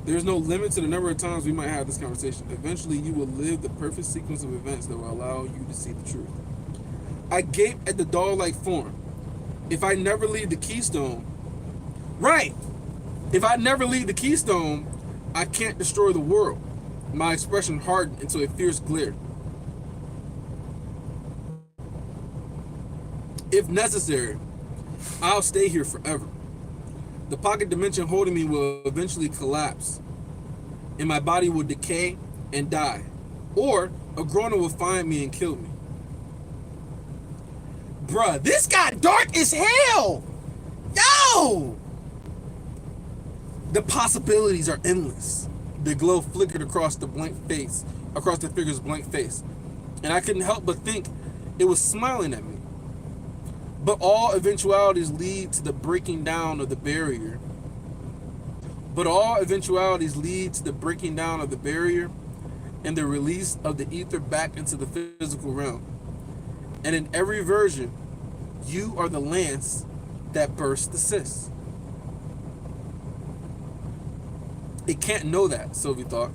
There's no limit to the number of times we might have this conversation. Eventually, you will live the perfect sequence of events that will allow you to see the truth. I gape at the dog-like form. If I never leave the keystone, right? If I never leave the keystone, I can't destroy the world. My expression hardened into a fierce glare. If necessary, I'll stay here forever. The pocket dimension holding me will eventually collapse, and my body will decay and die, or a groaner will find me and kill me. Bruh, this got dark as hell! Yo! The possibilities are endless. The glow flickered across the figure's blank face, and I couldn't help but think it was smiling at me. But all eventualities lead to the breaking down of the barrier. And the release of the ether back into the physical realm. And in every version, you are the lance that bursts the cyst. It can't know that, Sylvie thought.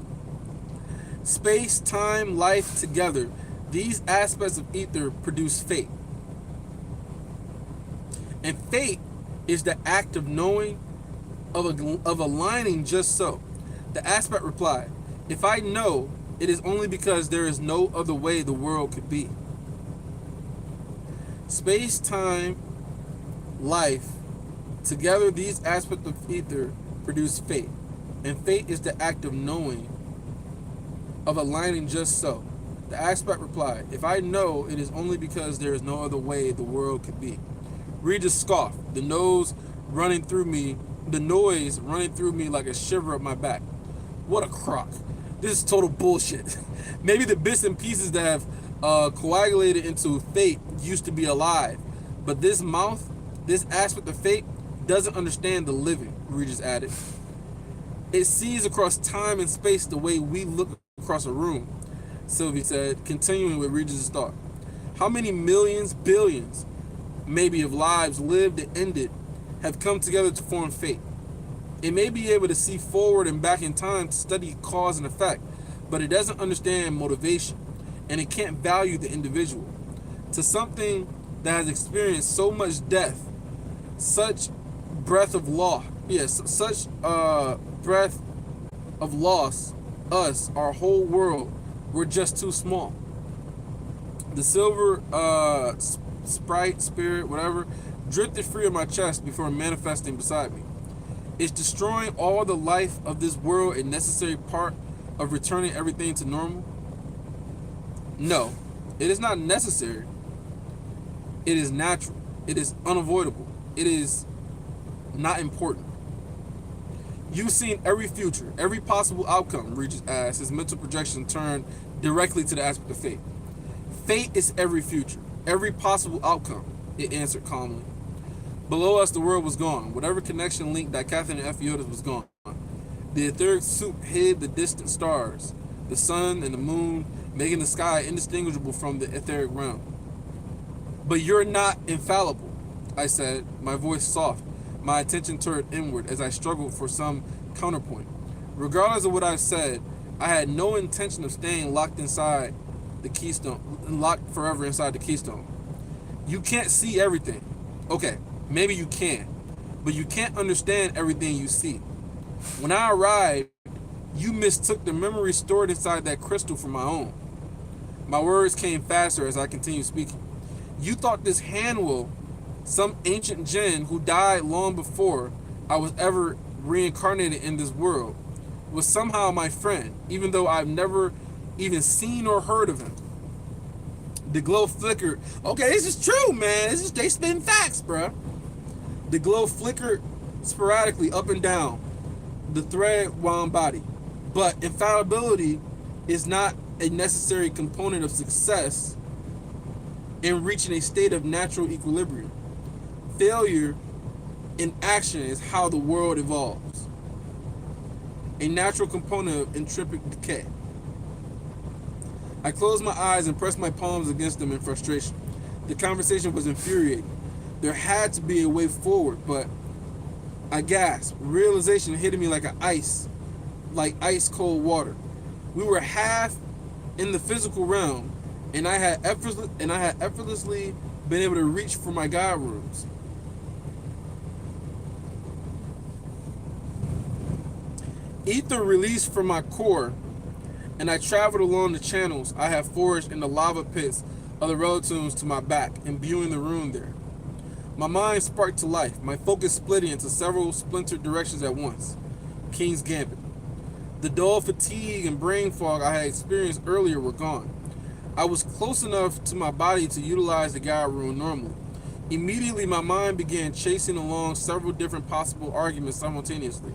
Space, time, life together, these aspects of ether produce fate. And fate is the act of knowing, of aligning just so. The aspect replied, if I know, it is only because there is no other way the world could be. Space, time, life, together these aspects of ether produce fate. And fate is the act of knowing, of aligning just so. The aspect replied, if I know, it is only because there is no other way the world could be. Regis scoffed, the noise running through me like a shiver up my back. What a crock. This is total bullshit. Maybe the bits and pieces that have coagulated into fate used to be alive. But this mouth, this aspect of fate, doesn't understand the living, Regis added. It sees across time and space the way we look across a room, Sylvie said, continuing with Regis' thought. How many millions, billions, maybe of lives lived and ended have come together to form fate. It may be able to see forward and back in time to study cause and effect, but it doesn't understand motivation, and it can't value the individual. To something that has experienced so much death, such breath of loss, breath of loss, us, our whole world, we're just too small. The silver sprite, spirit, whatever, drifted free of my chest before manifesting beside me. Is destroying all the life of this world a necessary part of returning everything to normal? No, it is not necessary. It is natural. It is unavoidable. It is not important. You've seen every future, every possible outcome, Regis asked, his mental projection turned directly to the aspect of fate. Fate is every future, every possible outcome, it answered calmly. Below us, the world was gone. Whatever connection linked Dicathon and Epheotis was gone. The etheric soup hid the distant stars, the sun and the moon, making the sky indistinguishable from the etheric realm. But you're not infallible, I said, my voice soft, my attention turned inward as I struggled for some counterpoint. Regardless of what I said, I had no intention of staying locked inside the keystone, locked forever inside the keystone. You can't see everything. Okay, maybe you can, but you can't understand everything you see. When I arrived, you mistook the memory stored inside that crystal for my own. My words came faster as I continued speaking. You thought this Hanell, some ancient jinn who died long before I was ever reincarnated in this world, was somehow my friend, even though I've never even seen or heard of him. The glow flickered. Okay, this is true, man. They spin facts, bruh. The glow flickered sporadically up and down the thread wound body. But infallibility is not a necessary component of success in reaching a state of natural equilibrium. Failure in action is how the world evolves. A natural component of intrinsic decay. I closed my eyes and pressed my palms against them in frustration. The conversation was infuriating. There had to be a way forward, but I gasped. Realization hit me like ice cold water. We were half in the physical realm, and I had effortlessly been able to reach for my God rooms. Ether released from my core, and I traveled along the channels I have forged in the lava pits of the relatives to my back, imbuing the room there. My mind sparked to life, my focus splitting into several splintered directions at once. King's Gambit. The dull fatigue and brain fog I had experienced earlier were gone. I was close enough to my body to utilize the guide room normally. Immediately, my mind began chasing along several different possible arguments simultaneously.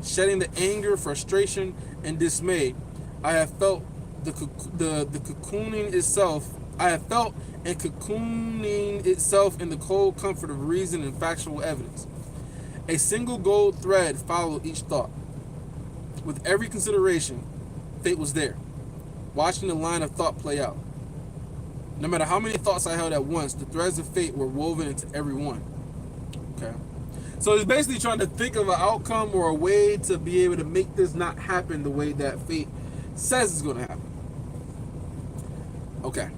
Shedding the anger, frustration, and dismay I have felt the cocooning itself. I have felt and cocooning itself in the cold comfort of reason and factual evidence. A single gold thread followed each thought. With every consideration, fate was there, watching the line of thought play out. No matter how many thoughts I held at once, the threads of fate were woven into every one. Okay. So it's basically trying to think of an outcome or a way to be able to make this not happen the way that fate says it's going to happen. Okay.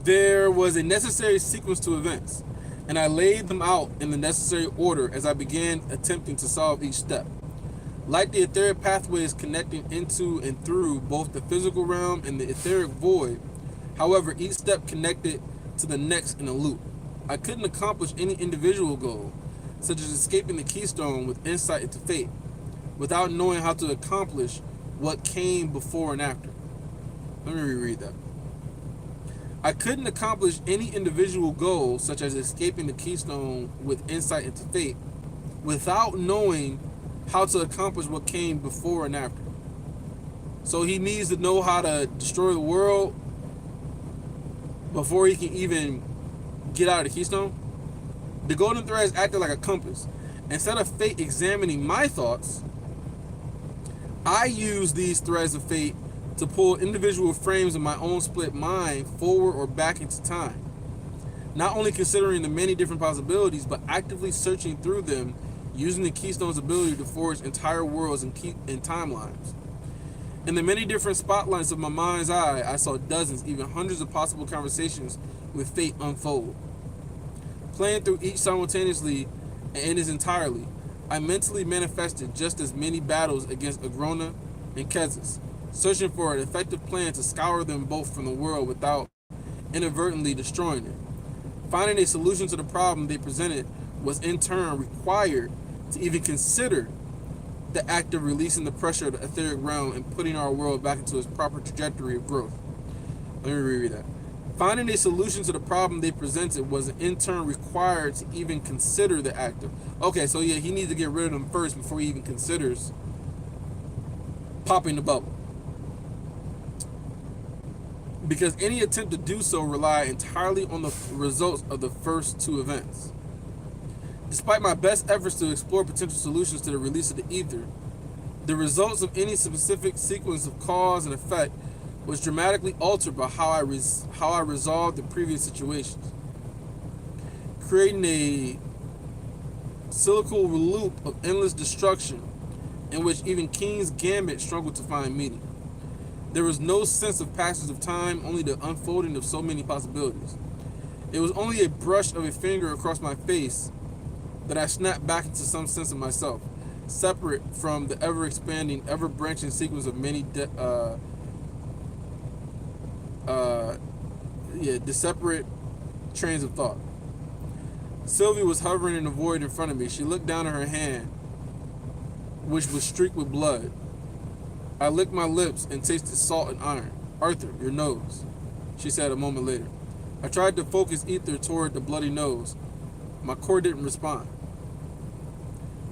There was a necessary sequence to events, and I laid them out in the necessary order as I began attempting to solve each step. Like the etheric pathways connecting into and through both the physical realm and the etheric void, however, each step connected to the next in a loop. I couldn't accomplish any individual goal, such as escaping the keystone with insight into fate, without knowing how to accomplish what came before and after. Let me reread that. I couldn't accomplish any individual goal, such as escaping the keystone with insight into fate, without knowing how to accomplish what came before and after. So he needs to know how to destroy the world before he can even get out of the keystone. The golden threads acted like a compass. Instead of fate examining my thoughts, I used these threads of fate to pull individual frames of my own split mind forward or back into time. Not only considering the many different possibilities, but actively searching through them, using the keystone's ability to forge entire worlds and timelines. In the many different spotlights of my mind's eye, I saw dozens, even hundreds of possible conversations with fate unfold. Playing through each simultaneously and in its entirety, I mentally manifested just as many battles against Agrona and Kezis, searching for an effective plan to scour them both from the world without inadvertently destroying it. Finding a solution to the problem they presented was in turn required to even consider the act of releasing the pressure of the etheric realm and putting our world back into its proper trajectory of growth. Let me reread that. Finding a solution to the problem they presented was in turn required to even consider the act of... Okay, so yeah, he needs to get rid of them first before he even considers popping the bubble. Because any attempt to do so relied entirely on the results of the first two events. Despite my best efforts to explore potential solutions to the release of the ether, The results of any specific sequence of cause and effect was dramatically altered by how I resolved the previous situations, creating a cyclical loop of endless destruction in which even King's Gambit struggled to find meaning. There was no sense of passage of time, only the unfolding of so many possibilities. It was only a brush of a finger across my face that I snapped back into some sense of myself, separate from the ever-expanding, ever-branching sequence of many the separate trains of thought. Sylvie was hovering in the void in front of me. She looked down at her hand, which was streaked with blood. I licked my lips and tasted salt and iron. "Arthur, your nose," she said a moment later. I tried to focus ether toward the bloody nose. My core didn't respond.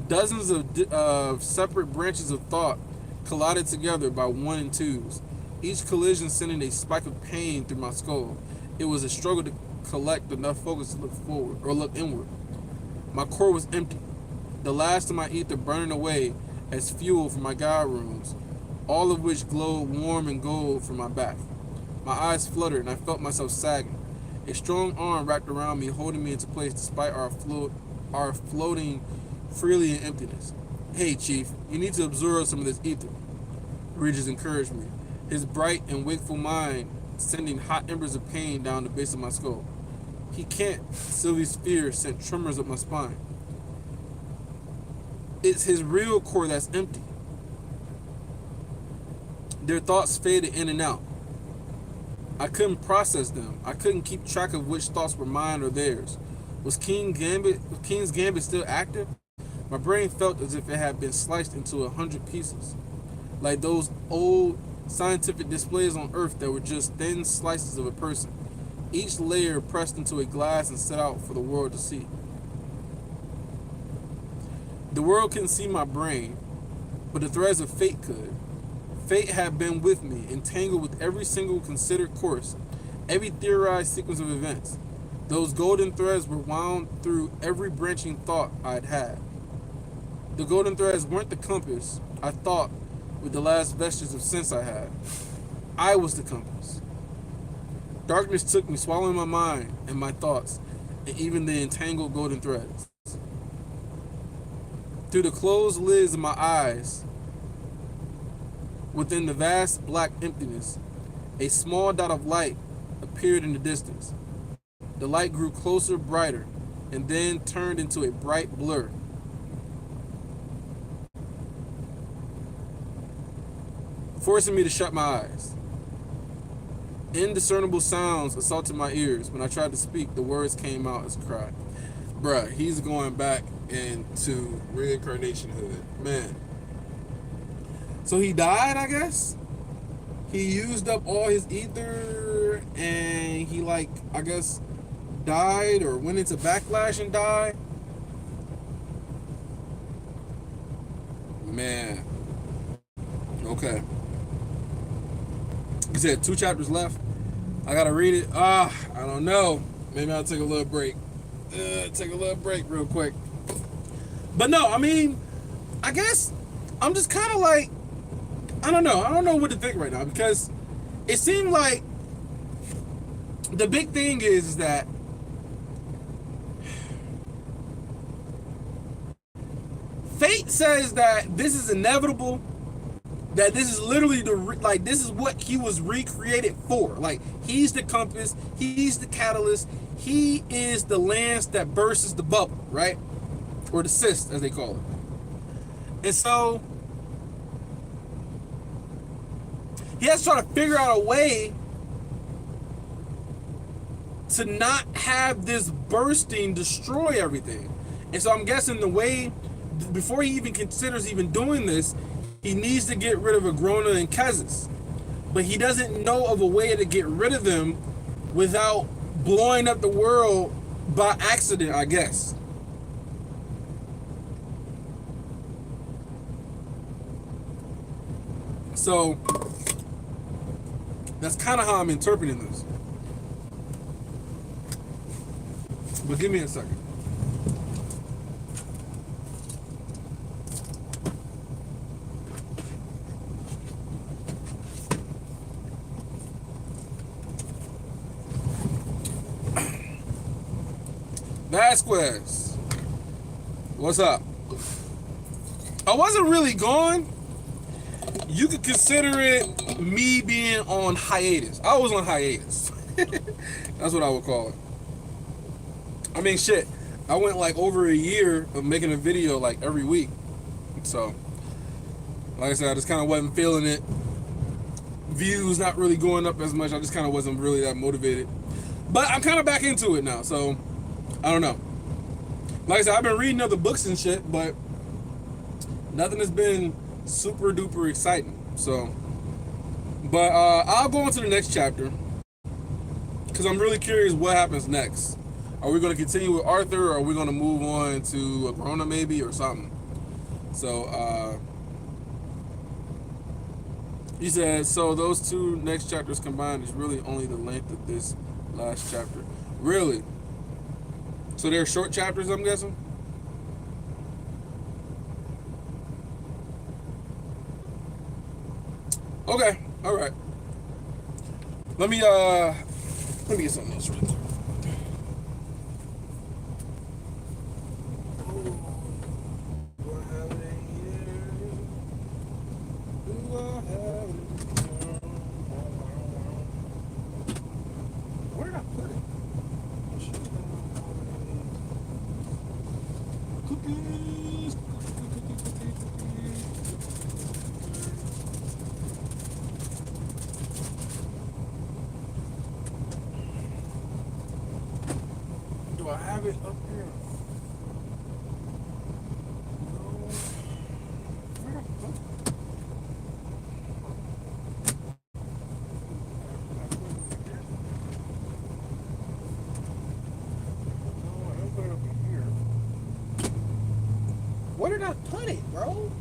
Dozens of separate branches of thought collided together by one and twos, each collision sending a spike of pain through my skull. It was a struggle to collect enough focus to look forward or look inward. My core was empty, the last of my ether burning away as fuel for my guide rooms, all of which glowed warm and gold from my back. My eyes fluttered and I felt myself sagging. A strong arm wrapped around me, holding me into place despite our floating freely in emptiness. "Hey, Chief, you need to absorb some of this ether," Regis encouraged me, his bright and wakeful mind sending hot embers of pain down the base of my skull. "He can't." Sylvie's fear sent tremors up my spine. "It's his real core that's empty." Their thoughts faded in and out. I couldn't process them. I couldn't keep track of which thoughts were mine or theirs. Was King's Gambit still active? My brain felt as if it had been sliced into 100 pieces, like those old scientific displays on Earth that were just thin slices of a person, each layer pressed into a glass and set out for the world to see. The world couldn't see my brain, but the threads of fate could. Fate had been with me, entangled with every single considered course, every theorized sequence of events. Those golden threads were wound through every branching thought I'd had. The golden threads weren't the compass I thought with the last vestiges of sense I had. I was the compass. Darkness took me, swallowing my mind and my thoughts, and even the entangled golden threads. Through the closed lids of my eyes, within the vast black emptiness, a small dot of light appeared in the distance. The light grew closer, brighter, and then turned into a bright blur. Forcing me to shut my eyes. Indiscernible sounds assaulted my ears. When I tried to speak, the words came out as a cry. Bruh, he's going back into reincarnation hood. Man. So he died, I guess? He used up all his ether and he, like, I guess, died or went into backlash and died. Man. Okay. You said 2 chapters left. I gotta read it. I don't know. Maybe I'll take a little break. Take a little break real quick. But no, I mean, I guess I'm just kind of like, I don't know. I don't know what to think right now because it seemed like the big thing is that fate says that this is inevitable, that this is literally this is what he was recreated for. Like, he's the compass, he's the catalyst, he is the lance that bursts the bubble, right? Or the cyst, as they call it. And so he has to try to figure out a way to not have this bursting destroy everything. And so I'm guessing the way, before he even considers even doing this, he needs to get rid of Agrona and Kezis. But he doesn't know of a way to get rid of them without blowing up the world by accident, I guess. So that's kind of how I'm interpreting this. But give me a second. Vasquez, what's up? I wasn't really gone. You could consider it me being on hiatus. I was on hiatus. That's what I would call it. I mean, shit. I went like over a year of making a video like every week. So, like I said, I just kind of wasn't feeling it. Views not really going up as much. I just kind of wasn't really that motivated. But I'm kind of back into it now. So, I don't know. Like I said, I've been reading other books and shit, but nothing has been super duper exciting. So, but I'll go on to the next chapter because I'm really curious what happens next. Are we going to continue with Arthur, or are we going to move on to Agrona maybe, or something? So, he said, so those two next chapters combined is really only the length of this last chapter. Really? So they're short chapters, I'm guessing? Okay, all right. Let me get something else right there. Where did I put it? Cookies. Do I have it up here? Where did I put it, bro?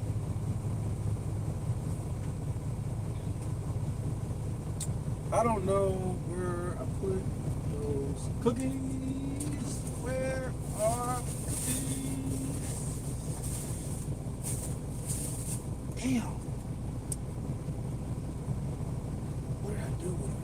I don't know where I put those cookies. Where are cookies? Damn. What did I do with it?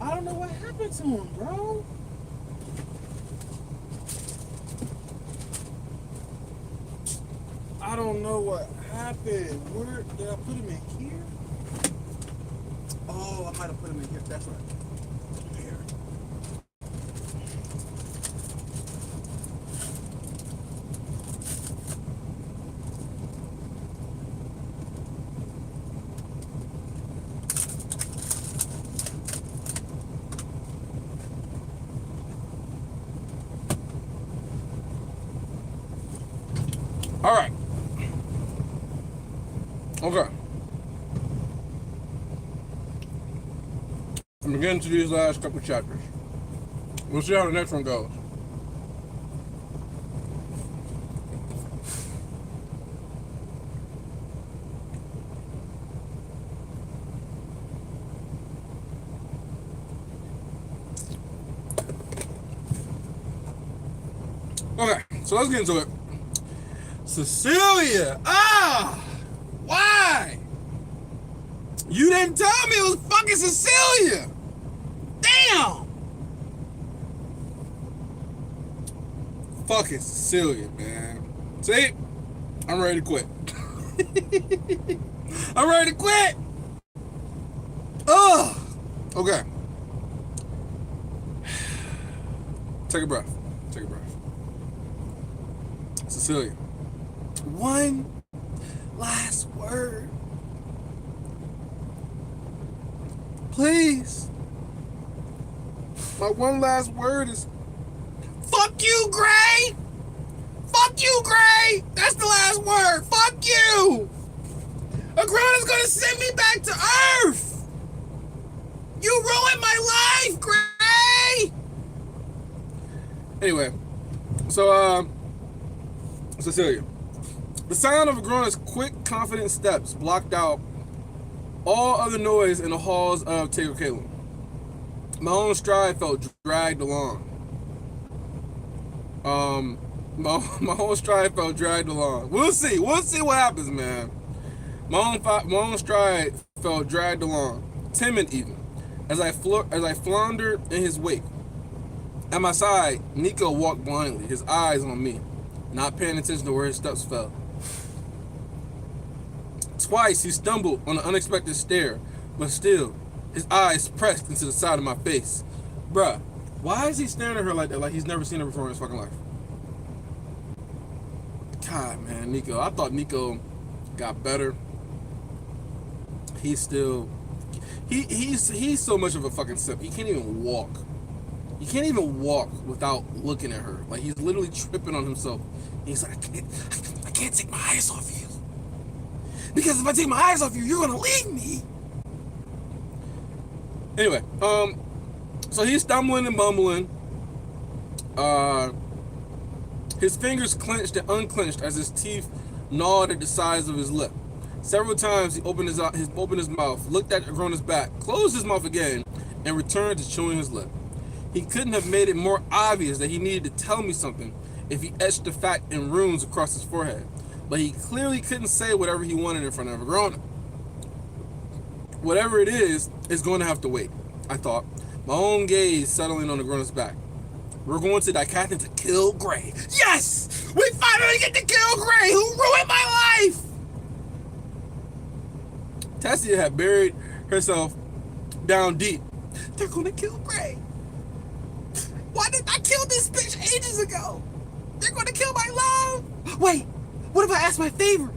I don't know what happened to him, bro. I don't know what happened. Where did I put him in here? Oh, I might have put him in here. That's right. Here. All right. Okay. I'm getting to these last couple chapters. We'll see how the next one goes. Okay, so let's get into it. Cecilia! Ah! Why? You didn't tell me it was fucking Cecilia! Damn! Fucking Cecilia, man. See? I'm ready to quit. I'm ready to quit! Ugh! Okay. Take a breath. Take a breath. Cecilia. One last word. Please. My one last word is fuck you, Gray! Fuck you, Gray! That's the last word. Fuck you! Agrona's gonna send me back to Earth! You ruined my life, Gray! Anyway, so, Cecilia. The sound of Agrona's quick, confident steps blocked out all other noise in the halls of Teokalin. My own stride felt dragged along. My whole stride felt dragged along. We'll see. We'll see what happens, man. My own stride felt dragged along, timid even, as I floundered in his wake. At my side, Nico walked blindly, his eyes on me, not paying attention to where his steps fell. Twice he stumbled on an unexpected stare, but still, his eyes pressed into the side of my face. Bruh, why is he staring at her like that, like he's never seen her before in his fucking life? God, man, Nico. I thought Nico got better. He's still... He's so much of a fucking simp. He can't even walk. He can't even walk without looking at her. Like, he's literally tripping on himself. He's like, I can't take my eyes off you. Because if I take my eyes off you, you're gonna leave me. Anyway, so he's stumbling and mumbling. His fingers clenched and unclenched as his teeth gnawed at the sides of his lip. Several times he opened his mouth, looked at Agrona's back, closed his mouth again, and returned to chewing his lip. He couldn't have made it more obvious that he needed to tell me something if he etched the fact in runes across his forehead. But he clearly couldn't say whatever he wanted in front of Agrona. Whatever it is going to have to wait, I thought, my own gaze settling on Agrona's back. We're going to Dicathlon to kill Gray. Yes! We finally get to kill Gray, who ruined my life! Tessia had buried herself down deep. They're gonna kill Gray. Why didn't I kill this bitch ages ago? They're gonna kill my love. Wait, what if I ask my favor?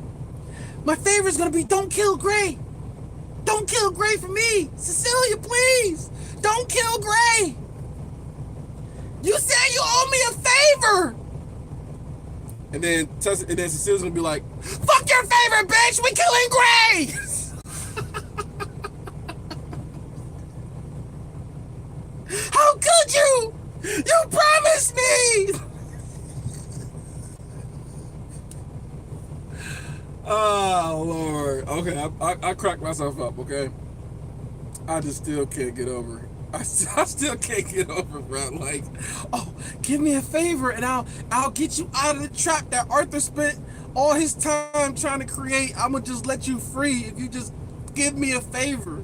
My favor is gonna be don't kill Gray. Don't kill Gray for me. Cecilia, please. Don't kill Gray. You said you owe me a favor. And then Cecilia's gonna be like, fuck your favor, bitch. We killing Gray. How could you? You promised me! Oh, Lord. Okay, I cracked myself up, okay? I just still can't get over it. I still can't get over it, bro. Like, oh, give me a favor and I'll get you out of the trap that Arthur spent all his time trying to create. I'm gonna just let you free if you just give me a favor.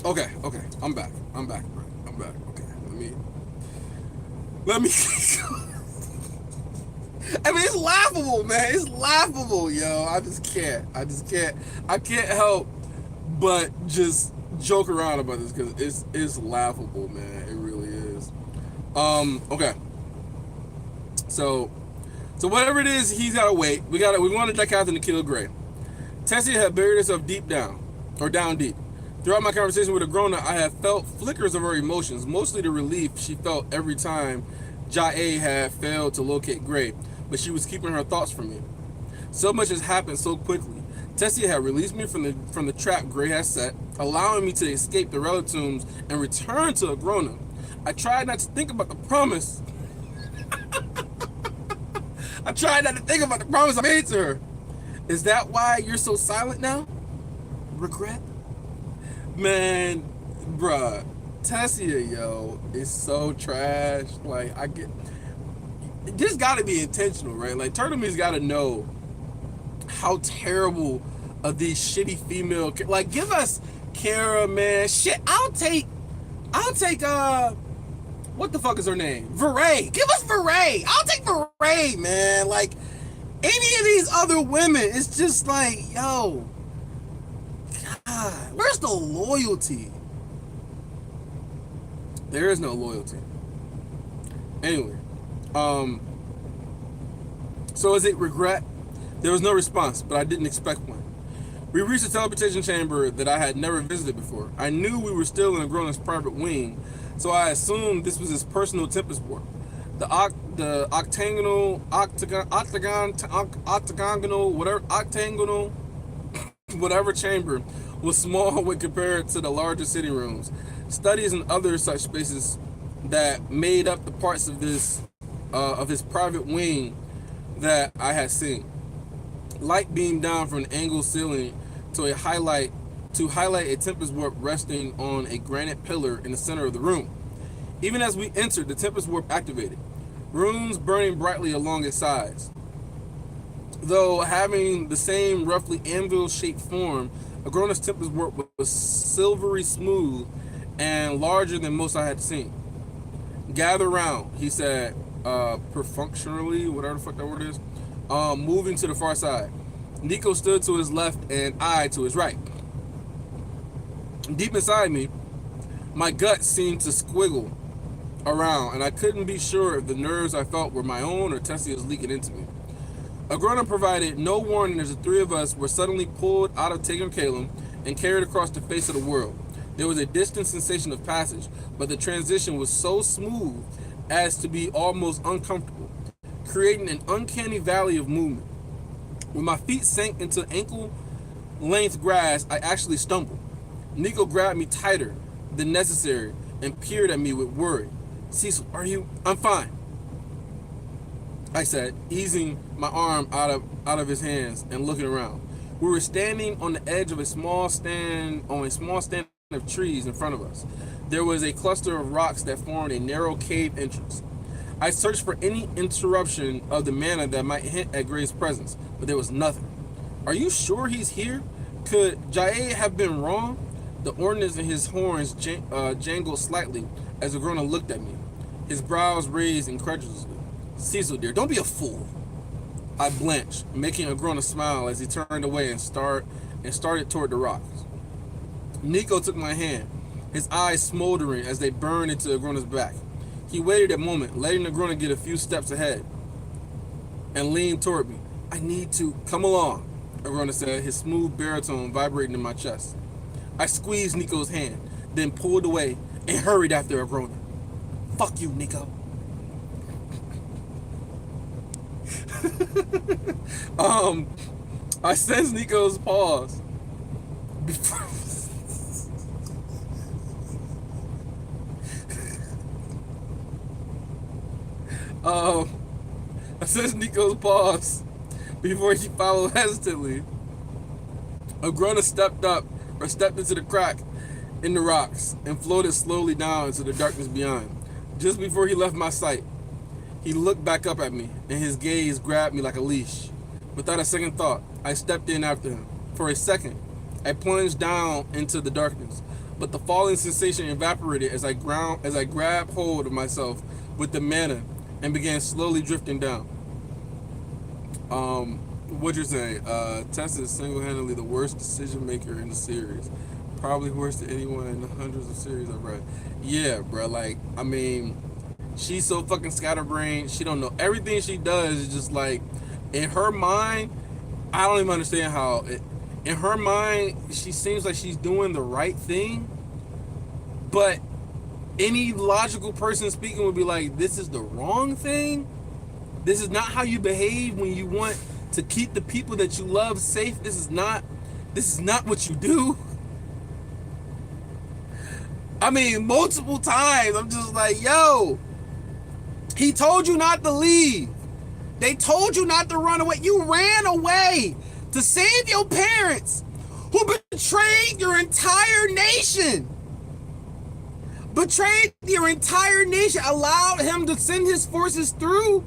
Okay, I'm back, bro. I'm back. Okay, let me I mean, it's laughable, man. It's laughable, yo. I can't help but just joke around about this because it's laughable, man. It really is. Okay. So whatever it is, he's gotta wait. We wanted Dicathlon to kill Gray. Tessia had buried herself down deep. Throughout my conversation with Agrona, I have felt flickers of her emotions, mostly the relief she felt every time Ja-A had failed to locate Gray, but she was keeping her thoughts from me. So much has happened so quickly. Tessia had released me from the trap Gray had set, allowing me to escape the relic tombs and return to Agrona. I tried not to think about the promise. I made to her. Is that why you're so silent now? Regret? Man, bruh, Tessia, yo, is so trash. Like, this gotta be intentional, right? Like, Turtle Me's gotta know how terrible of these shitty female, like, give us Kara, man. Shit, I'll take, what the fuck is her name? Veray. Give us Veray. I'll take Veray, man. Like, any of these other women, it's just like, yo, God, where's the loyalty? There is no loyalty. Anyway, so is it regret? There was no response, but I didn't expect one. We reached a teleportation chamber that I had never visited before. I knew we were still in Agrona's private wing, so I assumed this was his personal tempest warp. The octagonal, whatever chamber was small when compared to the larger sitting rooms. Studies and other such spaces that made up the parts of this of his private wing that I had seen. Light beamed down from an angled ceiling to a highlight to highlight a tempest warp resting on a granite pillar in the center of the room. Even as we entered, the tempest warp activated, runes burning brightly along its sides. Though having the same roughly anvil-shaped form, Agrona's tempest warp was silvery smooth and larger than most I had seen. Gather round, he said, perfunctorily, whatever the fuck that word is, moving to the far side. Nico stood to his left and I to his right. Deep inside me, my gut seemed to squiggle around, and I couldn't be sure if the nerves I felt were my own or Tessia's leaking into me. Agrona provided no warning as the three of us were suddenly pulled out of Taken Calum and carried across the face of the world. There was a distant sensation of passage, but the transition was so smooth as to be almost uncomfortable, creating an uncanny valley of movement. When my feet sank into ankle-length grass, I actually stumbled. Nico grabbed me tighter than necessary and peered at me with worry. Cecil, are you? I'm fine, I said, easing my arm out of his hands and looking around. We were standing on the edge of a small stand of trees in front of us. There was a cluster of rocks that formed a narrow cave entrance. I searched for any interruption of the mana that might hint at Gray's presence, but there was nothing. Are you sure he's here? Could Jae have been wrong? The ordnance in his horns jangled slightly as Agrona looked at me, his brows raised incredulously. Cecil, dear, don't be a fool. I blanched, making Agrona smile as he turned away and started toward the rocks. Nico took my hand, his eyes smoldering as they burned into Agrona's back. He waited a moment, letting Agrona get a few steps ahead, and leaned toward me. I need to come along, Agrona said, his smooth baritone vibrating in my chest. I squeezed Nico's hand, then pulled away and hurried after Agrona. Fuck you, Nico. I sensed Nico's pause before. I sensed Nico's pause before he followed hesitantly. Agrona stepped into the crack in the rocks and floated slowly down into the darkness beyond. Just before he left my sight, he looked back up at me, and his gaze grabbed me like a leash. Without a second thought, I stepped in after him. For a second, I plunged down into the darkness, but the falling sensation evaporated as I grabbed hold of myself with the mana and began slowly drifting down. What'd you say? Tess is single-handedly the worst decision maker in the series. Probably worse than anyone in the hundreds of series I've read. Yeah, bro. Like, I mean, she's so fucking scatterbrained. She don't know everything she does. Is just like, in her mind, I don't even understand how. In her mind, she seems like she's doing the right thing, but any logical person speaking would be like, this is the wrong thing. This is not how you behave when you want to keep the people that you love safe. This is not what you do. I mean, multiple times, I'm just like, yo, he told you not to leave. They told you not to run away. You ran away to save your parents who betrayed your entire nation. Betrayed your entire nation, allowed him to send his forces through,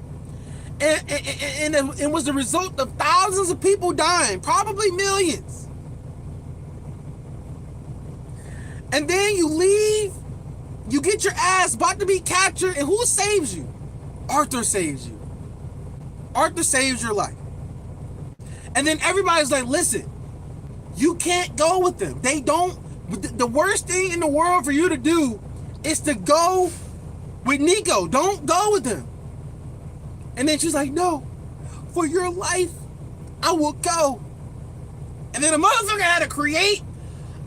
and it was the result of thousands of people dying, probably millions. And then you leave, you get your ass about to be captured, and who saves you? Arthur saves you. Arthur saves your life. And then everybody's like, listen, you can't go with them. They don't, the worst thing in the world for you to do is to go with Nico. Don't go with them. And then she's like, no, for your life, I will go. And then the motherfucker had to create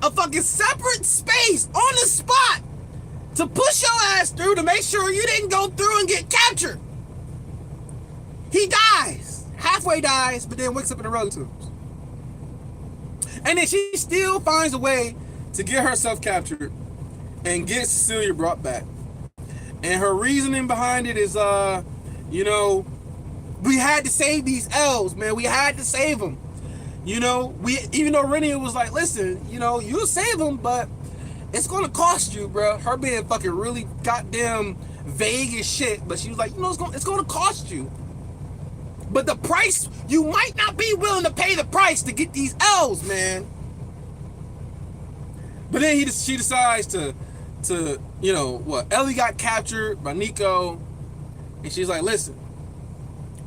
a fucking separate space on the spot to push your ass through to make sure you didn't go through and get captured. He dies. Halfway dies, but then wakes up in the road tombs. And then she still finds a way to get herself captured and get Cecilia brought back. And her reasoning behind it is, we had to save these elves, man. We had to save them. You know, even though Renia was like, listen, you know, you'll save him, but it's gonna cost you, bro. Her being fucking really goddamn vague as shit, but she was like, you know, it's gonna cost you. But the price, you might not be willing to pay the price to get these L's, man. But then she decides to, you know, what? Ellie got captured by Nico, and she's like, listen,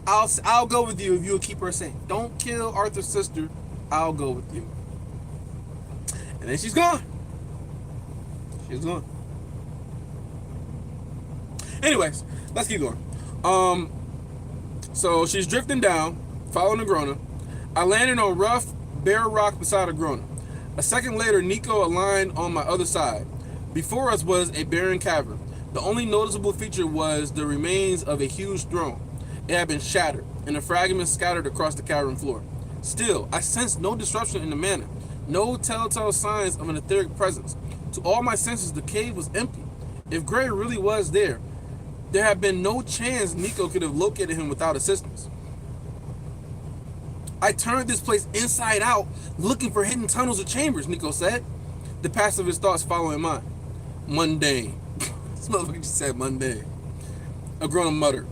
I'll go with you if you'll keep her safe. Don't kill Arthur's sister. I'll go with you. And then she's gone. She's gone. Anyways, let's keep going. So she's drifting down, following Agrona. I landed on rough, bare rock beside Agrona. A second later, Nico aligned on my other side. Before us was a barren cavern. The only noticeable feature was the remains of a huge throne. It had been shattered, and the fragments scattered across the cavern floor. Still, I sensed no disruption in the manner, no telltale signs of an etheric presence. To all my senses, the cave was empty. If Gray really was there had been no chance Nico could have located him without assistance. I turned this place inside out, looking for hidden tunnels or chambers, Nico said, the path of his thoughts following mine. Mundane. This motherfucker just said mundane. Agrona muttered.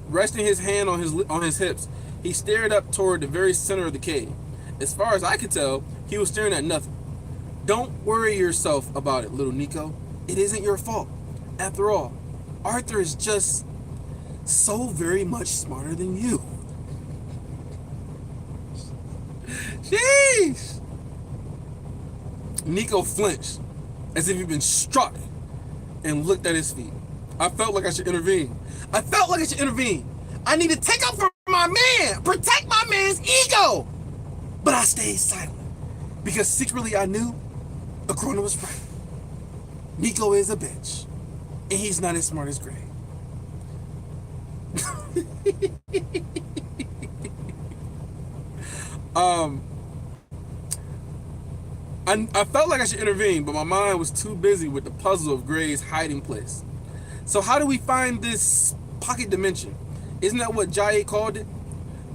Resting his hand on his hips, he stared up toward the very center of the cave. As far as I could tell, he was staring at nothing. Don't worry yourself about it, little Nico. It isn't your fault. After all, Arthur is just so very much smarter than you. Jeez! Nico flinched, as if he'd been struck, and looked at his feet. I felt like I should intervene. I need to take up for my man, protect my man's ego. But I stayed silent, because secretly I knew Agrona was right. Nico is a bitch, and he's not as smart as Gray. I felt like I should intervene, but my mind was too busy with the puzzle of Gray's hiding place. So how do we find this pocket dimension? Isn't that what Jai called it?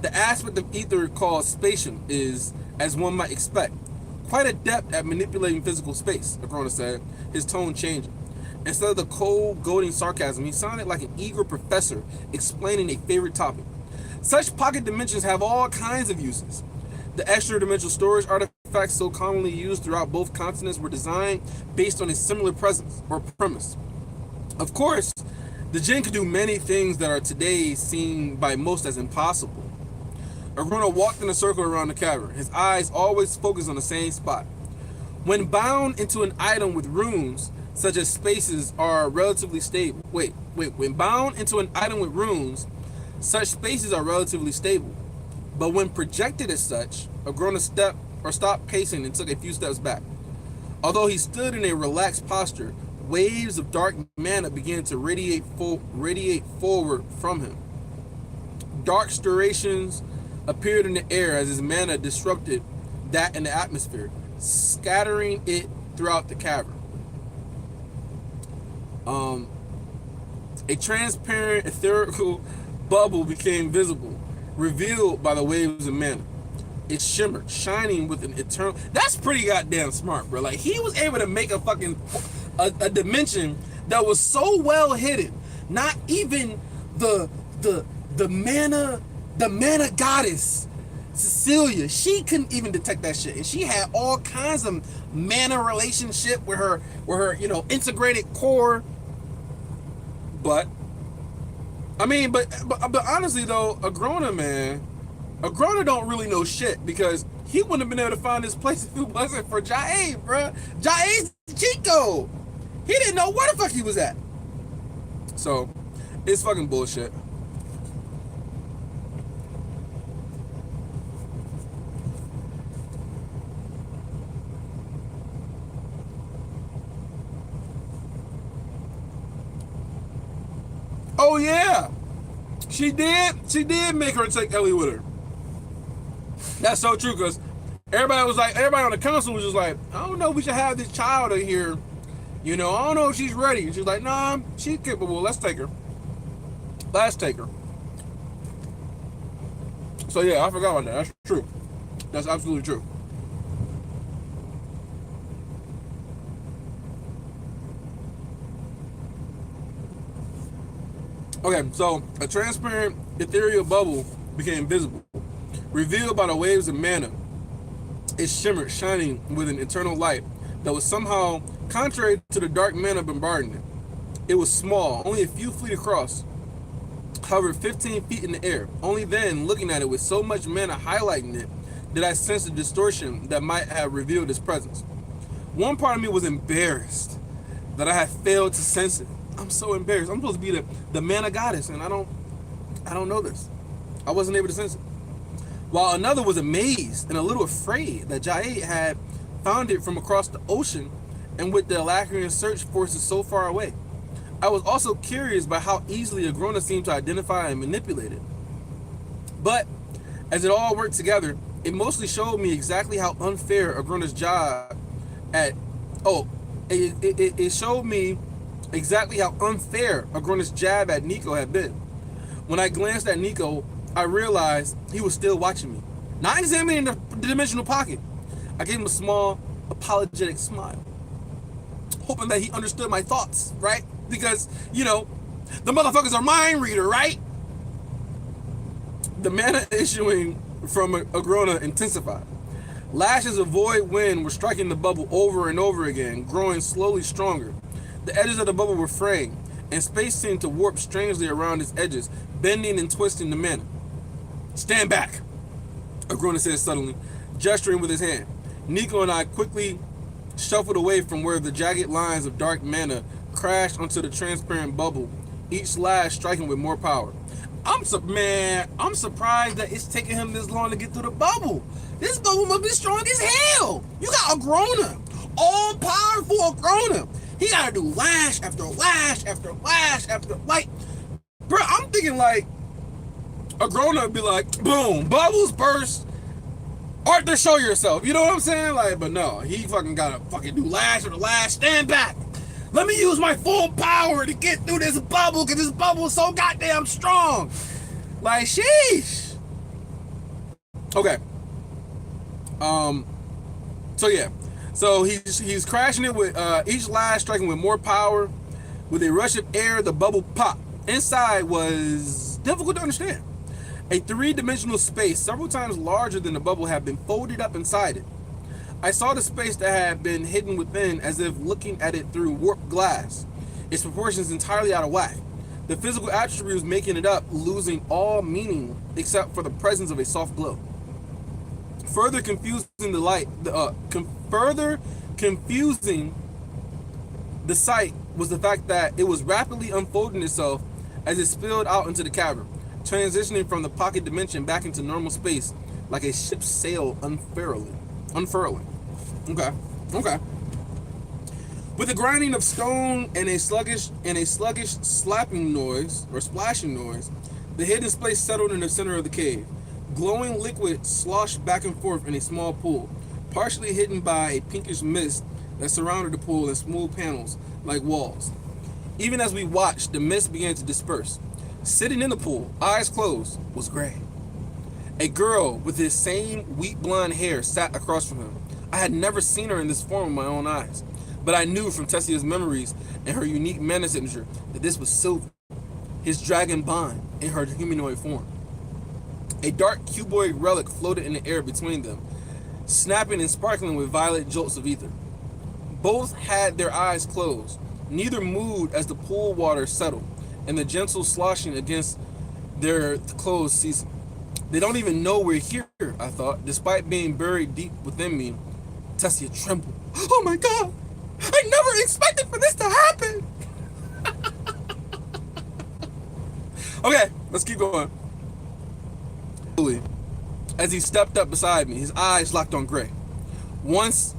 The aspect of ether called spatium is, as one might expect, quite adept at manipulating physical space, Agrona said, his tone changing. Instead of the cold, goading sarcasm, he sounded like an eager professor explaining a favorite topic. Such pocket dimensions have all kinds of uses. The extra-dimensional storage artifacts so commonly used throughout both continents were designed based on a similar presence or premise. Of course, the Jinn could do many things that are today seen by most as impossible. Agrona walked in a circle around the cavern, his eyes always focused on the same spot. When bound into an item with runes, such as spaces are relatively stable. When bound into an item with runes, such spaces are relatively stable. But when projected as such, Agrona stopped pacing and took a few steps back. Although he stood in a relaxed posture, waves of dark mana began to radiate forward from him. Dark striations appeared in the air as his mana disrupted that in the atmosphere, scattering it throughout the cavern. A transparent ethereal bubble became visible, revealed by the waves of mana. It shimmered, shining with an eternal... That's pretty goddamn smart, bro. Like, he was able to make a fucking... a dimension that was so well hidden. Not even the mana goddess, Cecilia, she couldn't even detect that shit. And she had all kinds of mana relationship with her, you know, integrated core. But honestly though, Agrona don't really know shit, because he wouldn't have been able to find this place if it wasn't for Jai, bro. Jai's Chico. He didn't know where the fuck he was at. So, it's fucking bullshit. Oh yeah, she did make her take Ellie with her. That's so true, because everybody on the council was just like, I don't know if we should have this child in here. You know, I don't know if she's ready. And she's like, nah, she's capable. Let's take her. So yeah, I forgot about that. That's true. That's absolutely true. Okay, so a transparent ethereal bubble became visible, revealed by the waves of mana. It shimmered, shining with an eternal light that was somehow contrary to the dark mana bombarding it. It was small, only a few feet across, hovered 15 feet in the air. Only then, looking at it with so much mana highlighting it, did I sense the distortion that might have revealed its presence. One part of me was embarrassed that I had failed to sense it. I'm so embarrassed. I'm supposed to be the mana goddess, and I don't know this. I wasn't able to sense it. While another was amazed and a little afraid that Jade had found it from across the ocean and with the Alacrian search forces so far away. I was also curious by how easily Agrona seemed to identify and manipulate it. But as it all worked together, it mostly showed me exactly how unfair Agrona's job at it showed me exactly how unfair Agrona's jab at Nico had been. When I glanced at Nico, I realized he was still watching me, not examining the dimensional pocket. I gave him a small, apologetic smile, hoping that he understood my thoughts, right? Because, the motherfuckers are mind reader, right? The mana issuing from Agrona intensified. Lashes of void wind were striking the bubble over and over again, growing slowly stronger. The edges of the bubble were fraying, and space seemed to warp strangely around its edges, bending and twisting the mana. Stand back, Agrona said suddenly, gesturing with his hand. Nico and I quickly shuffled away from where the jagged lines of dark mana crashed onto the transparent bubble, each lash striking with more power. I'm surprised that it's taking him this long to get through the bubble. This bubble must be strong as hell. You got Agrona, all powerful Agrona. He gotta do lash after lash after lash after bro. I'm thinking like Agrona would be like, boom, bubbles burst. Arthur, show yourself. You know what I'm saying? But no, he fucking gotta fucking do lash after lash. Stand back. Let me use my full power to get through this bubble, because this bubble is so goddamn strong. Sheesh. Okay. So yeah. So he's crashing it with each lash striking with more power. With a rush of air, the bubble popped. Inside was difficult to understand. A three-dimensional space, several times larger than the bubble, had been folded up inside it. I saw the space that had been hidden within as if looking at it through warped glass, its proportions entirely out of whack. The physical attributes making it up losing all meaning except for the presence of a soft glow. Further confusing the sight was the fact that it was rapidly unfolding itself as it spilled out into the cavern, transitioning from the pocket dimension back into normal space like a ship's sail unfurling. Okay. With a grinding of stone and a sluggish slapping noise or splashing noise, the hidden space settled in the center of the cave. Glowing liquid sloshed back and forth in a small pool, partially hidden by a pinkish mist that surrounded the pool in smooth panels like walls. Even as we watched, the mist began to disperse. Sitting in the pool, eyes closed, was Gray. A girl with his same wheat blonde hair sat across from him. I had never seen her in this form with my own eyes, but I knew from Tessia's memories and her unique mana signature that this was Sylvie, his dragon bond in her humanoid form. A dark cuboid relic floated in the air between them, snapping and sparkling with violet jolts of ether. Both had their eyes closed. Neither moved as the pool water settled, and the gentle sloshing against their clothes ceased. They don't even know we're here, I thought, despite being buried deep within me. Tessia trembled. Oh my God! I never expected for this to happen! Okay, let's keep going. As he stepped up beside me, his eyes locked on Gray. Once,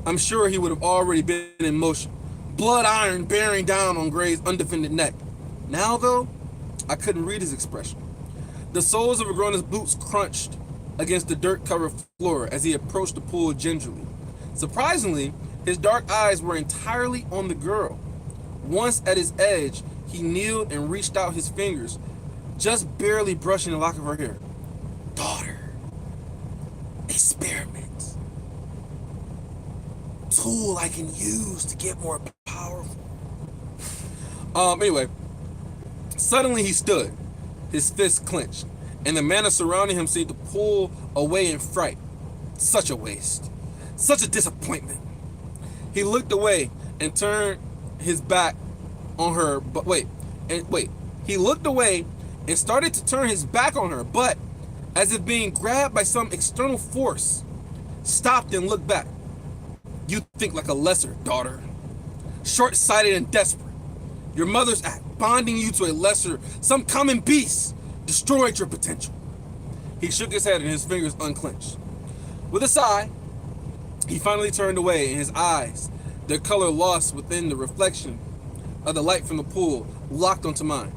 I'm sure he would have already been in motion, blood iron bearing down on Gray's undefended neck. Now, though, I couldn't read his expression. The soles of Agrona's boots crunched against the dirt-covered floor as he approached the pool gingerly. Surprisingly, his dark eyes were entirely on the girl. Once at his edge, he kneeled and reached out his fingers, just barely brushing a lock of her hair. Daughter. A tool I can use to get more powerful. Anyway, suddenly he stood, his fists clenched, and the mana surrounding him seemed to pull away in fright. Such a waste. Such a disappointment. He looked away and turned his back on her, but wait. He looked away and started to turn his back on her, but as if being grabbed by some external force, stopped and looked back. You think like a lesser, daughter. Short-sighted and desperate. Your mother's act, bonding you to a lesser, some common beast, destroyed your potential. He shook his head and his fingers unclenched. With a sigh, he finally turned away, and his eyes, their color lost within the reflection of the light from the pool, locked onto mine.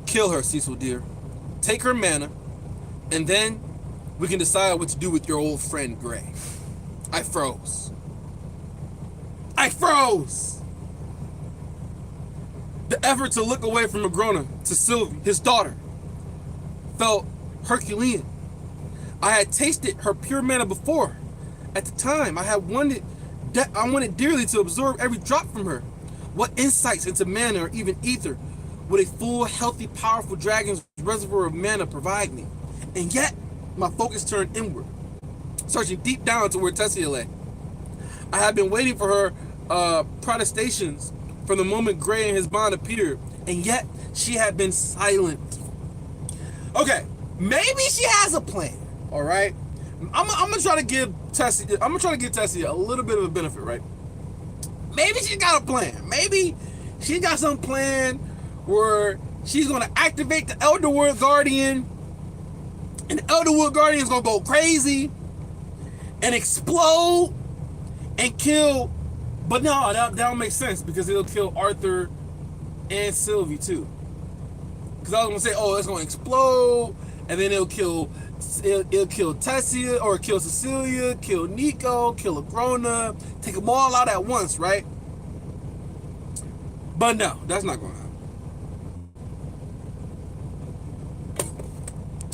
Kill her, Cecil dear. Take her mana, and then we can decide what to do with your old friend Gray. I froze. The effort to look away from Agrona to Sylvie, his daughter, felt Herculean. I had tasted her pure mana before. At the time, I wanted dearly to absorb every drop from her. What insights into mana or even ether would a full, healthy, powerful dragon's reservoir of mana provide me? And yet, my focus turned inward, searching deep down to where Tessia lay. I had been waiting for her protestations from the moment Gray and his bond appeared, and yet she had been silent. Okay, maybe she has a plan. All right, I'm gonna try to give Tessia a little bit of a benefit, right? Maybe she got a plan. Maybe she got some plan where she's gonna activate the Elderwood Guardian, and the Elderwood Guardian is gonna go crazy and explode and kill. But no, that don't make sense because it'll kill Arthur and Sylvie too. Because I was gonna say, oh, it's gonna explode, and then it'll kill Tessia, or kill Cecilia, kill Nico, kill Agrona, take them all out at once, right? But no, that's not gonna happen.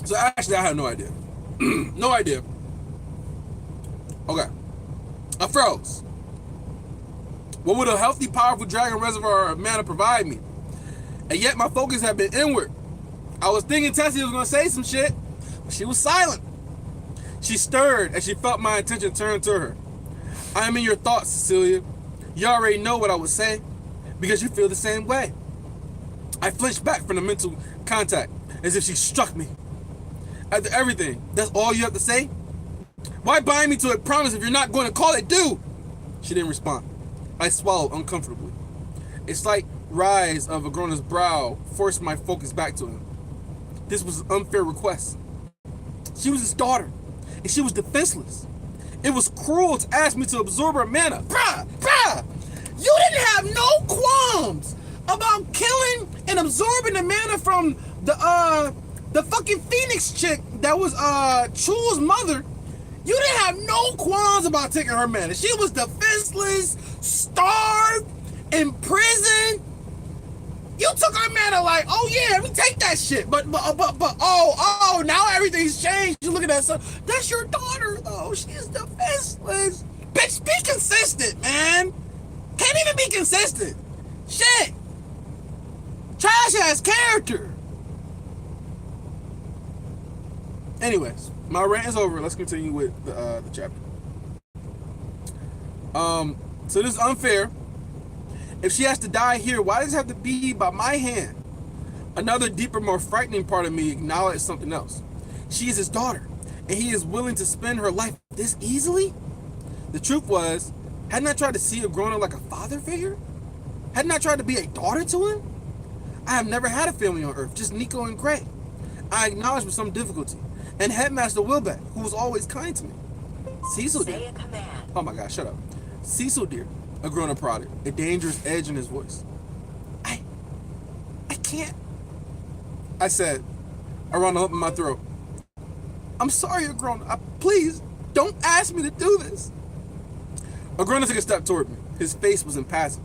So actually, I have no idea. No idea. Okay, I froze. What would a healthy, powerful dragon reservoir of mana provide me? And yet my focus had been inward. I was thinking Tessia was gonna say some shit, but she was silent. She stirred as she felt my attention turn to her. I am in your thoughts, Cecilia. You already know what I would say, because you feel the same way. I flinched back from the mental contact, as if she struck me. After everything, that's all you have to say? Why bind me to a promise if you're not going to call it due? She didn't respond. I swallowed uncomfortably. A slight rise of Agrona's brow forced my focus back to him. This was an unfair request. She was his daughter, and she was defenseless. It was cruel to ask me to absorb her mana. Bruh! You didn't have no qualms about killing and absorbing the mana from the fucking Phoenix chick that was Chul's mother. You didn't have no qualms about taking her mana. She was defenseless, starved, in prison. You took her mana like, oh yeah, let me take that shit. But now everything's changed. You look at that son. That's your daughter though. She's defenseless. Bitch, be consistent, man. Can't even be consistent. Shit. Trash ass character. Anyways, my rant is over. Let's continue with the chapter. So this is unfair. If she has to die here, why does it have to be by my hand? Another deeper, more frightening part of me acknowledged something else. She is his daughter, and he is willing to spend her life this easily? The truth was, hadn't I tried to see Agrona like a father figure? Hadn't I tried to be a daughter to him? I have never had a family on Earth, just Nico and Gray. I acknowledged with some difficulty, and Headmaster Wilbeck, who was always kind to me. Cecil dear. Oh my God, shut up. Cecil dear, Agrona prodded, a dangerous edge in his voice. I can't, I said, around the hump in my throat. I'm sorry, Agrona. Please, don't ask me to do this. Agrona took a step toward me. His face was impassive,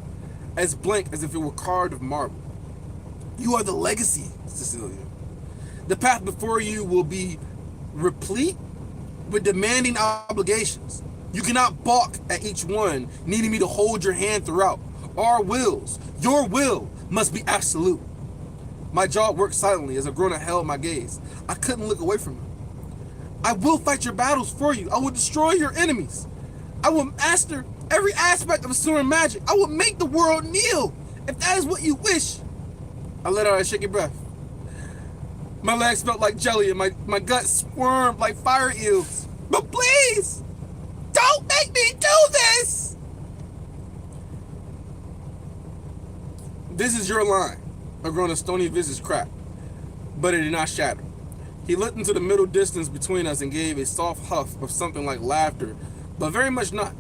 as blank as if it were carved of marble. You are the legacy, Cecilia. The path before you will be replete with demanding obligations. You cannot balk at each one, needing me to hold your hand throughout. Our wills, your will, must be absolute. My jaw worked silently as Agrona held my gaze. I couldn't look away from him. I will fight your battles for you. I will destroy your enemies. I will master every aspect of sewer magic. I will make the world kneel, if that is what you wish. I let out a shaky breath. My legs felt like jelly and my gut squirmed like fire eels. But please, don't make me do this! This is your line. Agrona's stony visage cracked, but it did not shatter. He looked into the middle distance between us and gave a soft huff of something like laughter, but very much not.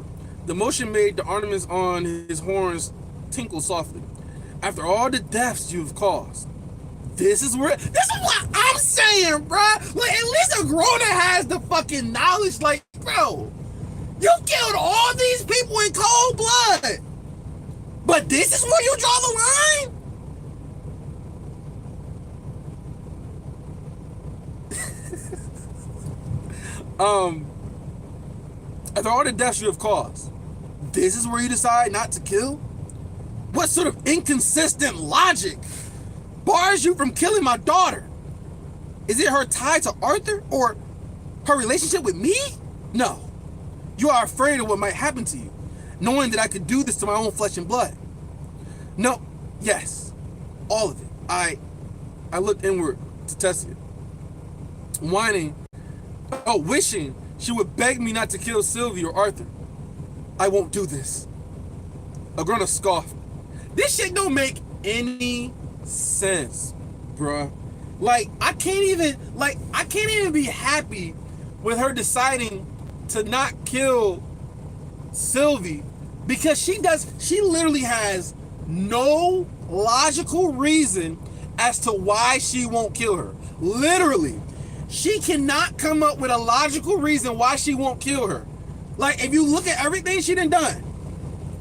The motion made the ornaments on his horns tinkle softly. After all the deaths you've caused, this is what I'm saying, bruh. Like, at least Agrona has the fucking knowledge. Like, bro, you killed all these people in cold blood, but this is where you draw the line? After all the deaths you have caused, this is where you decide not to kill? What sort of inconsistent logic bars you from killing my daughter? Is it her tie to Arthur or her relationship with me? No. You are afraid of what might happen to you, knowing that I could do this to my own flesh and blood. No, yes, all of it. I looked inward to Tessia, wishing she would beg me not to kill Sylvie or Arthur. I won't do this. Agrona scoffed. This shit don't make any sense, bruh. Like, I can't even be happy with her deciding to not kill Sylvie because she literally has no logical reason as to why she won't kill her. Literally. She cannot come up with a logical reason why she won't kill her. Like, if you look at everything she done,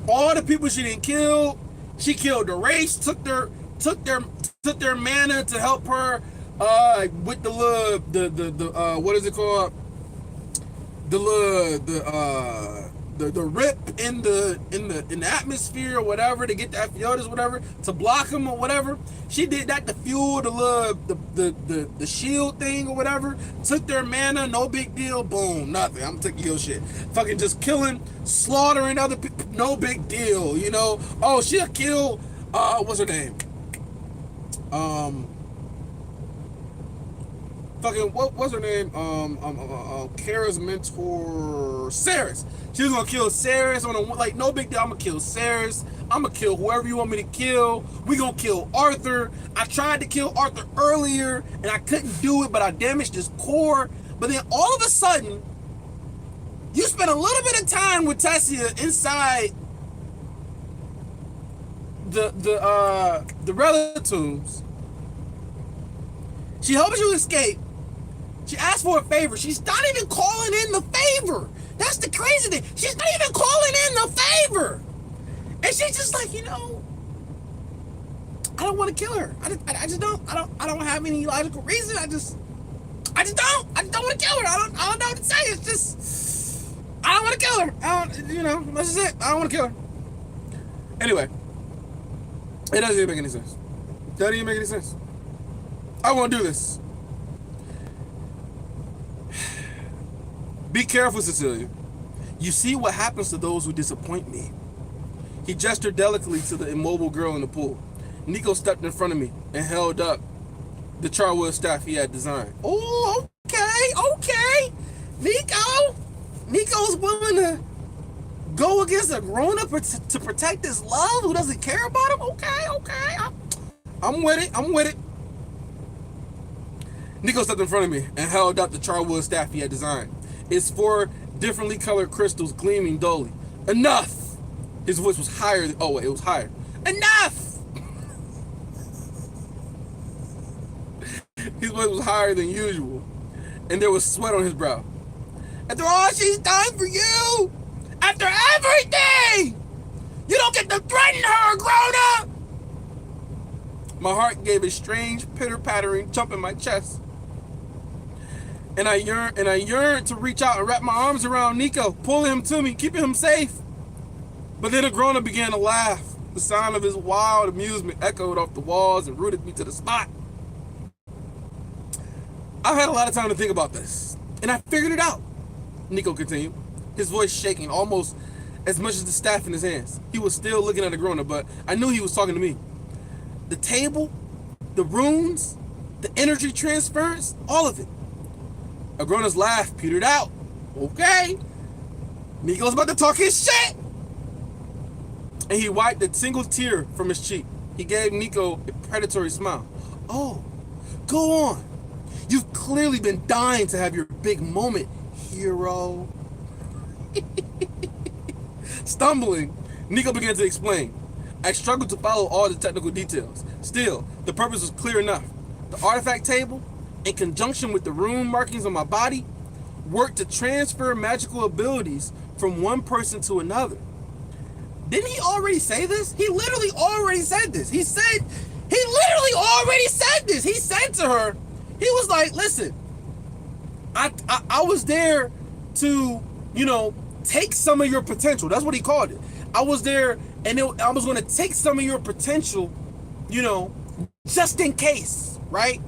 all the people she didn't kill, she killed the race, took their mana to help her with the what is it called? The rip in the atmosphere or whatever to get that Fiodas, whatever, to block them or whatever. She did that to fuel the shield thing or whatever. Took their mana, no big deal, boom, nothing. I'm taking your shit. Fucking just killing, slaughtering other people, no big deal, you know. Oh, she'll kill what's her name? What's her name? Kara's mentor, Ceres. She was gonna kill Ceres on a, like, no big deal. I'm gonna kill Ceres. I'm gonna kill whoever you want me to kill. We gonna kill Arthur. I tried to kill Arthur earlier and I couldn't do it, but I damaged his core. But then all of a sudden, you spend a little bit of time with Tessia inside the relic tombs. She helps you escape. She asked for a favor. She's not even calling in the favor. That's the crazy thing. She's not even calling in the favor. And she's just like, you know, I don't want to kill her. I just don't. I don't have any logical reason. I just don't want to kill her. I don't know what to say. It's just, I don't want to kill her. You know, that's just it. I don't want to kill her. Anyway, it doesn't even make any sense. Doesn't even make any sense. I won't do this. Be careful, Cecilia. You see what happens to those who disappoint me. He gestured delicately to the immobile girl in the pool. Nico stepped in front of me and held up the charwood staff he had designed. Oh, okay. Nico's willing to go against a grown-up to protect his love who doesn't care about him? Okay. I'm with it. Nico stepped in front of me and held up the charwood staff he had designed. Its 4 differently colored crystals gleaming dully. Enough! His voice was higher. It was higher. Enough! His voice was higher than usual, and there was sweat on his brow. After all she's done for you, after everything, you don't get to threaten her, grown up! My heart gave a strange pitter-pattering jump in my chest. and I yearn to reach out and wrap my arms around Nico, pulling him to me, keeping him safe. But then a grown-up began to laugh. The sound of his wild amusement echoed off the walls and rooted me to the spot. I've had a lot of time to think about this, and I figured it out, Nico continued, his voice shaking almost as much as the staff in his hands. He was still looking at the grown-up, but I knew he was talking to me. The table, the runes, the energy transference, all of it. A grown-up's laugh petered out. Okay, Nico's about to talk his shit. And he wiped a single tear from his cheek. He gave Nico a predatory smile. Oh, go on. You've clearly been dying to have your big moment, hero. Stumbling, Nico began to explain. I struggled to follow all the technical details. Still, the purpose was clear enough. The artifact table, in conjunction with the rune markings on my body, worked to transfer magical abilities from one person to another. Didn't he already say this? He literally already said this. He literally already said this. He said to her, he was like, listen, I was there to, take some of your potential. That's what he called it. I was there and I was going to take some of your potential, just in case, right?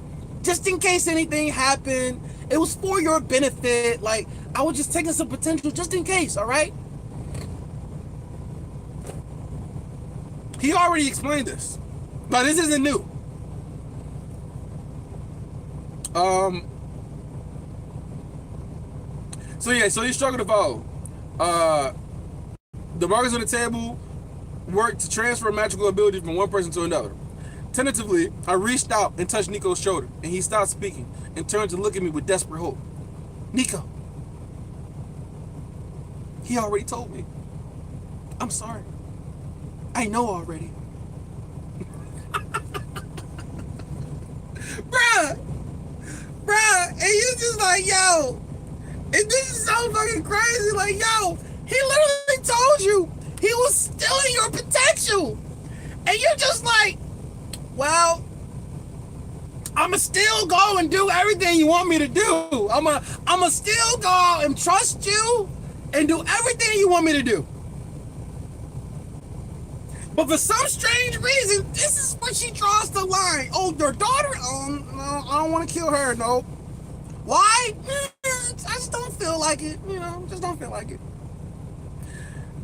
Just in case anything happened. It was for your benefit. Like, I was just taking some potential just in case, all right? He already explained this, but this isn't new. So he struggled to follow. The markers on the table worked to transfer magical ability from one person to another. Tentatively, I reached out and touched Nico's shoulder, and he stopped speaking and turned to look at me with desperate hope. Nico, he already told me. I'm sorry. I know already. Bruh, and you just like, yo, and this is so fucking crazy, like, yo, he literally told you he was stealing your potential, and you're just like, well, I'ma still go and do everything you want me to do. I'ma still go and trust you and do everything you want me to do. But for some strange reason, this is where she draws the line. Oh, your daughter? Oh, no, I don't want to kill her, no. Why? I just don't feel like it. Just don't feel like it.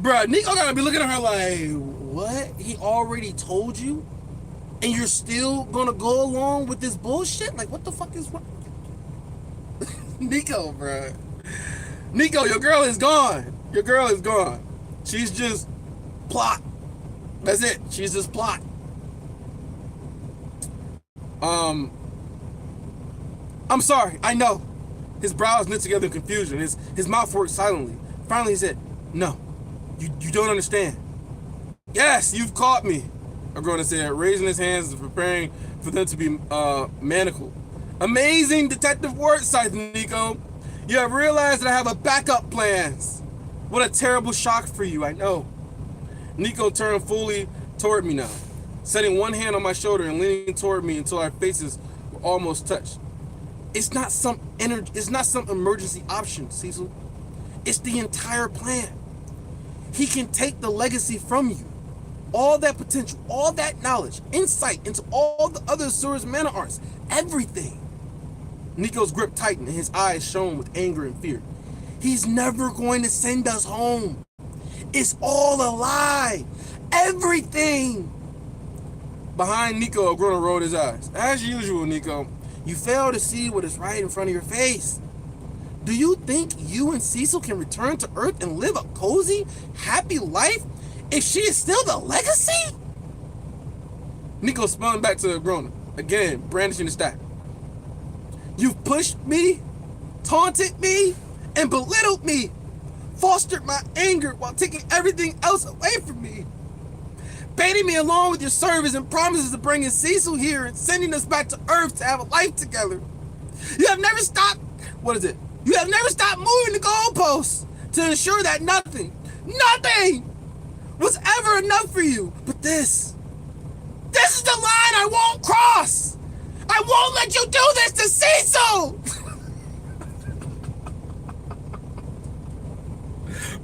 Bruh, Nico gotta be looking at her like, what? He already told you? And you're still gonna go along with this bullshit? Like, what the fuck is wrong? Nico, bruh. Nico, your girl is gone. Your girl is gone. She's just plot. That's it. She's just plot. I'm sorry. I know. His brows knit together in confusion. His mouth worked silently. Finally, he said, no, you don't understand. Yes, you've caught me, Agrona said, raising his hands and preparing for them to be manacled. Amazing detective work, sighed Nico. You have realized that I have a backup plans. What a terrible shock for you, I know. Nico turned fully toward me now, setting one hand on my shoulder and leaning toward me until our faces were almost touched. It's not some emergency option, Cecil. It's the entire plan. He can take the legacy from you. All that potential, all that knowledge, insight into all the other Azura's mana arts, everything. Nico's grip tightened and his eyes shone with anger and fear. He's never going to send us home. It's all a lie. Everything. Behind Nico, Agrona rolled his eyes. As usual, Nico, you fail to see what is right in front of your face. Do you think you and Cecil can return to Earth and live a cozy, happy life if she is still the legacy? Nico spun back to Agrona, again brandishing the staff. You've pushed me, taunted me, and belittled me. Fostered my anger while taking everything else away from me. Baiting me along with your service and promises of bringing Cecil here and sending us back to Earth to have a life together. You have never stopped, You have never stopped moving the goalposts to ensure that nothing was ever enough for you. But this is the line I won't cross. I won't let you do this to Cecil.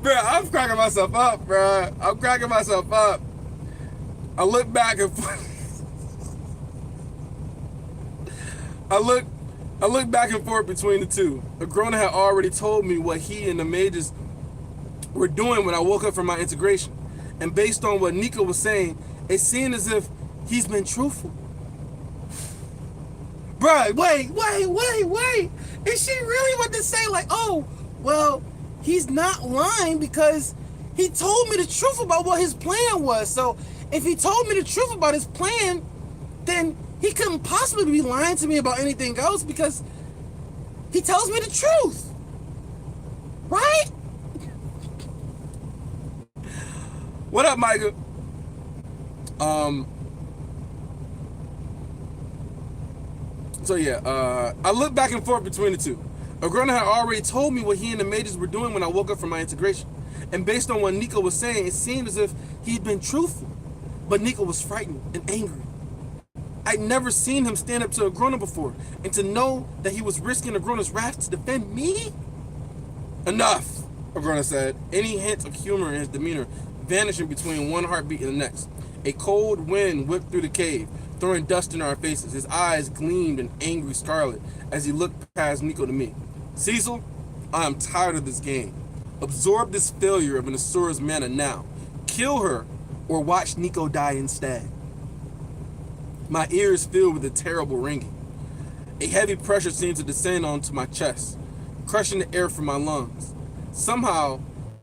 Bro, I'm cracking myself up, bro. I'm cracking myself up. I look back and I look back and forth between the two. Agrona had already told me what he and the mages were doing when I woke up from my integration. And based on what Nico was saying, it seemed as if he's been truthful. Bruh, wait. Is she really about to say like, oh, well, he's not lying because he told me the truth about what his plan was. So if he told me the truth about his plan, then he couldn't possibly be lying to me about anything else because he tells me the truth. Right? What up, Micah? So yeah, I looked back and forth between the two. Agrona had already told me what he and the mages were doing when I woke up from my integration. And based on what Nico was saying, it seemed as if he'd been truthful. But Nico was frightened and angry. I'd never seen him stand up to Agrona before, and to know that he was risking Agrona's wrath to defend me? Enough, Agrona said, any hint of humor in his demeanor vanishing between one heartbeat and the next. A cold wind whipped through the cave, throwing dust in our faces. His eyes gleamed an angry scarlet as he looked past Nico to me. Cecil, I am tired of this game. Absorb this failure of an Asura's mana now. Kill her or watch Nico die instead. My ears filled with a terrible ringing. A heavy pressure seemed to descend onto my chest, crushing the air from my lungs. Somehow,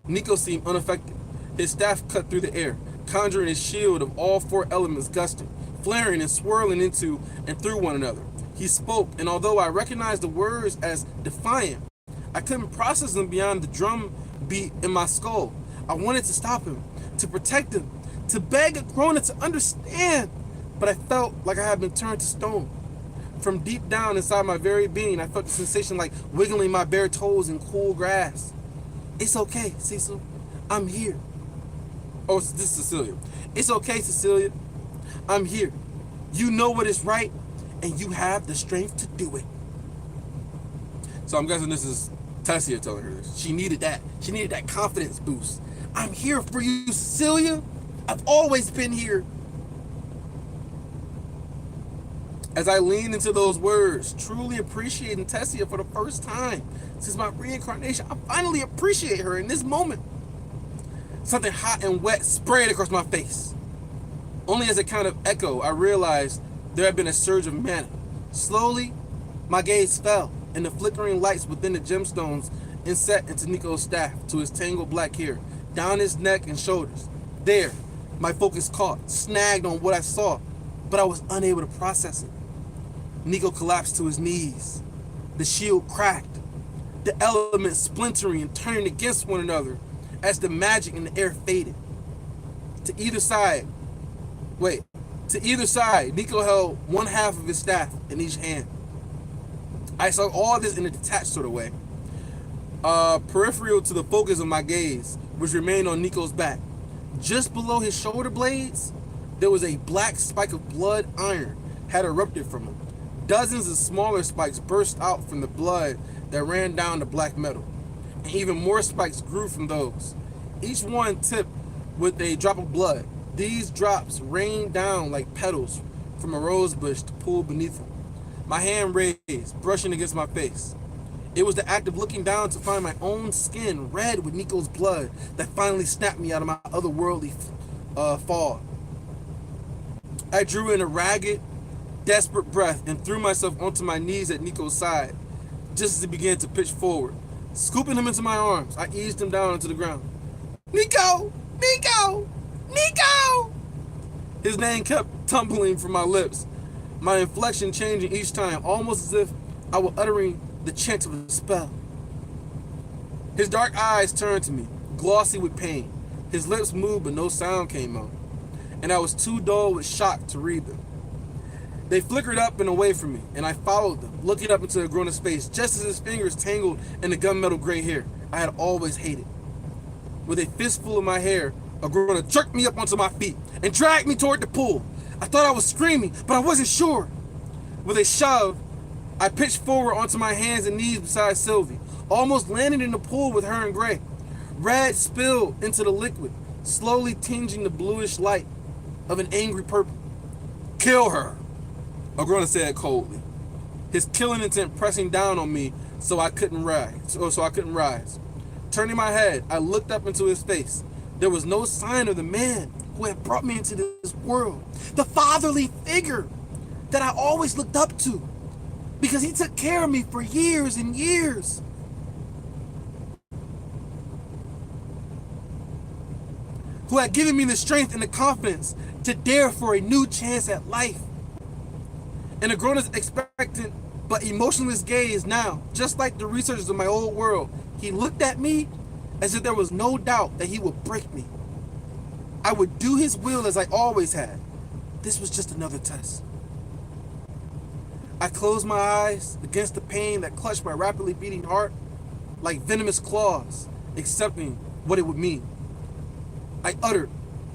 Nico seemed unaffected. His staff cut through the air, conjuring a shield of all four elements gusting, flaring and swirling into and through one another. He spoke, and although I recognized the words as defiant, I couldn't process them beyond the drum beat in my skull. I wanted to stop him, to protect him, to beg Agrona to understand, but I felt like I had been turned to stone. From deep down inside my very being, I felt the sensation like wiggling my bare toes in cool grass. It's okay, Cecil. I'm here. Oh, this is Cecilia. It's okay, Cecilia. I'm here. You know what is right, and you have the strength to do it. So I'm guessing this is Tessia telling her this. She needed that. She needed that confidence boost. I'm here for you, Cecilia. I've always been here. As I leaned into those words, truly appreciating Tessia for the first time since my reincarnation, I finally appreciate her in this moment. Something hot and wet sprayed across my face. Only as a kind of echo, I realized there had been a surge of mana. Slowly, my gaze fell, and the flickering lights within the gemstones inset into Nico's staff, to his tangled black hair, down his neck and shoulders. There, my focus caught, snagged on what I saw, but I was unable to process it. Nico collapsed to his knees. The shield cracked, the elements splintering and turning against one another as the magic in the air faded. To either side, Nico held one half of his staff in each hand. I saw all this in a detached sort of way, peripheral to the focus of my gaze, which remained on Nico's back. Just below his shoulder blades, there was a black spike of blood iron had erupted from him. Dozens of smaller spikes burst out from the blood that ran down the black metal, and even more spikes grew from those, each one tipped with a drop of blood. These drops rained down like petals from a rose bush to pool beneath them. My hand raised, brushing against my face. It was the act of looking down to find my own skin red with Nico's blood that finally snapped me out of my otherworldly fog. I drew in a ragged, desperate breath and threw myself onto my knees at Nico's side, just as he began to pitch forward. Scooping him into my arms, I eased him down onto the ground. Nico! Nico! Nico! His name kept tumbling from my lips, my inflection changing each time, almost as if I were uttering the chant of a spell. His dark eyes turned to me, glossy with pain. His lips moved, but no sound came out, and I was too dull with shock to read them. They flickered up and away from me, and I followed them, looking up into Agrona's face, just as his fingers tangled in the gunmetal gray hair I had always hated. With a fistful of my hair, Agrona jerked me up onto my feet and dragged me toward the pool. I thought I was screaming, but I wasn't sure. With a shove, I pitched forward onto my hands and knees beside Sylvie, almost landing in the pool with her and Gray. Red spilled into the liquid, slowly tinging the bluish light of an angry purple. Kill her, Agrona said coldly, his killing intent pressing down on me so I couldn't rise. Turning my head, I looked up into his face. There was no sign of the man who had brought me into this world, the fatherly figure that I always looked up to, because he took care of me for years and years. Who had given me the strength and the confidence to dare for a new chance at life. And Agrona's expectant but emotionless gaze now, just like the researchers of my old world, he looked at me as if there was no doubt that he would break me. I would do his will as I always had. This was just another test. I closed my eyes against the pain that clutched my rapidly beating heart like venomous claws, accepting what it would mean. I uttered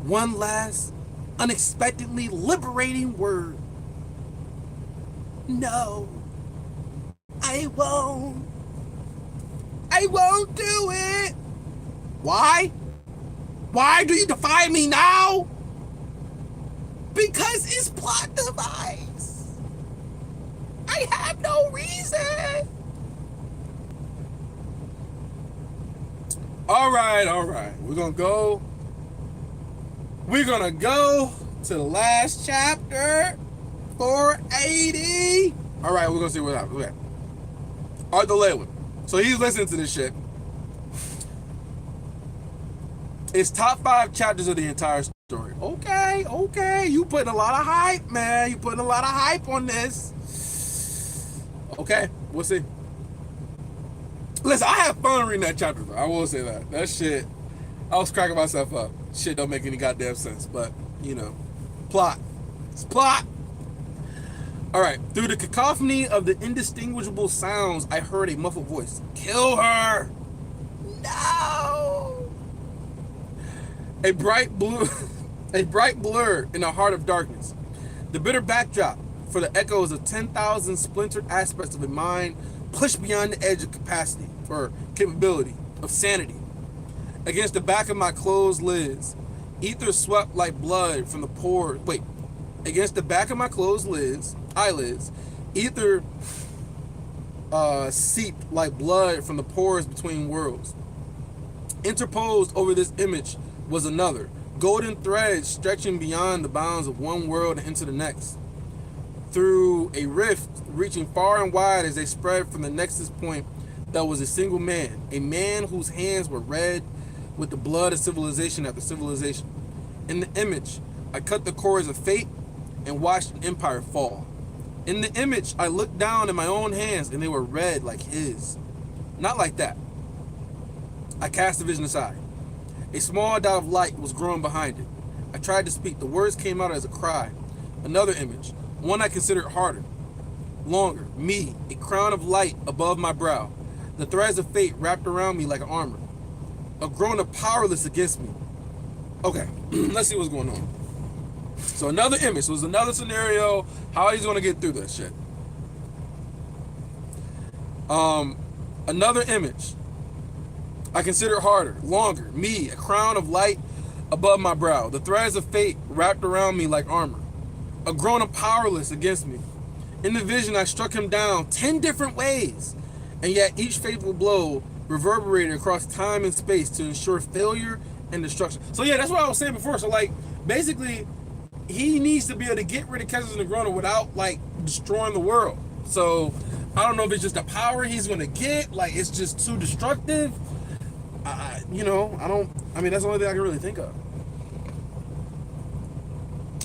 one last, unexpectedly liberating word. No, I won't. I won't do it. Why? Why do you defy me now? Because it's plot device. I have no reason. All right. We're gonna go to the last chapter, 480. All right, we're gonna see what happens. Okay. Arthur Lewin. So he's listening to this shit. It's top 5 chapters of the entire story. Okay. You putting a lot of hype, man. You putting a lot of hype on this. Okay, we'll see. Listen, I have fun reading that chapter, though. I will say that. That shit, I was cracking myself up. Shit don't make any goddamn sense, but, you know, plot. It's plot. All right, through the cacophony of the indistinguishable sounds, I heard a muffled voice. Kill her! No! A bright blur in the heart of darkness. The bitter backdrop for the echoes of 10,000 splintered aspects of a mind pushed beyond the edge of capacity, or capability, of sanity. Against the back of my closed lids, ether swept like blood from the pores. Against the back of my closed eyelids, ether seeped like blood from the pores between worlds. Interposed over this image was another, golden thread stretching beyond the bounds of one world and into the next. Through a rift reaching far and wide as they spread from the nexus point, there was a single man, a man whose hands were red with the blood of civilization after civilization. In the image, I cut the cords of fate and watched an empire fall. In the image, I looked down at my own hands and they were red like his. Not like that. I cast the vision aside. A small dot of light was growing behind it. I tried to speak. The words came out as a cry. Another image, one I considered harder, longer. Me, a crown of light above my brow. The threads of fate wrapped around me like armor. A grown up powerless against me. Okay, let's see what's going on. So another image. So it was another scenario. How he's gonna get through this shit. Another image. I consider it harder, longer. Me, a crown of light above my brow. The threads of fate wrapped around me like armor. A grown-up powerless against me. In the vision, I struck him down 10 different ways, and yet each faithful blow reverberated across time and space to ensure failure and destruction. So yeah, that's what I was saying before. So like, basically, he needs to be able to get rid of Kessis and Agrona without like destroying the world. So I don't know if it's just the power he's gonna get, like it's just too destructive. I mean, that's the only thing I can really think of.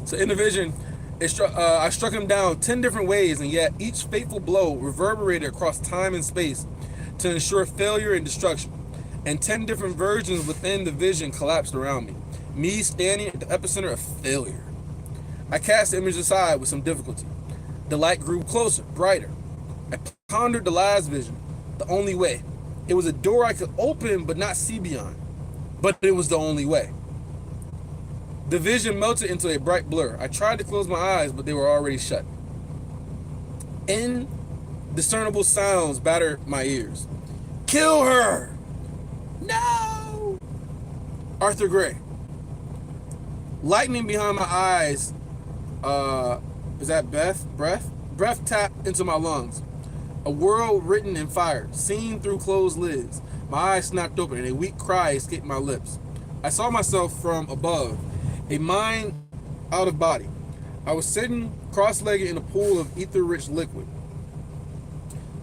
So in the vision, I struck him down 10 different ways, and yet each fateful blow reverberated across time and space to ensure failure and destruction. And 10 different versions within the vision collapsed around me, me standing at the epicenter of failure. I cast the image aside with some difficulty. The light grew closer, brighter. I pondered the last vision, the only way. It was a door I could open but not see beyond. But it was the only way. The vision melted into a bright blur. I tried to close my eyes, but they were already shut. Indiscernible sounds battered my ears. Kill her! No! Arthur Gray. Lightning behind my eyes. Is that breath? Breath tapped into my lungs. A world written in fire, seen through closed lids. My eyes snapped open and a weak cry escaped my lips. I saw myself from above, a mind out of body. I was sitting cross-legged in a pool of ether-rich liquid.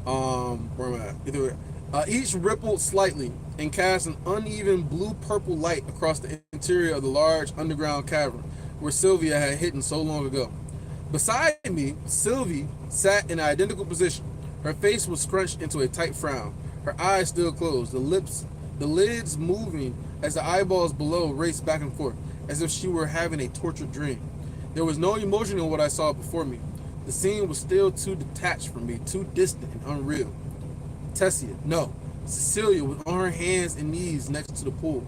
Where am I at? Each rippled slightly and cast an uneven blue-purple light across the interior of the large underground cavern where Sylvia had hidden so long ago. Beside me, Sylvie sat in an identical position. Her face was scrunched into a tight frown, her eyes still closed, the lids moving as the eyeballs below raced back and forth, as if she were having a tortured dream. There was no emotion in what I saw before me. The scene was still too detached from me, too distant and unreal. Tessia, no. Cecilia was on her hands and knees next to the pool.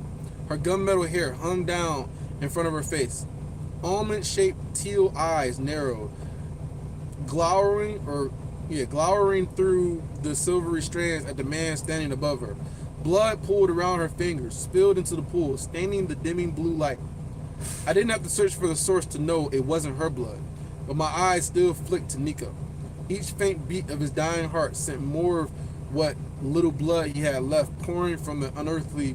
Her gunmetal hair hung down in front of her face. Almond-shaped teal eyes narrowed, glowering through the silvery strands at the man standing above her. Blood pooled around her fingers, spilled into the pool, staining the dimming blue light. I didn't have to search for the source to know it wasn't her blood, but my eyes still flicked to Nico. Each faint beat of his dying heart sent more of what little blood he had left pouring from the unearthly,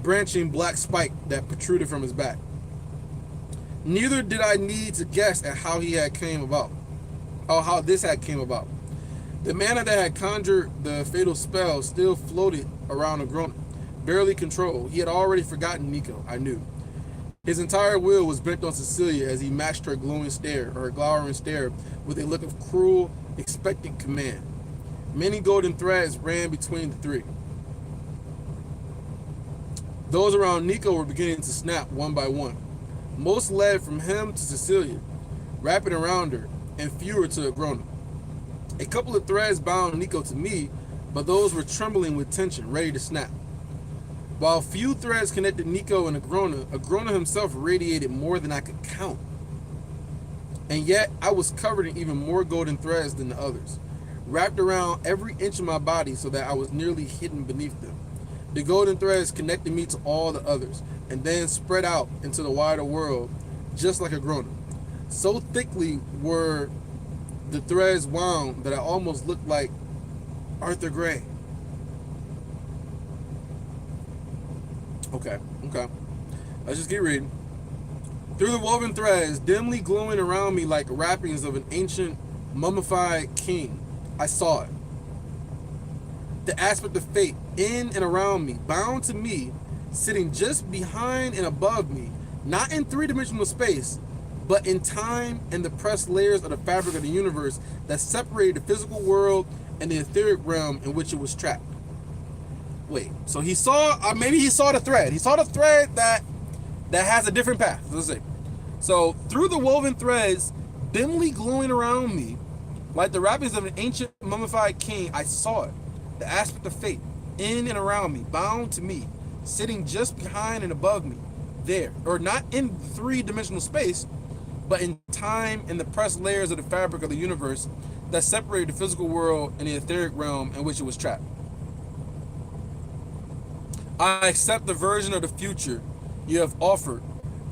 branching black spike that protruded from his back. Neither did I need to guess at how this had came about. The mana that had conjured the fatal spell still floated around the groaner, barely controlled. He had already forgotten Nico, I knew. His entire will was bent on Cecilia as he matched her glowing stare, or her glowering stare, with a look of cruel, expectant command. Many golden threads ran between the three. Those around Nico were beginning to snap one by one. Most led from him to Cecilia, wrapping around her, and fewer to Agrona. A couple of threads bound Nico to me, but those were trembling with tension, ready to snap. While few threads connected Nico and Agrona himself radiated more than I could count. And yet, I was covered in even more golden threads than the others, wrapped around every inch of my body so that I was nearly hidden beneath them. The golden threads connected me to all the others, and then spread out into the wider world, just like Agrona. So thickly were the threads wound that I almost looked like Arthur Gray. Okay. Let's just keep reading. Through the woven threads, dimly glowing around me like wrappings of an ancient mummified king, I saw it. The aspect of fate in and around me, bound to me, sitting just behind and above me, not in three-dimensional space, but in time and the pressed layers of the fabric of the universe that separated the physical world and the etheric realm in which it was trapped. Wait, so he saw, maybe he saw the thread. He saw the thread that has a different path. Let's see. So through the woven threads, dimly glowing around me, like the wrappings of an ancient mummified king, I saw it. The aspect of fate in and around me, bound to me, sitting just behind and above me, there, or not in three-dimensional space, but in time and the pressed layers of the fabric of the universe that separated the physical world and the etheric realm in which it was trapped. I accept the version of the future you have offered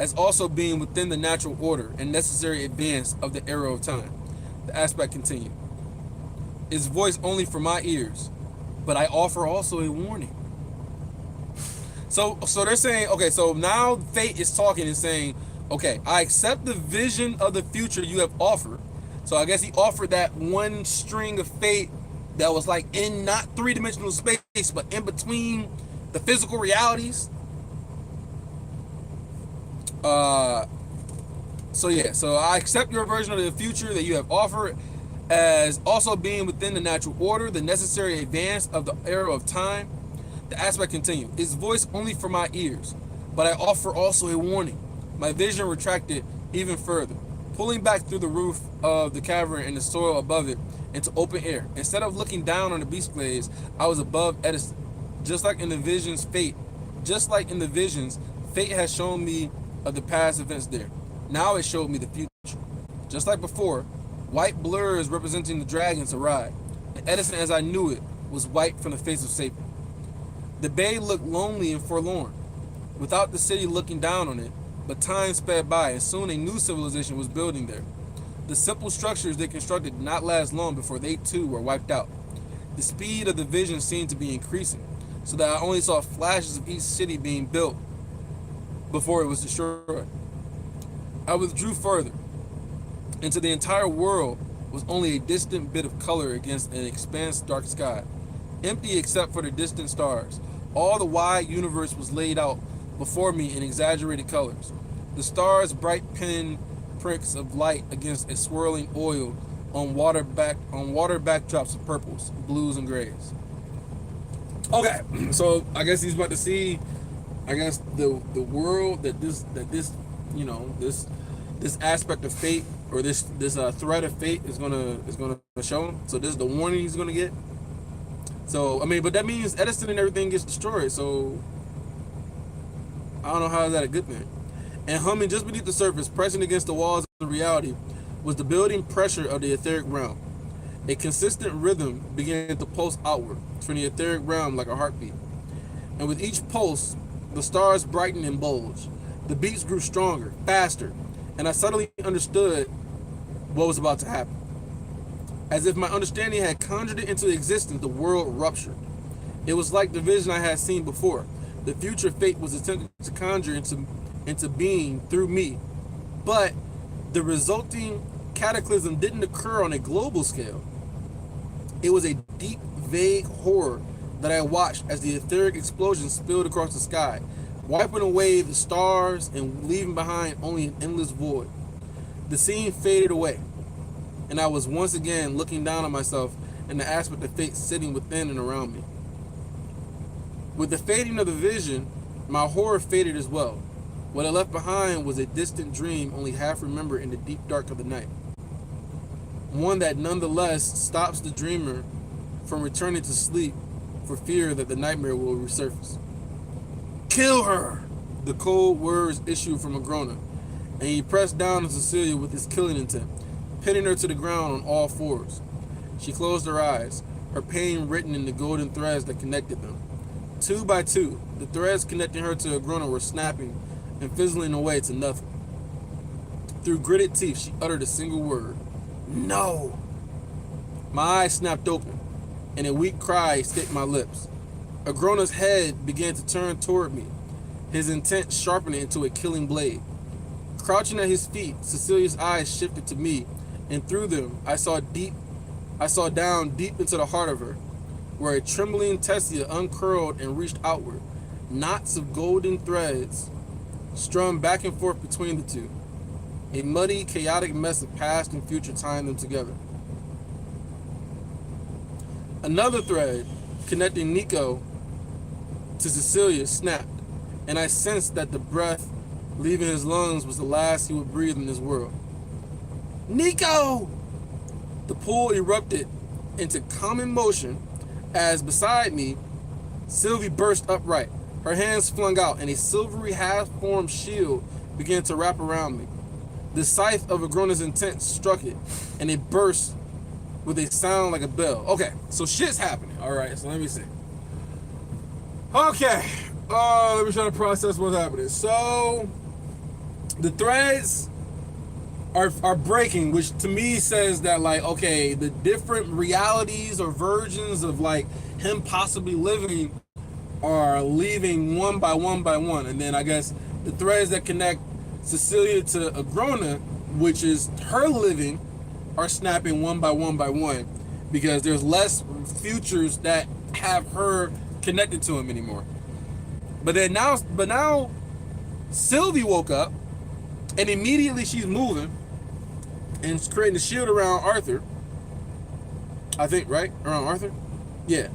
as also being within the natural order and necessary advance of the arrow of time. The aspect continued. Its voice only for my ears, but I offer also a warning. So they're saying, okay, so now fate is talking and saying, okay, I accept the vision of the future you have offered. So I guess he offered that one string of fate that was like in not three-dimensional space, but in between the physical realities. So I accept your version of the future that you have offered as also being within the natural order, the necessary advance of the arrow of time. The aspect continued. Its voice only for my ears, but I offer also a warning. My vision retracted even further, pulling back through the roof of the cavern and the soil above it into open air. Instead of looking down on the beast glades, I was above Edison. Just like in the visions, fate has shown me of the past events there. Now it showed me the future. Just like before, white blurs representing the dragons arrived. And Edison, as I knew it, was wiped from the face of Satan. The bay looked lonely and forlorn. without the city looking down on it, but time sped by and soon a new civilization was building there. The simple structures they constructed did not last long before they too were wiped out. The speed of the vision seemed to be increasing, so that I only saw flashes of each city being built before it was destroyed. I withdrew further, until the entire world was only a distant bit of color against an expanse dark sky, empty except for the distant stars. All the wide universe was laid out before me in exaggerated colors. The stars, bright pin pricks of light against a swirling oil on water backdrops of purples, blues, and grays. Okay, so I guess he's about to see, I guess the world that this this aspect of fate, or this threat of fate is gonna show him. So this is the warning he's gonna get. So I mean, but that means Edison and everything gets destroyed. So I don't know how is that a good thing. And humming just beneath the surface, pressing against the walls of reality, was the building pressure of the etheric realm. A consistent rhythm began to pulse outward from the etheric realm like a heartbeat. And with each pulse, the stars brightened and bulged. The beats grew stronger, faster, and I suddenly understood what was about to happen. As if my understanding had conjured it into existence, the world ruptured. It was like the vision I had seen before. The future fate was attempted to conjure into being through me. But the resulting cataclysm didn't occur on a global scale. It was a deep, vague horror that I watched as the etheric explosion spilled across the sky, wiping away the stars and leaving behind only an endless void. The scene faded away, and I was once again looking down on myself and the aspect of fate sitting within and around me. With the fading of the vision, my horror faded as well. What I left behind was a distant dream only half remembered in the deep dark of the night. One that nonetheless stops the dreamer from returning to sleep for fear that the nightmare will resurface. Kill her! The cold words issued from Agrona, and he pressed down on Cecilia with his killing intent, pinning her to the ground on all fours. She closed her eyes, her pain written in the golden threads that connected them. Two by two, the threads connecting her to Agrona were snapping and fizzling away to nothing. Through gritted teeth, she uttered a single word. No! My eyes snapped open, and a weak cry escaped my lips. Agrona's head began to turn toward me, his intent sharpening into a killing blade. Crouching at his feet, Cecilia's eyes shifted to me, and through them I saw down deep into the heart of her, where a trembling tesstia uncurled and reached outward. Knots of golden threads strung back and forth between the two. A muddy, chaotic mess of past and future tying them together. Another thread connecting Nico to Cecilia snapped, and I sensed that the breath leaving his lungs was the last he would breathe in this world. Nico! The pool erupted into common motion as beside me, Sylvie burst upright, her hands flung out, and a silvery half-formed shield began to wrap around me. The scythe of Agrona's intent struck it, and it burst with a sound like a bell. Okay, so shit's happening. All right, so let me see. Okay, let me try to process what's happening. So the threads are breaking, which to me says that, like, okay, the different realities or versions of like him possibly living are leaving one by one by one, and then I guess the threads that connect Cecilia to Agrona, which is her living, are snapping one by one because there's less futures that have her connected to him anymore. But now Sylvie woke up, and immediately she's moving and creating a shield around Arthur. I think, right? Around Arthur? Yeah.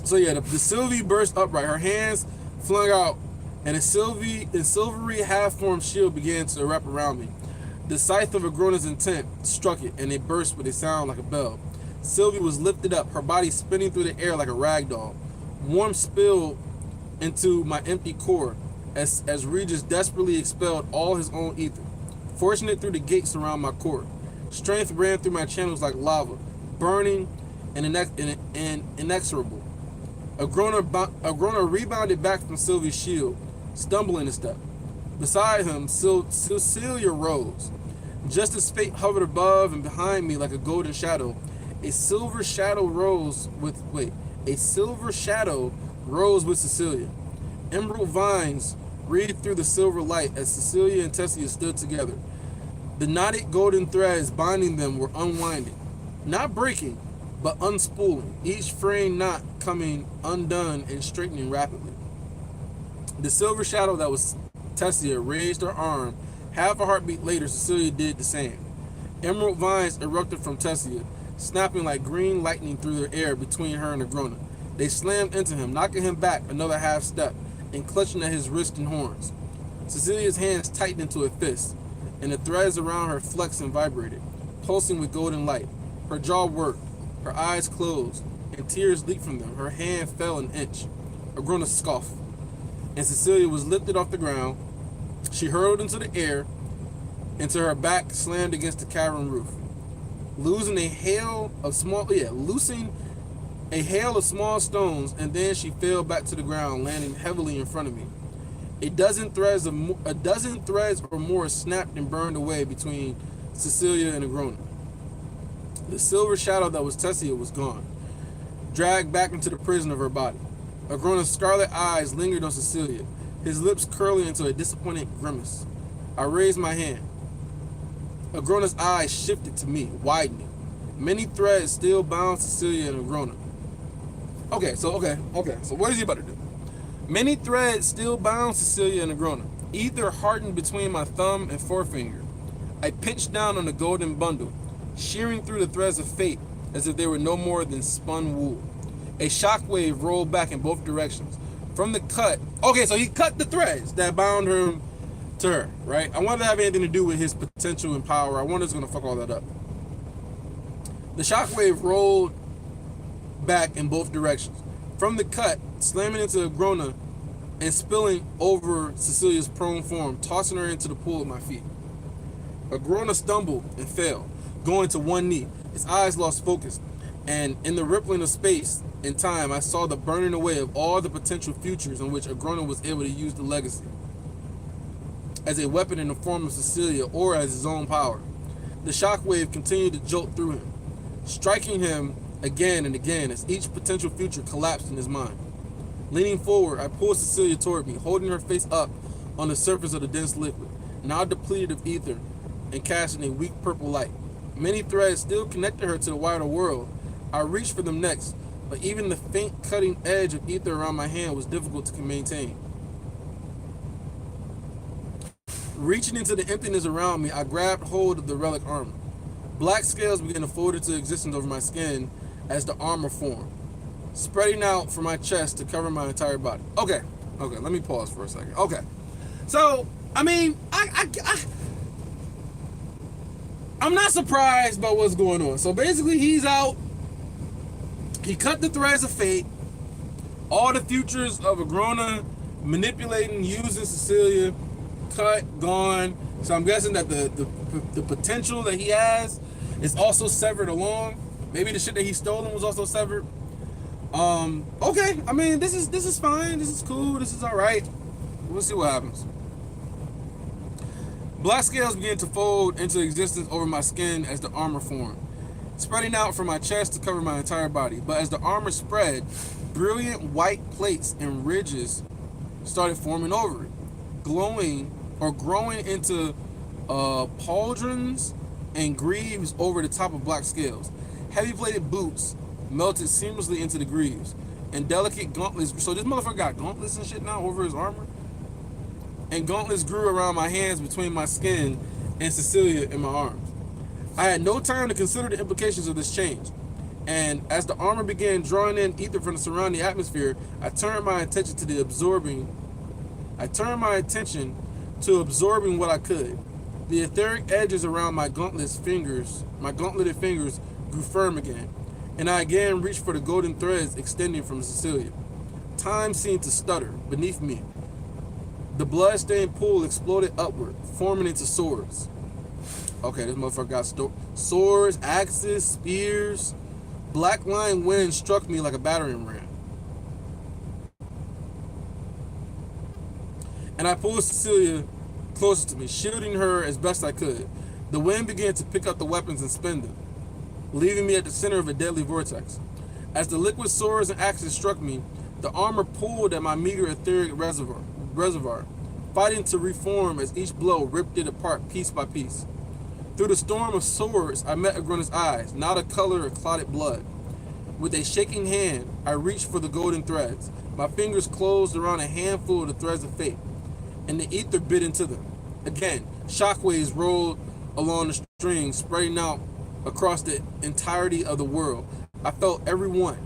So yeah, the Sylvie burst upright, her hands flung out, and a silvery half-formed shield began to wrap around me. The scythe of Agrona's intent struck it, and it burst with a sound like a bell. Sylvie was lifted up, her body spinning through the air like a rag doll. Warmth spilled into my empty core as Regis desperately expelled all his own ether, forcing it through the gates around my core. Strength ran through my channels like lava, burning and inexorable. Agrona rebounded back from Sylvie's shield, stumbling a step. Beside him, Cecilia rose. Just as fate hovered above and behind me like a golden shadow, a silver shadow rose with Cecilia. Emerald vines wreathed through the silver light as Cecilia and Tessia stood together. The knotted golden threads binding them were unwinding, not breaking, but unspooling, each fraying knot coming undone and straightening rapidly. The silver shadow that was Tessia raised her arm. Half a heartbeat later, Cecilia did the same. Emerald vines erupted from Tessia, snapping like green lightning through the air between her and Agrona. They slammed into him, knocking him back another half step and clutching at his wrists and horns. Cecilia's hands tightened into a fist, and the threads around her flexed and vibrated, pulsing with golden light. Her jaw worked, her eyes closed, and tears leaked from them. Her hand fell an inch. Agrona scoffed, and Cecilia was lifted off the ground. She hurled into the air, until her back slammed against the cavern roof, losing a hail of small stones, and then she fell back to the ground, landing heavily in front of me. A dozen threads or more snapped and burned away between Cecilia and Agrona. The silver shadow that was Tessia was gone, dragged back into the prison of her body. Agrona's scarlet eyes lingered on Cecilia, his lips curling into a disappointed grimace. I raised my hand. Agrona's eyes shifted to me, widening. Many threads still bound Cecilia and Agrona. Okay, so what is he about to do? Many threads still bound Cecilia and Agrona. Ether hardened between my thumb and forefinger. I pinched down on the golden bundle, shearing through the threads of fate as if they were no more than spun wool. A shockwave rolled back in both directions. From the cut, okay, so he cut the threads that bound him to her, right? I wanted to have anything to do with his potential and power. I wonder if it's gonna fuck all that up. The shockwave rolled back in both directions. From the cut, slamming into Agrona and spilling over Cecilia's prone form, tossing her into the pool at my feet. Agrona stumbled and fell, going to one knee. His eyes lost focus, and in the rippling of space and time, I saw the burning away of all the potential futures in which Agrona was able to use the legacy as a weapon in the form of Cecilia or as his own power. The shockwave continued to jolt through him, striking him again and again as each potential future collapsed in his mind. Leaning forward, I pulled Cecilia toward me, holding her face up on the surface of the dense liquid, now depleted of ether and casting a weak purple light. Many threads still connected her to the wider world. I reached for them next, but even the faint cutting edge of ether around my hand was difficult to maintain. Reaching into the emptiness around me, I grabbed hold of the relic armor. Black scales began to fold into existence over my skin as the armor formed, spreading out from my chest to cover my entire body. Okay, let me pause for a second. Okay, so, I mean, I'm not surprised by what's going on. So basically, he's out. He cut the threads of fate. All the futures of Agrona manipulating, using Cecilia, cut, gone. So I'm guessing that the potential that he has is also severed along. Maybe the shit that he stolen was also severed. Okay. I mean, this is fine. This is cool. This is all right. We'll see what happens. Black scales began to fold into existence over my skin as the armor formed, spreading out from my chest to cover my entire body. But as the armor spread, brilliant white plates and ridges started forming over it, glowing or growing into pauldrons and greaves over the top of black scales. Heavy-bladed boots melted seamlessly into the greaves, and delicate gauntlets. So this motherfucker got gauntlets and shit now over his armor? And gauntlets grew around my hands between my skin and Cecilia in my arms. I had no time to consider the implications of this change, and as the armor began drawing in ether from the surrounding atmosphere, I turned my attention to absorbing what I could. The etheric edges around my gauntleted fingers grew firm again, and I again reached for the golden threads extending from Cecilia. Time seemed to stutter beneath me. The blood-stained pool exploded upward, forming into swords. Okay, this motherfucker got swords, axes, spears, black line wind struck me like a battering ram. And I pulled Cecilia closer to me, shielding her as best I could. The wind began to pick up the weapons and spin them, leaving me at the center of a deadly vortex. As the liquid swords and axes struck me, the armor pulled at my meager etheric reservoir, fighting to reform as each blow ripped it apart piece by piece. Through the storm of swords, I met Agruna's eyes, now the color of clotted blood. With a shaking hand, I reached for the golden threads. My fingers closed around a handful of the threads of fate, and the ether bit into them. Again, shockwaves rolled along the strings, spreading out across the entirety of the world. I felt every one,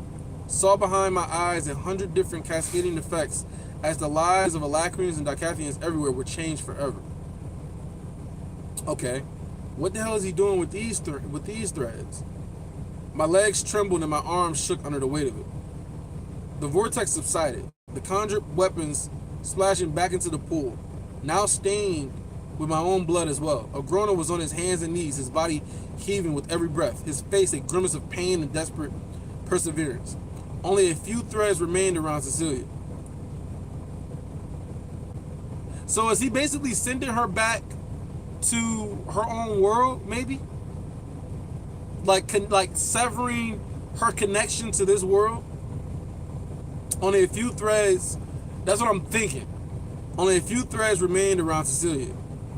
saw behind my eyes 100 different cascading effects as the lives of Alacrians and Dicathians everywhere were changed forever. Okay, what the hell is he doing with these threads? My legs trembled and my arms shook under the weight of it. The vortex subsided, the conjured weapons splashing back into the pool, now stained with my own blood as well. Agrona was on his hands and knees, his body heaving with every breath, his face a grimace of pain and desperate perseverance. Only a few threads remained around Cecilia. So is he basically sending her back to her own world, maybe? Like severing her connection to this world? Only a few threads, that's what I'm thinking. Only a few threads remained around Cecilia,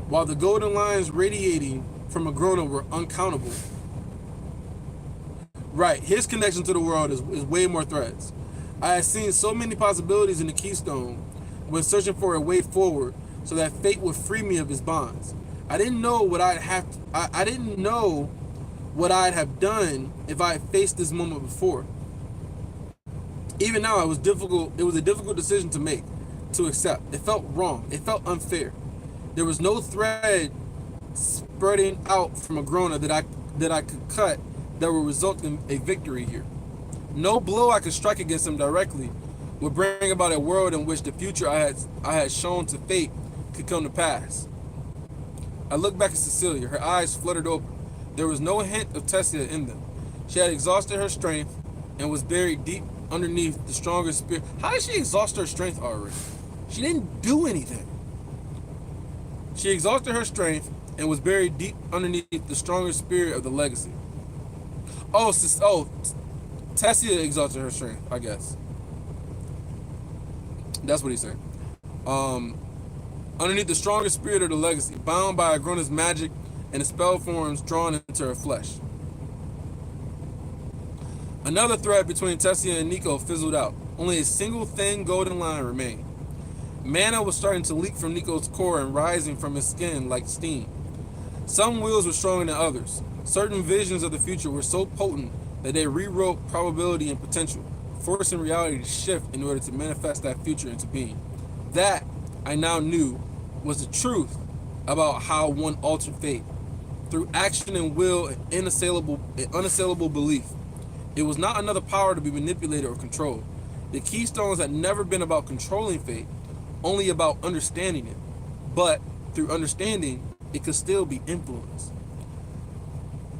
while the golden lines radiating from Agrona were uncountable. Right, his connection to the world is way more threads. I had seen so many possibilities in the Keystone when searching for a way forward so that fate would free me of his bonds. I didn't know what I'd have done if I had faced this moment before. Even now, it was a difficult decision to make, to accept. It felt wrong. It felt unfair. There was no thread spreading out from Agrona that I could cut that would result in a victory here. No blow I could strike against him directly would bring about a world in which the future I had shown to fate could come to pass. I looked back at Cecilia. Her eyes fluttered open. There was no hint of Tessia in them. She had exhausted her strength and was buried deep underneath the stronger spirit. How did she exhaust her strength already? She didn't do anything. She exhausted her strength and was buried deep underneath the stronger spirit of the legacy. Tessia exhausted her strength, I guess. That's what he said. Underneath the stronger spirit of the legacy, bound by Agrona's magic and the spell forms drawn into her flesh. Another thread between Tessia and Nico fizzled out. Only a single thin golden line remained. Mana was starting to leak from Nico's core and rising from his skin like steam. Some wills were stronger than others. Certain visions of the future were so potent that they rewrote probability and potential, forcing reality to shift in order to manifest that future into being. That, I now knew, was the truth about how one altered fate. Through action and will and unassailable belief. It was not another power to be manipulated or controlled. The Keystones had never been about controlling fate, only about understanding it. But through understanding, it could still be influenced.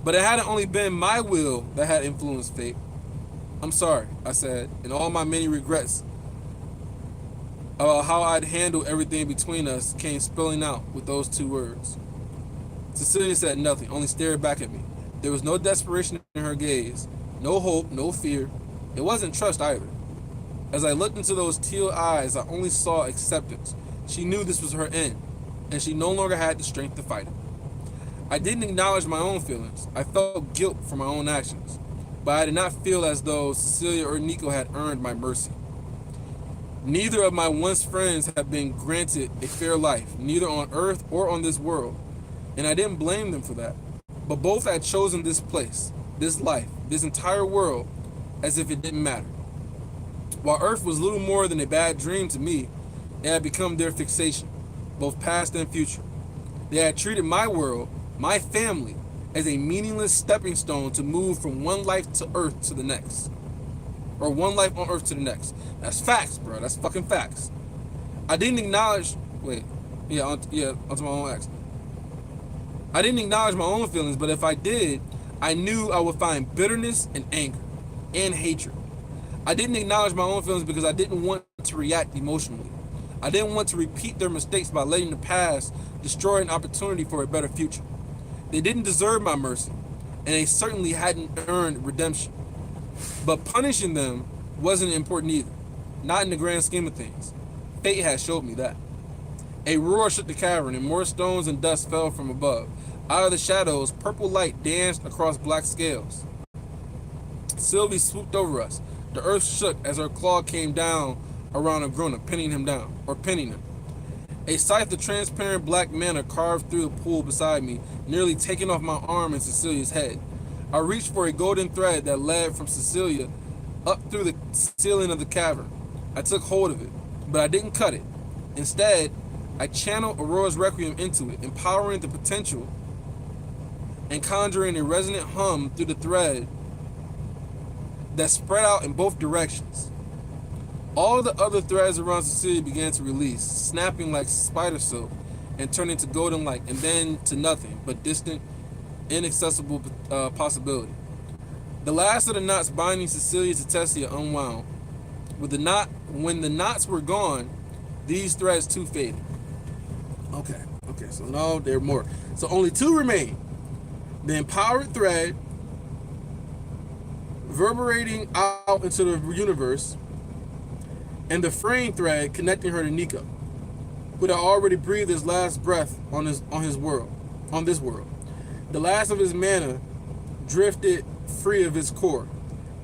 But it hadn't only been my will that had influenced fate. I'm sorry, I said, and all my many regrets about how I'd handled everything between us came spilling out with those two words. Cecilia said nothing, only stared back at me. There was no desperation in her gaze, no hope, no fear. It wasn't trust either. As I looked into those teal eyes, I only saw acceptance. She knew this was her end, and she no longer had the strength to fight it. I didn't acknowledge my own feelings. I felt guilt for my own actions, but I did not feel as though Cecilia or Nico had earned my mercy. Neither of my once friends had been granted a fair life, neither on earth or on this world, and I didn't blame them for that. But both had chosen this place, this life, this entire world, as if it didn't matter. While Earth was little more than a bad dream to me, it had become their fixation, both past and future. They had treated my world, my family, as a meaningless stepping stone to move from one life to Earth to the next. Or one life on Earth to the next. That's facts, bro. That's fucking facts. I didn't acknowledge... onto my own acts. I didn't acknowledge my own feelings, but if I did, I knew I would find bitterness and anger. and hatred. I didn't acknowledge my own feelings because I didn't want to react emotionally. I didn't want to repeat their mistakes by letting the past destroy an opportunity for a better future. They didn't deserve my mercy, and they certainly hadn't earned redemption. But punishing them wasn't important either, not in the grand scheme of things. Fate had showed me that. A roar shook the cavern, and more stones and dust fell from above. Out of the shadows, purple light danced across black scales. Sylvie swooped over us. The earth shook as her claw came down around a groaner, pinning him. A scythe of transparent black mana carved through the pool beside me, nearly taking off my arm and Cecilia's head. I reached for a golden thread that led from Cecilia up through the ceiling of the cavern. I took hold of it, but I didn't cut it. Instead, I channeled Aurora's Requiem into it, empowering the potential and conjuring a resonant hum through the thread that spread out in both directions. All the other threads around Cecilia began to release, snapping like spider silk and turning to golden light, and then to nothing but distant, inaccessible possibility. The last of the knots binding Cecilia to Tessia unwound. When the knots were gone, these threads too faded. Okay, so no, there are more. So only two remain. The empowered thread reverberating out into the universe, and the fraying thread connecting her to Nico, who had already breathed his last breath on this world. The last of his mana drifted free of his core,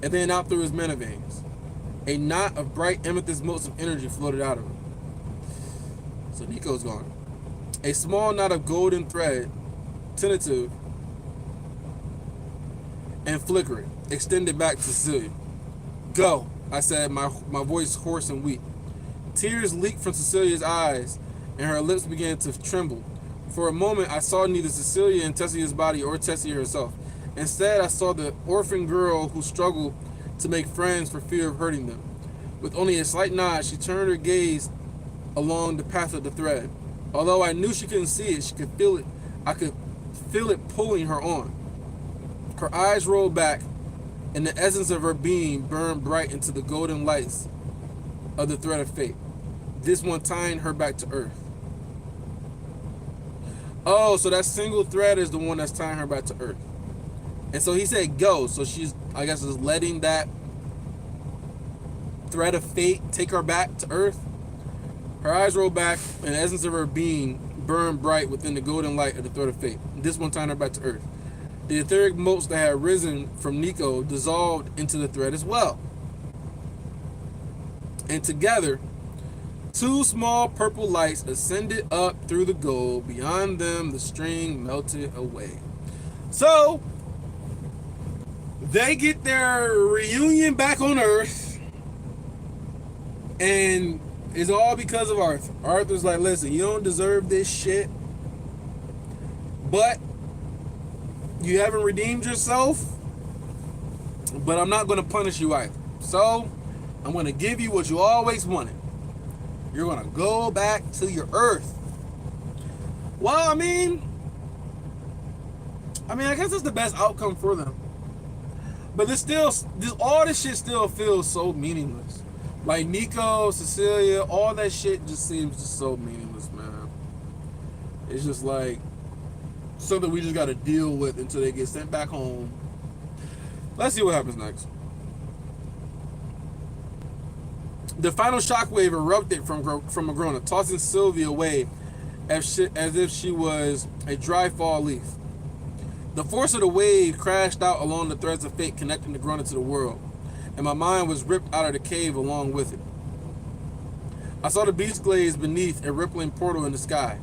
and then out through his mana veins. A knot of bright amethyst motes of energy floated out of him. So Nico's gone. A small knot of golden thread, tentative and flickering, extended back to Cecilia. Go, I said, my voice hoarse and weak. Tears leaked from Cecilia's eyes, and her lips began to tremble. For a moment, I saw neither Cecilia in Tessia's body or Tessia herself. Instead, I saw the orphan girl who struggled to make friends for fear of hurting them. With only a slight nod, she turned her gaze along the path of the thread. Although I knew she couldn't see it, she could feel it. I could feel it pulling her on. Her eyes rolled back, and the essence of her being burned bright into the golden lights of the thread of fate. This one tying her back to earth. Oh, so that single thread is the one that's tying her back to earth. And so he said go, so she's, I guess, is letting that thread of fate take her back to earth. Her eyes rolled back, and the essence of her being burned bright within the golden light of the thread of fate. This one tying her back to earth. The etheric motes that had risen from Nico dissolved into the thread as well. And together, two small purple lights ascended up through the gold. Beyond them, the string melted away. So, they get their reunion back on Earth, and it's all because of Arthur. Arthur's like, listen, you don't deserve this shit, but you haven't redeemed yourself, but I'm not going to punish you either. So, I'm going to give you what you always wanted. You're going to go back to your Earth. Well, I mean, I guess it's the best outcome for them. But all this shit still feels so meaningless. Like Nico, Cecilia, all that shit just seems just so meaningless, man. It's just like something we just got to deal with until they get sent back home. Let's see what happens next. The final shockwave erupted from Agrona, tossing Sylvia away as if she was a dry fall leaf. The force of the wave crashed out along the threads of fate connecting Agrona to the world, and my mind was ripped out of the cave along with it. I saw the beast glaze beneath a rippling portal in the sky.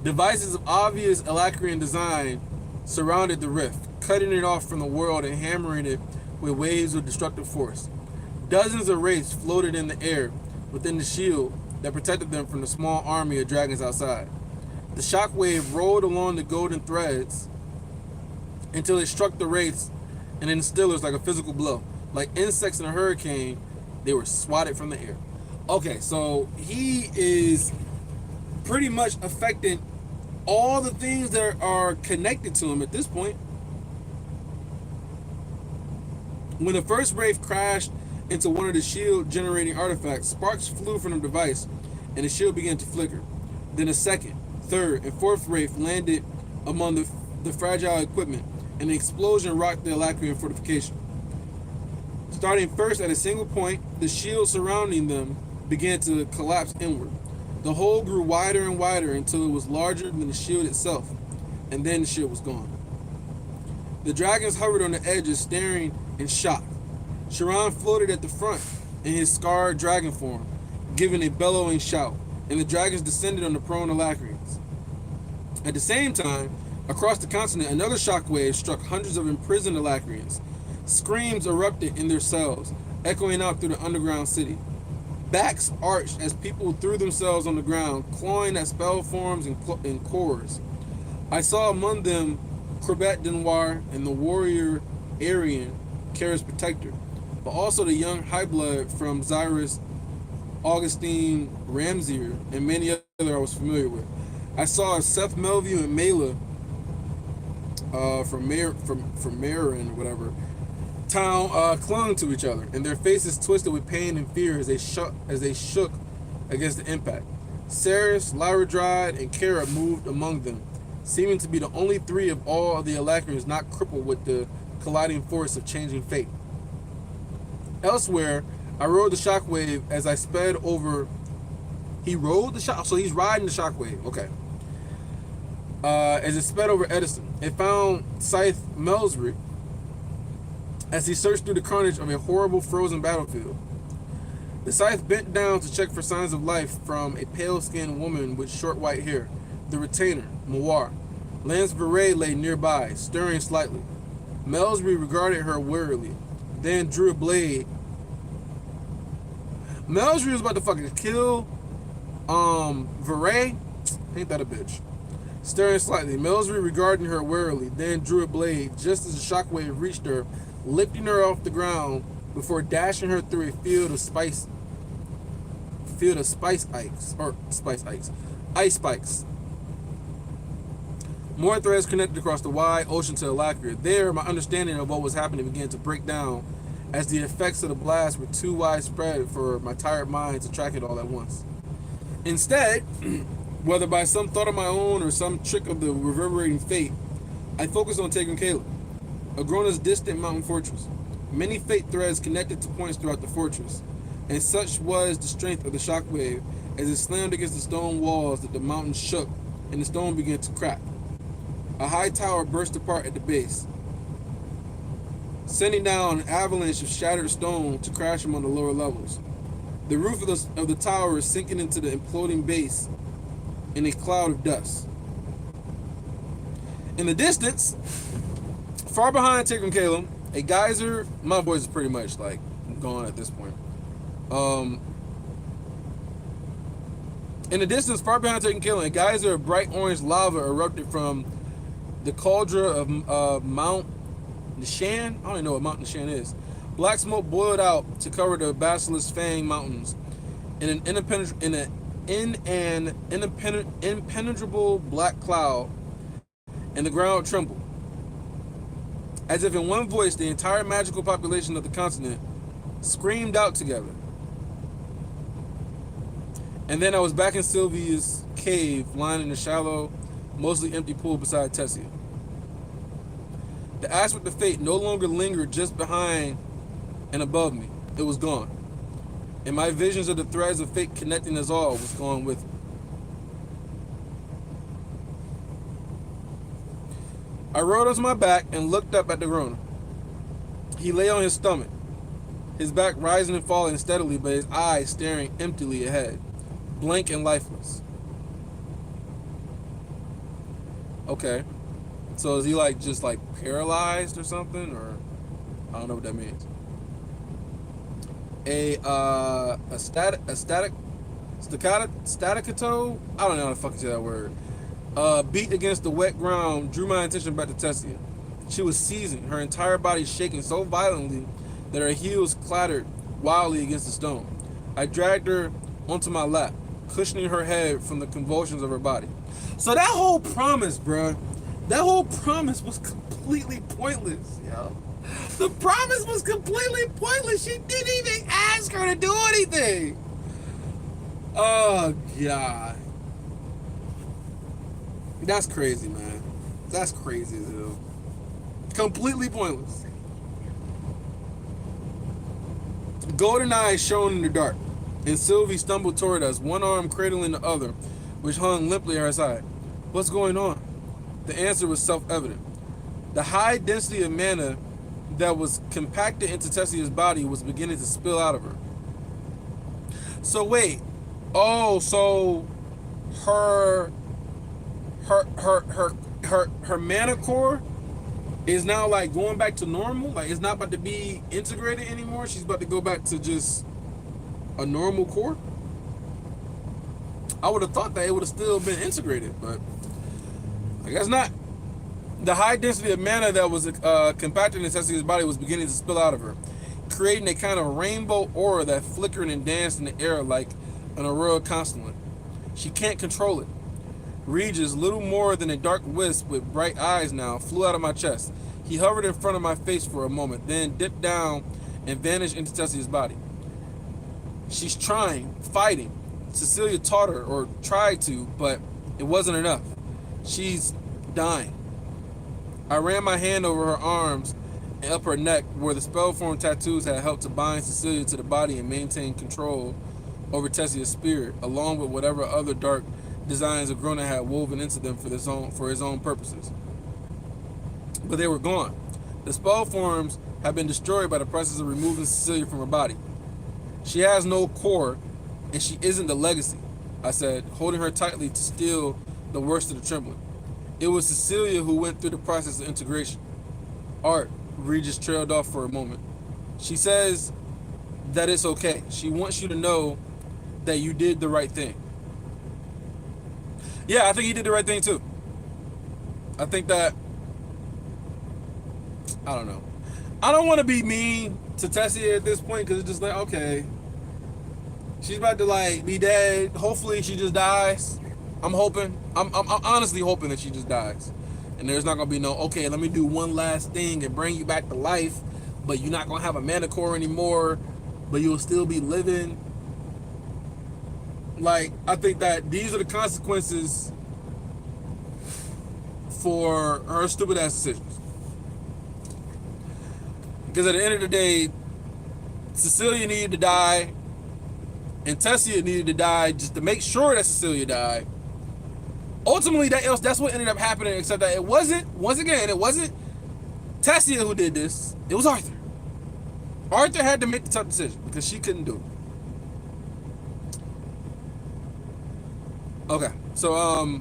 Devices of obvious Elacrian design surrounded the rift, cutting it off from the world and hammering it with waves of destructive force. Dozens of wraiths floated in the air within the shield that protected them from the small army of dragons outside. The shockwave rolled along the golden threads until it struck the wraiths and instillers like a physical blow. Like insects in a hurricane, they were swatted from the air. Okay, so he is pretty much affecting all the things that are connected to him at this point. When the first wraith crashed into one of the shield-generating artifacts, sparks flew from the device, and the shield began to flicker. Then a second, third, and fourth wraith landed among the fragile equipment, and the explosion rocked the Alacrian fortification. Starting first at a single point, the shield surrounding them began to collapse inward. The hole grew wider and wider until it was larger than the shield itself, and then the shield was gone. The dragons hovered on the edges, staring in shock. Sharon floated at the front in his scarred dragon form, giving a bellowing shout, and the dragons descended on the prone Alacrians. At the same time, across the continent, another shockwave struck hundreds of imprisoned Alacrians. Screams erupted in their cells, echoing out through the underground city. Backs arched as people threw themselves on the ground, clawing at spell forms and cores. I saw among them Corbett Denoir and the warrior Arian, Kara's protector, but also the young Highblood from Xyrus, Augustine Ramsier, and many other I was familiar with. I saw Seth Melview and Mela from Marin or whatever town clung to each other, and their faces twisted with pain and fear as they shook against the impact. Ceres, Lyradride, and Kara moved among them, seeming to be the only three of all of the Alacrians not crippled with the colliding force of changing fate. Elsewhere, I rode the shockwave as I sped over. He rode the shock, so he's riding the shockwave. Okay. As it sped over Edison, it found Scythe Melsry as he searched through the carnage of a horrible frozen battlefield. The scythe bent down to check for signs of life from a pale-skinned woman with short white hair, the retainer, Mawar. Lance Veray lay nearby, stirring slightly. Melsry regarded her warily, then drew a blade. Melsry was about to fucking kill Veray. Ain't that a bitch? Stirring slightly, Melsry regarding her warily, then drew a blade just as the shockwave reached her, lifting her off the ground before dashing her through a field of ice spikes. More threads connected across the wide ocean to Alakria. There, my understanding of what was happening began to break down, as the effects of the blast were too widespread for my tired mind to track it all at once. Instead, whether by some thought of my own or some trick of the reverberating fate, I focused on taking Caleb, Agrona's distant mountain fortress. Many fate threads connected to points throughout the fortress, and such was the strength of the shockwave as it slammed against the stone walls that the mountain shook and the stone began to crack. A high tower burst apart at the base, sending down an avalanche of shattered stone to crash among the lower levels. The roof of the tower is sinking into the imploding base in a cloud of dust. In the distance, far behind Tigrum-Calum, a geyser. My voice is pretty much like gone at this point. In the distance, far behind Tigrum-Calum, a geyser of bright orange lava erupted from the cauldron of Mount Nishan. I don't even know what Mount Nishan is. Black smoke boiled out to cover the Basilisk Fang Mountains in an impenetrable black cloud, and the ground trembled. As if in one voice, the entire magical population of the continent screamed out together. And then I was back in Sylvia's cave, lying in a shallow, mostly empty pool beside Tessia. The aspect of fate no longer lingered just behind and above me. It was gone. And my visions of the threads of fate connecting us all was gone with me. I rode onto my back and looked up at the Grona. He lay on his stomach, his back rising and falling steadily, but his eyes staring emptily ahead, blank and lifeless. Okay. So is he like just like paralyzed or something, or I don't know what that means. Staccato, I don't know how to fucking say that word. Beat against the wet ground drew my attention back to Tessia. She was seizing, her entire body shaking so violently that her heels clattered wildly against the stone. I dragged her onto my lap, cushioning her head from the convulsions of her body. So that whole promise, bruh, that whole promise was completely pointless, yo. The promise was completely pointless. She didn't even ask her to do anything. Oh, God. That's crazy, man. That's crazy as hell. Completely pointless. Golden eyes shone in the dark, and Sylvie stumbled toward us, one arm cradling the other, which hung limply at her side. What's going on? The answer was self-evident. The high density of mana that was compacted into Tessia's body was beginning to spill out of her. So wait. Oh, so her mana core is now like going back to normal. Like it's not about to be integrated anymore. She's about to go back to just a normal core. I would have thought that it would have still been integrated, but I guess not. The high density of mana that was compacted in Cecilia's body was beginning to spill out of her, creating a kind of rainbow aura that flickered and danced in the air like an aurora constellation. She can't control it. Regis, little more than a dark wisp with bright eyes now, flew out of my chest. He hovered in front of my face for a moment, then dipped down and vanished into Cecilia's body. She's trying, fighting. Cecilia taught her, or tried to, but it wasn't enough. She's dying. I ran my hand over her arms and up her neck where the spell-formed tattoos had helped to bind Cecilia to the body and maintain control over Tessia's spirit, along with whatever other dark designs Agrona had woven into them for his own purposes. But they were gone. The spell forms had been destroyed by the process of removing Cecilia from her body. She has no core, and she isn't the legacy, I said, holding her tightly to still the worst of the trembling. It was Cecilia who went through the process of integration. Art, Regis trailed off for a moment. She says that it's okay. She wants you to know that you did the right thing. Yeah, I think he did the right thing too. I think that, I don't know. I don't want to be mean to Tessia at this point because it's just like, okay, she's about to like be dead. Hopefully she just dies. I'm hoping. I'm honestly hoping that she just dies. And there's not going to be no, okay, let me do one last thing and bring you back to life, but you're not going to have a mana core anymore, but you'll still be living. Like, I think that these are the consequences for her stupid ass decisions. Because at the end of the day, Cecilia needed to die, and Tessia needed to die just to make sure that Cecilia died. Ultimately, that's what ended up happening, except that it wasn't, once again, it wasn't Tessia who did this. It was Arthur. Arthur had to make the tough decision because she couldn't do it. Okay, so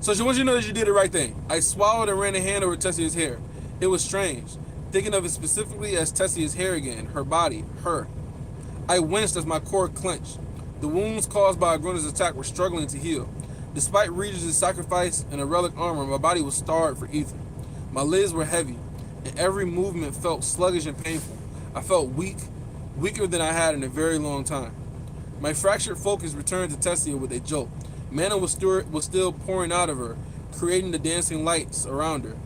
she wants you to know that you did the right thing. I swallowed and ran a hand over Tessia's hair. It was strange, thinking of it specifically as Tessia's hair again, her body, her. I winced as my core clenched. The wounds caused by Agrona's attack were struggling to heal. Despite Regis' sacrifice and a relic armor, my body was starved for ether. My lids were heavy, and every movement felt sluggish and painful. I felt weak, weaker than I had in a very long time. My fractured focus returned to Tessia with a jolt. Mana was still pouring out of her, creating the dancing lights around her.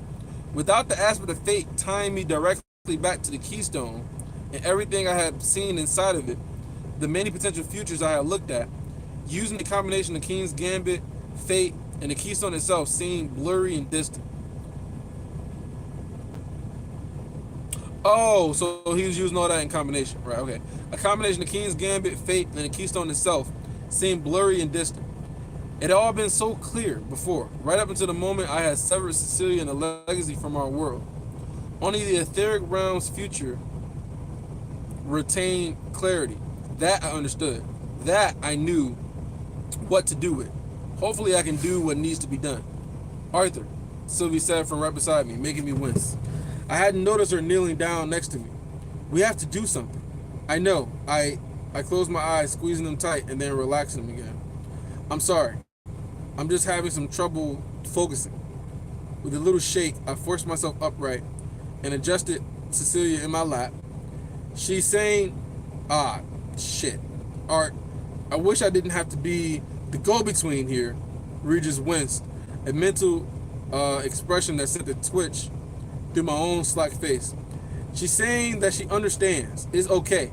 Without the aspect of fate tying me directly back to the keystone and everything I had seen inside of it, the many potential futures I had looked at, using the combination of King's Gambit, fate, and the keystone itself seemed blurry and distant. Oh, so he was using all that in combination, right? Okay. A combination of King's Gambit, fate, and the keystone itself seemed blurry and distant. It had all been so clear before, right up until the moment I had severed Cecilia and the legacy from our world. Only the etheric realm's future retained clarity. That I understood. That I knew what to do with. Hopefully I can do what needs to be done. Arthur, Sylvie said from right beside me, making me wince. I hadn't noticed her kneeling down next to me. We have to do something. I know. I closed my eyes, squeezing them tight, and then relaxing them again. I'm sorry. I'm just having some trouble focusing. With a little shake, I forced myself upright and adjusted Cecilia in my lap. She's saying, shit. Art, I wish I didn't have to be the go-between here. Regis winced. A mental expression that sent a twitch through my own slack face. She's saying that she understands. It's okay.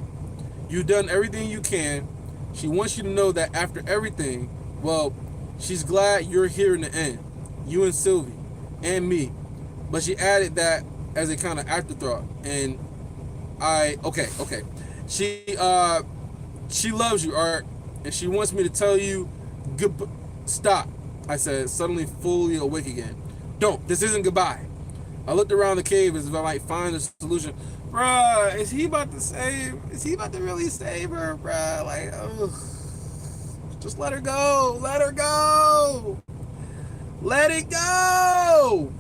You've done everything you can. She wants you to know that after everything, well, she's glad you're here in the end. You and Sylvie. And me. But she added that as a kind of afterthought. And okay. She loves you, Art. And she wants me to tell you, stop, I said, suddenly fully awake again. Don't. This isn't goodbye. I looked around the cave as if I might find a solution. Bruh, is he about to really save her, bruh? Like, ugh. Just let her go. Let her go. Let it go.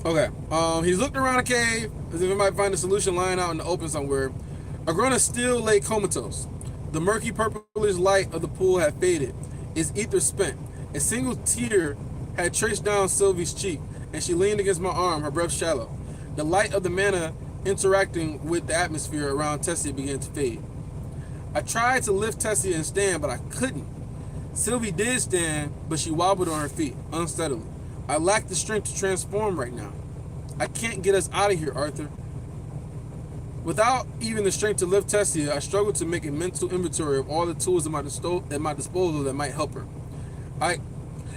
Okay. He's looked around the cave as if he might find a solution lying out in the open somewhere. Agrona still lay comatose. The murky purplish light of the pool had faded. Its ether spent. A single tear had traced down Sylvie's cheek, and she leaned against my arm, her breath shallow. The light of the mana interacting with the atmosphere around Tessia began to fade. I tried to lift Tessia and stand, but I couldn't. Sylvie did stand, but she wobbled on her feet, unsteadily. I lack the strength to transform right now. I can't get us out of here, Arthur. Without even the strength to lift Tessia, I struggled to make a mental inventory of all the tools at my disposal that might help her.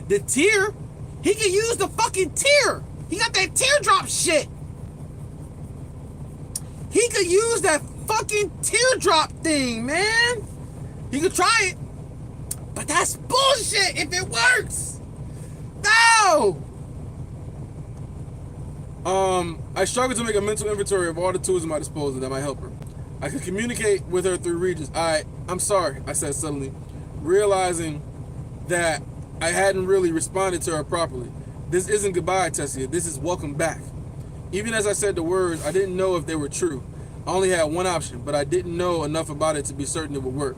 The tear? He can use the fucking tear! He got that teardrop shit! He could use that fucking teardrop thing, man! He could try it. But that's bullshit if it works! No! I struggled to make a mental inventory of all the tools at my disposal that might help her. I could communicate with her through Regis. I'm sorry, I said suddenly, realizing that I hadn't really responded to her properly. This isn't goodbye, Tessia. This is welcome back. Even as I said the words, I didn't know if they were true. I only had one option, but I didn't know enough about it to be certain it would work.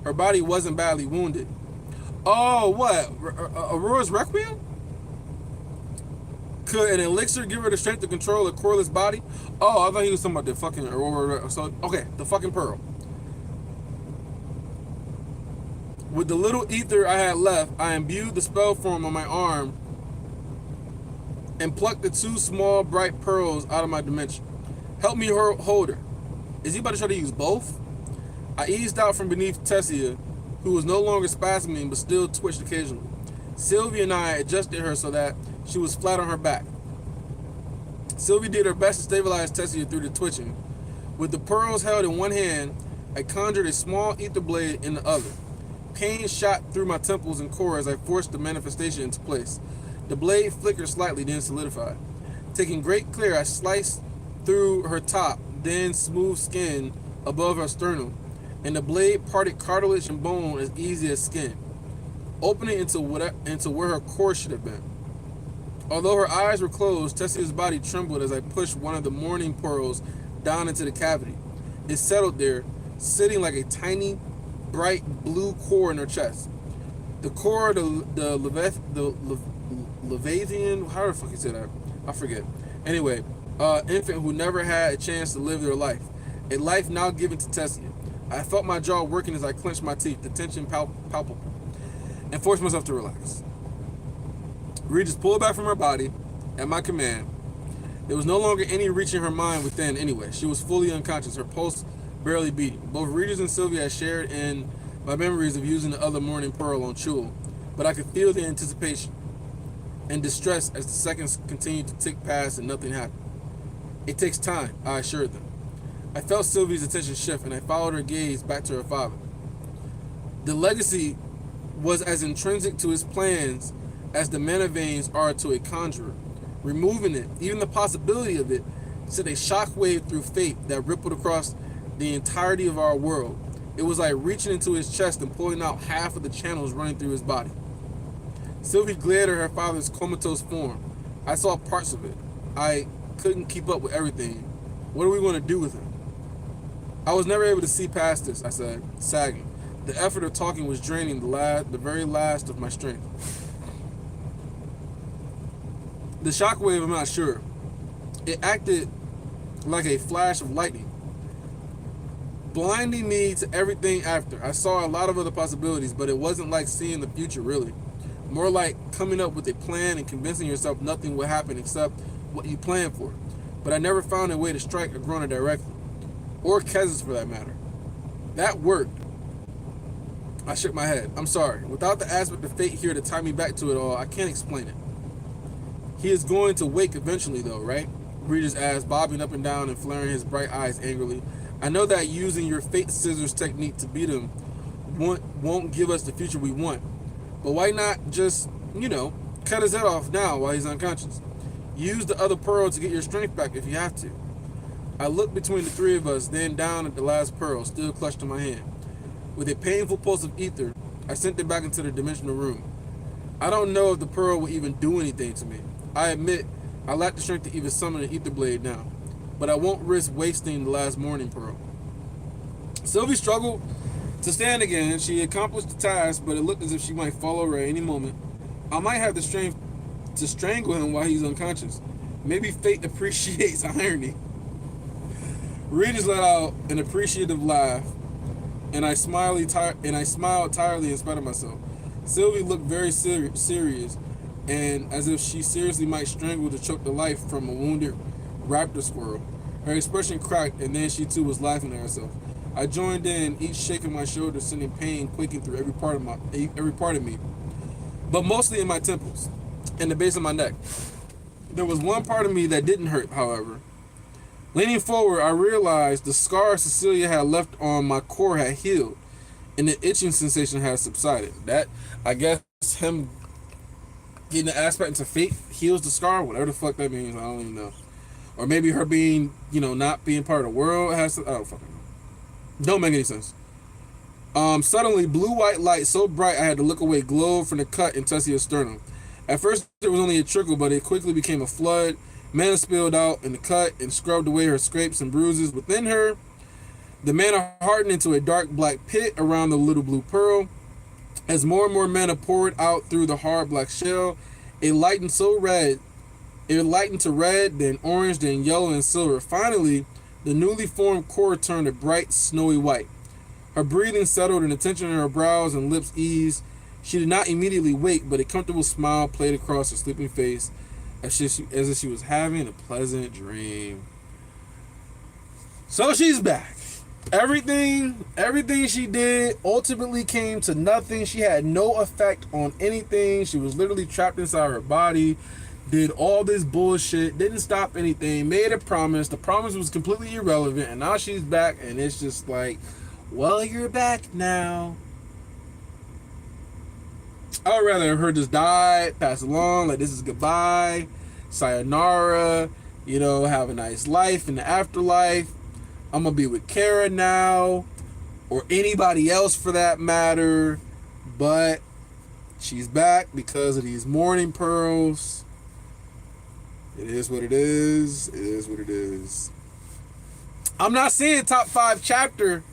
Her body wasn't badly wounded. Oh, what? Aurora's Requiem? Could an elixir give her the strength to control a coreless body? Oh, I thought he was talking about the fucking Aurora. So, okay, the fucking pearl. With the little ether I had left, I imbued the spell form on my arm and plucked the two small, bright pearls out of my dimension. Help me hold her. Is he about to try to use both? I eased out from beneath Tessia, who was no longer spasming but still twitched occasionally. Sylvia and I adjusted her so that she was flat on her back. Sylvie did her best to stabilize Tessia through the twitching. With the pearls held in one hand, I conjured a small ether blade in the other. Pain shot through my temples and core as I forced the manifestation into place. The blade flickered slightly, then solidified. Taking great care, I sliced through her top, then smooth skin above her sternum, and the blade parted cartilage and bone as easy as skin, opening into where her core should have been. Although her eyes were closed, Tessia's body trembled as I pushed one of the morning pearls down into the cavity. It settled there, sitting like a tiny, bright blue core in her chest. The core, the Leviathan, how the fuck you say that? I forget. Anyway, infant who never had a chance to live their life. A life now given to Tessia. I felt my jaw working as I clenched my teeth, the tension palpable, and forced myself to relax. Regis pulled back from her body at my command. There was no longer any reaching her mind within anyway. She was fully unconscious, her pulse barely beating. Both Regis and Sylvia had shared in my memories of using the other morning pearl on Chul, but I could feel the anticipation and distress as the seconds continued to tick past and nothing happened. It takes time, I assured them. I felt Sylvie's attention shift and I followed her gaze back to her father. The legacy was as intrinsic to his plans as the mana veins are to a conjurer. Removing it, even the possibility of it, sent a shockwave through fate that rippled across the entirety of our world. It was like reaching into his chest and pulling out half of the channels running through his body. Sylvie glared at her father's comatose form. I saw parts of it. I couldn't keep up with everything. What are we going to do with him? I was never able to see past this, I said, sagging. The effort of talking was draining the very last of my strength. The shockwave, I'm not sure. It acted like a flash of lightning, blinding me to everything after. I saw a lot of other possibilities, but it wasn't like seeing the future, really. More like coming up with a plan and convincing yourself nothing will happen except what you planned for. But I never found a way to strike a Grona directly, or Kez's for that matter. That worked. I shook my head. I'm sorry. Without the aspect of fate here to tie me back to it all, I can't explain it. He is going to wake eventually, though, right? Regis asked, bobbing up and down and flaring his bright eyes angrily. I know that using your fate scissors technique to beat him won't give us the future we want. But why not just, cut his head off now while he's unconscious? Use the other pearl to get your strength back if you have to. I looked between the three of us, then down at the last pearl, still clutched in my hand. With a painful pulse of ether, I sent it back into the dimensional room. I don't know if the pearl will even do anything to me. I admit, I lack the strength to even summon an ether blade now. But I won't risk wasting the last morning pearl. Sylvie struggled to stand again. She accomplished the task, but it looked as if she might fall over at any moment. I might have the strength to strangle him while he's unconscious. Maybe fate appreciates irony. Regis let out an appreciative laugh, and I smiled entirely in spite of myself. Sylvie looked very serious, and as if she seriously might strangle to choke the life from a wounded raptor squirrel. Her expression cracked, and then she too was laughing at herself. I joined in, each shaking my shoulders, sending pain quaking through every part of me, but mostly in my temples and the base of my neck. There was one part of me that didn't hurt, however. Leaning forward, I realized the scar Cecilia had left on my core had healed, and the itching sensation had subsided. That, I guess, him getting the aspect into fate heals the scar, whatever the fuck that means, I don't even know. Or maybe her being, not being part of the world has to, I don't fucking know. Don't make any sense. Suddenly, blue-white light so bright I had to look away glowed from the cut in Tessia's sternum. At first, it was only a trickle, but it quickly became a flood. Mana spilled out in the cut and scrubbed away her scrapes and bruises. Within her, the mana hardened into a dark black pit around the little blue pearl. As more and more mana poured out through the hard black shell, it lightened to red, then orange, then yellow, and silver. Finally, the newly formed core turned a bright, snowy white. Her breathing settled and the tension in her brows and lips eased. She did not immediately wake, but a comfortable smile played across her sleeping face as if she was having a pleasant dream. So she's back. Everything she did ultimately came to nothing. She had no effect on anything. She was literally trapped inside her body. Did all this bullshit, didn't stop anything, made a promise. The promise was completely irrelevant, and now she's back, and it's just like, well, you're back now. I would rather her just die, pass along, like this is goodbye, sayonara, have a nice life in the afterlife. I'm gonna be with Kara now, or anybody else for that matter, but she's back because of these morning pearls. It is what it is. It is what it is. I'm not seeing top 5 chapter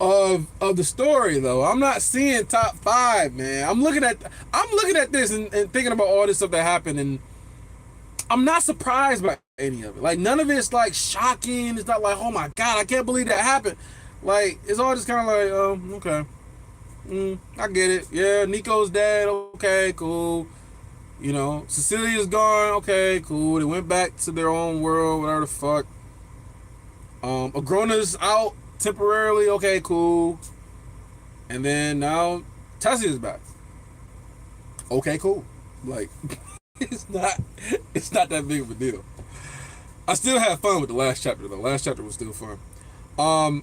of the story though. I'm not seeing top 5, man. I'm looking at this and thinking about all this stuff that happened, and I'm not surprised by any of it. Like, none of it's like shocking. It's not like, oh my god, I can't believe that happened. Like, it's all just kind of like, oh, okay. I get it. Yeah, Nico's dead. Okay, cool. Cecilia's gone. Okay, cool. They went back to their own world, whatever the fuck. Agrona's out temporarily. Okay, cool. And then now Tessia's back. Okay, cool. Like, it's not that big of a deal. I still had fun with the last chapter though. Last chapter was still fun.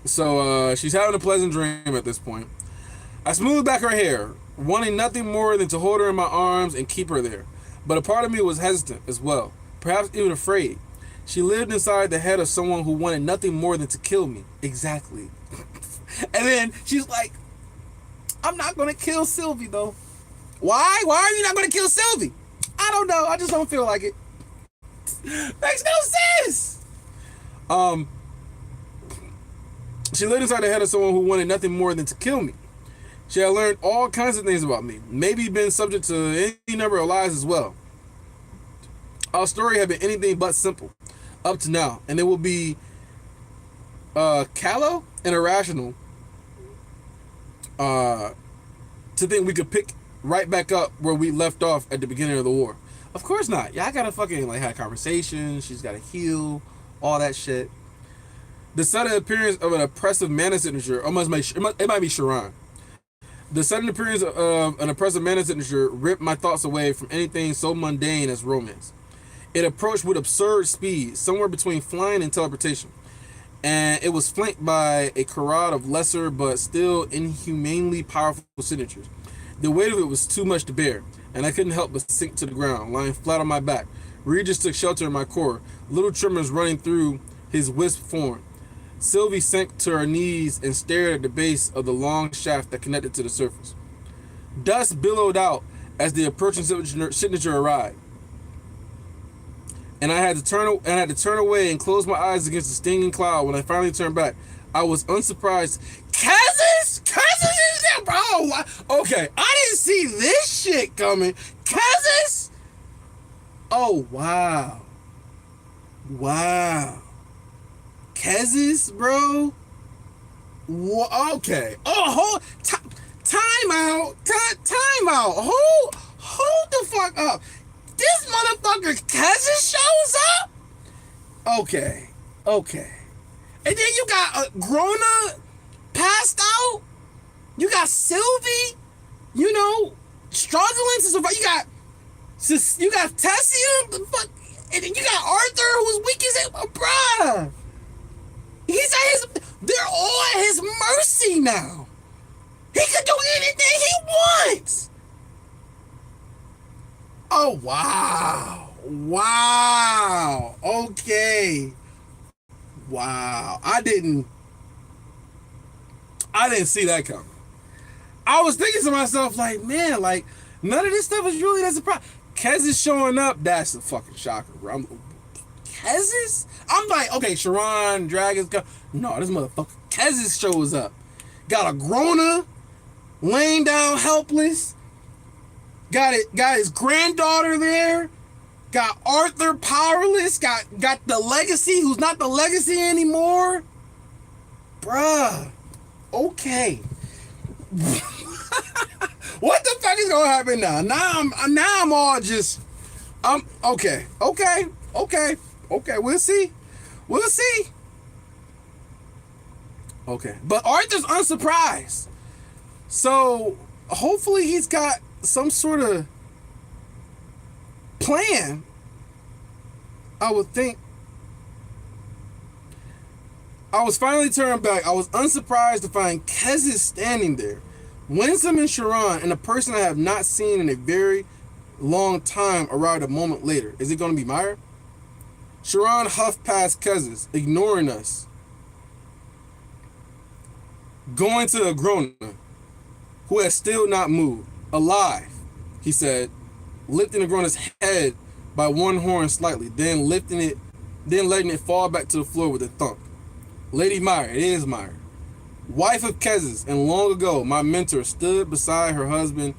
So she's having a pleasant dream at this point. I smoothed back her hair, wanting nothing more than to hold her in my arms and keep her there. But a part of me was hesitant as well, perhaps even afraid. She lived inside the head of someone who wanted nothing more than to kill me. Exactly. And then she's like, I'm not going to kill Sylvie, though. Why? Why are you not going to kill Sylvie? I don't know. I just don't feel like it. Makes no sense. She lived inside the head of someone who wanted nothing more than to kill me. She had learned all kinds of things about me, maybe been subject to any number of lies as well. Our story had been anything but simple up to now, and it will be callow and irrational to to think we could pick right back up where we left off at the beginning of the war. Of course not. Y'all gotta fucking like have conversations. She's gotta heal, all that shit. The sudden appearance of an oppressive mana signature it might be Sharon. The sudden appearance of an oppressive mana signature ripped my thoughts away from anything so mundane as romance. It approached with absurd speed, somewhere between flying and teleportation, and it was flanked by a charade of lesser but still inhumanely powerful signatures. The weight of it was too much to bear, and I couldn't help but sink to the ground, lying flat on my back. Regis took shelter in my core, little tremors running through his wisp form. Sylvie sank to her knees and stared at the base of the long shaft that connected to the surface. Dust billowed out as the approaching signature arrived, and I had to turn away and close my eyes against the stinging cloud. When I finally turned back, I was unsurprised. Kazis is there, bro. Okay, I didn't see this shit coming. Kazis. Oh wow. Kezis, bro. Okay. Oh, time out. Time out. Hold the fuck up. This motherfucker Kezis shows up. Okay. And then you got Grona passed out. You got Sylvie, struggling to survive. You got Tessia. And then you got Arthur, who's weak as hell, bruh. They're all at his mercy now. He could do anything he wants. Oh, wow. Okay. Wow. I didn't see that coming. I was thinking to myself, like, man, like, none of this stuff is really that surprising. Kez is showing up. That's a fucking shocker, bro. Kezis? I'm like, okay, Sharon, Dragons go. No, this motherfucker Kezis shows up. Got a Grona laying down helpless. Got his granddaughter there. Got Arthur powerless. Got the legacy who's not the legacy anymore. Bruh. Okay. What the fuck is gonna happen now? Now I'm all just okay. We'll see. Okay. But Arthur's unsurprised. So hopefully he's got some sort of plan. I would think. I was finally turned back. I was unsurprised to find Kezis standing there. Winsome and Sharon, and a person I have not seen in a very long time, arrived a moment later. Is it going to be Meyer? Sharon huffed past Kezis, ignoring us. Going to Agrona, who had still not moved. Alive, he said, lifting Agrona's head by one horn slightly, then letting it fall back to the floor with a thump. Lady Meyer, it is Meyer. Wife of Kezis, and long ago, my mentor stood beside her husband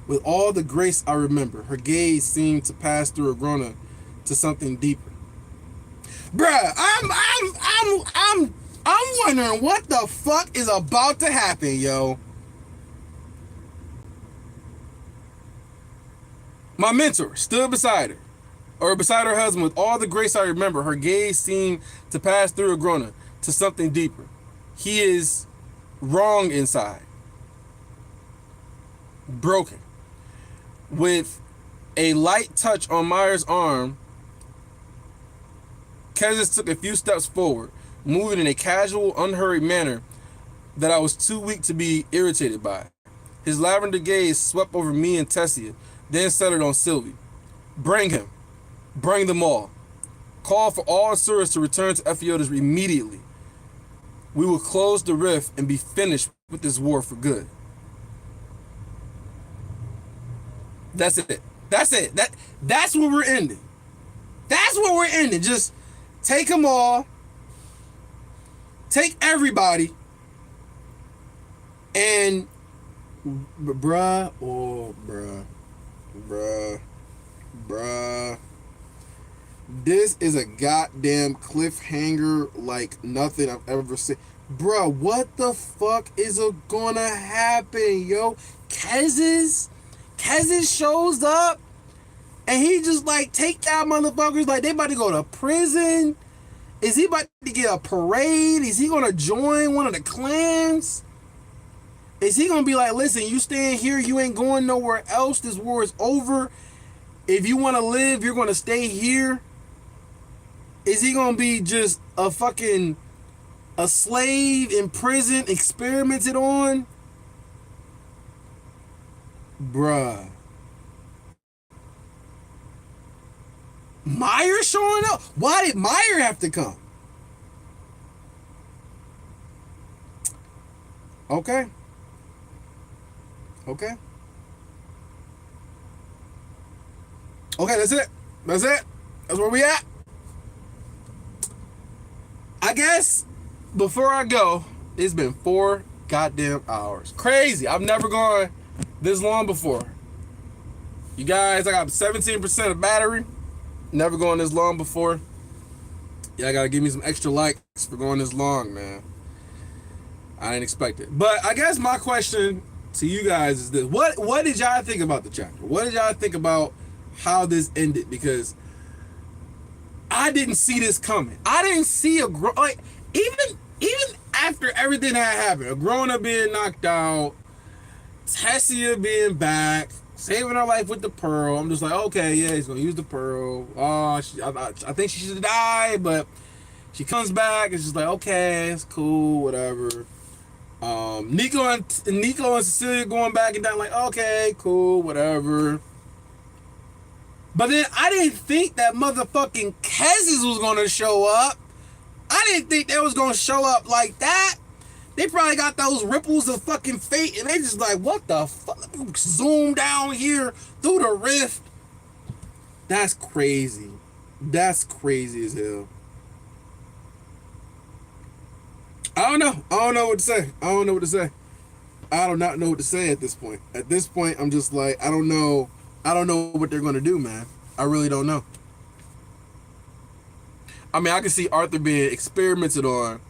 with all the grace I remember. Her gaze seemed to pass through Agrona to something deeper. Bruh, I'm wondering what the fuck is about to happen, yo. My mentor stood beside her husband with all the grace I remember. Her gaze seemed to pass through Agrona to something deeper. He is wrong inside. Broken. With a light touch on Meyer's arm, Kezis took a few steps forward, moving in a casual, unhurried manner that I was too weak to be irritated by. His lavender gaze swept over me and Tessia, then settled on Sylvie. Bring him. Bring them all. Call for all Asuras to return to Ephiodus immediately. We will close the rift and be finished with this war for good. That's it. That's where we're ending. That's where we're ending. Just take them all. Take everybody. And bruh. This is a goddamn cliffhanger like nothing I've ever seen. Bruh, what the fuck is gonna happen, yo? Kez's shows up and he just like take down motherfuckers like they about to go to prison. Is he about to get a parade? Is he gonna join one of the clans? Is he gonna be like, listen, you staying here, you ain't going nowhere else, this war is over. If you wanna live, you're gonna stay here? Is he gonna be just a fucking a slave in prison, experimented on? Bruh. Meyer showing up? Why did Meyer have to come? Okay. Okay. Okay, that's it. That's it. That's where we at. I guess before I go, it's been 4 goddamn hours. Crazy. I've never gone this long before. You guys, I got 17% of battery. Never going this long before. Yeah, I gotta give me some extra likes for going this long, man. I didn't expect it. But I guess my question to you guys is this. What did y'all think about the chapter? What did y'all think about how this ended? Because I didn't see this coming. I didn't see even after everything that happened, a grown-up being knocked out, Tessia being back, saving her life with the pearl. I'm just like, okay, yeah, he's gonna use the pearl. Oh, I think she should have died, but she comes back. It's just like, okay, it's cool, whatever. Nico and Cecilia going back and down, like, okay, cool, whatever. But then I didn't think that motherfucking Kez's was gonna show up. I didn't think they was gonna show up like that. They probably got those ripples of fucking fate, and they just like, what the fuck? Zoom down here through the rift. That's crazy. That's crazy as hell. I don't know. I don't know what to say. I don't know what to say. I do not know what to say at this point. At this point, I'm just like, I don't know. I don't know what they're gonna do, man. I really don't know. I mean, I can see Arthur being experimented on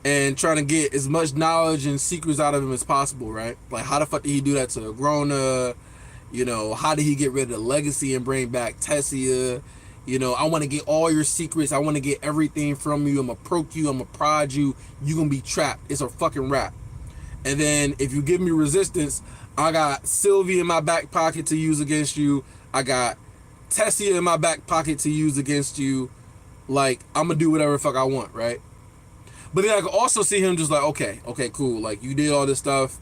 and trying to get as much knowledge and secrets out of him as possible, right? Like, how the fuck did he do that to Agrona? You know, how did he get rid of the legacy and bring back Tessia? You know, I want to get all your secrets. I want to get everything from you. I'm going to proc you. I'm going to prod you. You're going to be trapped. It's a fucking wrap. And then if you give me resistance, I got Sylvie in my back pocket to use against you. I got Tessia in my back pocket to use against you. Like, I'm going to do whatever the fuck I want, right? But then I could also see him just like, okay, cool. Like, you did all this stuff.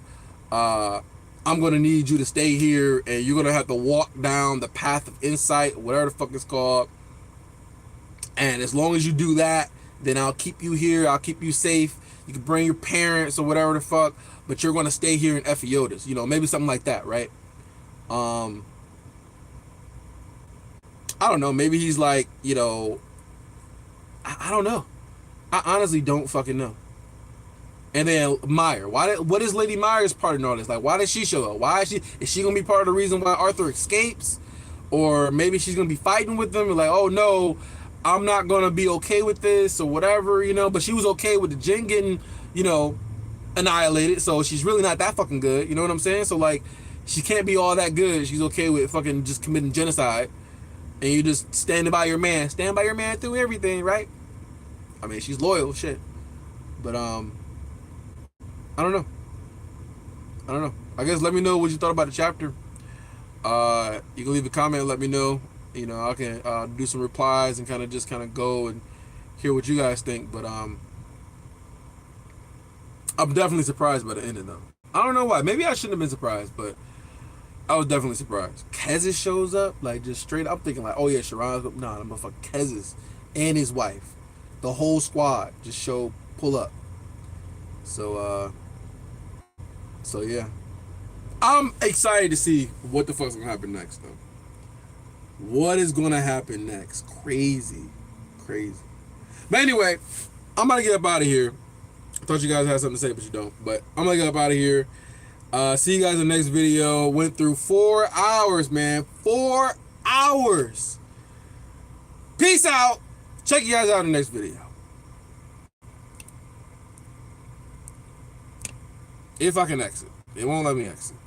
I'm going to need you to stay here, and you're going to have to walk down the path of insight, whatever the fuck it's called. And as long as you do that, then I'll keep you here. I'll keep you safe. You can bring your parents or whatever the fuck, but you're going to stay here in Epheotis. You know, maybe something like that, right? I don't know. Maybe he's like, you know, I don't know. I honestly don't fucking know. And then Meyer. What is Lady Meyer's part in all this? Like, why did she show up? Why is she gonna be part of the reason why Arthur escapes? Or maybe she's gonna be fighting with them and like, oh no, I'm not gonna be okay with this or whatever, you know. But she was okay with the Jinn getting, you know, annihilated, so she's really not that fucking good, you know what I'm saying? So like, she can't be all that good. She's okay with fucking just committing genocide, and you just stand by your man through everything, right? I mean, she's loyal, shit. But I don't know. I guess let me know what you thought about the chapter. You can leave a comment and let me know. You know, I can do some replies and kind of go and hear what you guys think. But I'm definitely surprised by the ending though. I don't know why. Maybe I shouldn't have been surprised, but I was definitely surprised. Kez's shows up, like, just straight up. I'm thinking like, oh yeah, Sharon's up. Nah, I'm gonna fuck Kez's and his wife. The whole squad just pull up. So yeah. I'm excited to see what the fuck's gonna happen next though. What is gonna happen next? Crazy. But anyway, I'm gonna get up out of here. I thought you guys had something to say, but you don't. But I'm gonna get up out of here. See you guys in the next video. Went through 4 hours, man. 4 hours. Peace out. Check you guys out in the next video. If I can exit. It won't let me exit.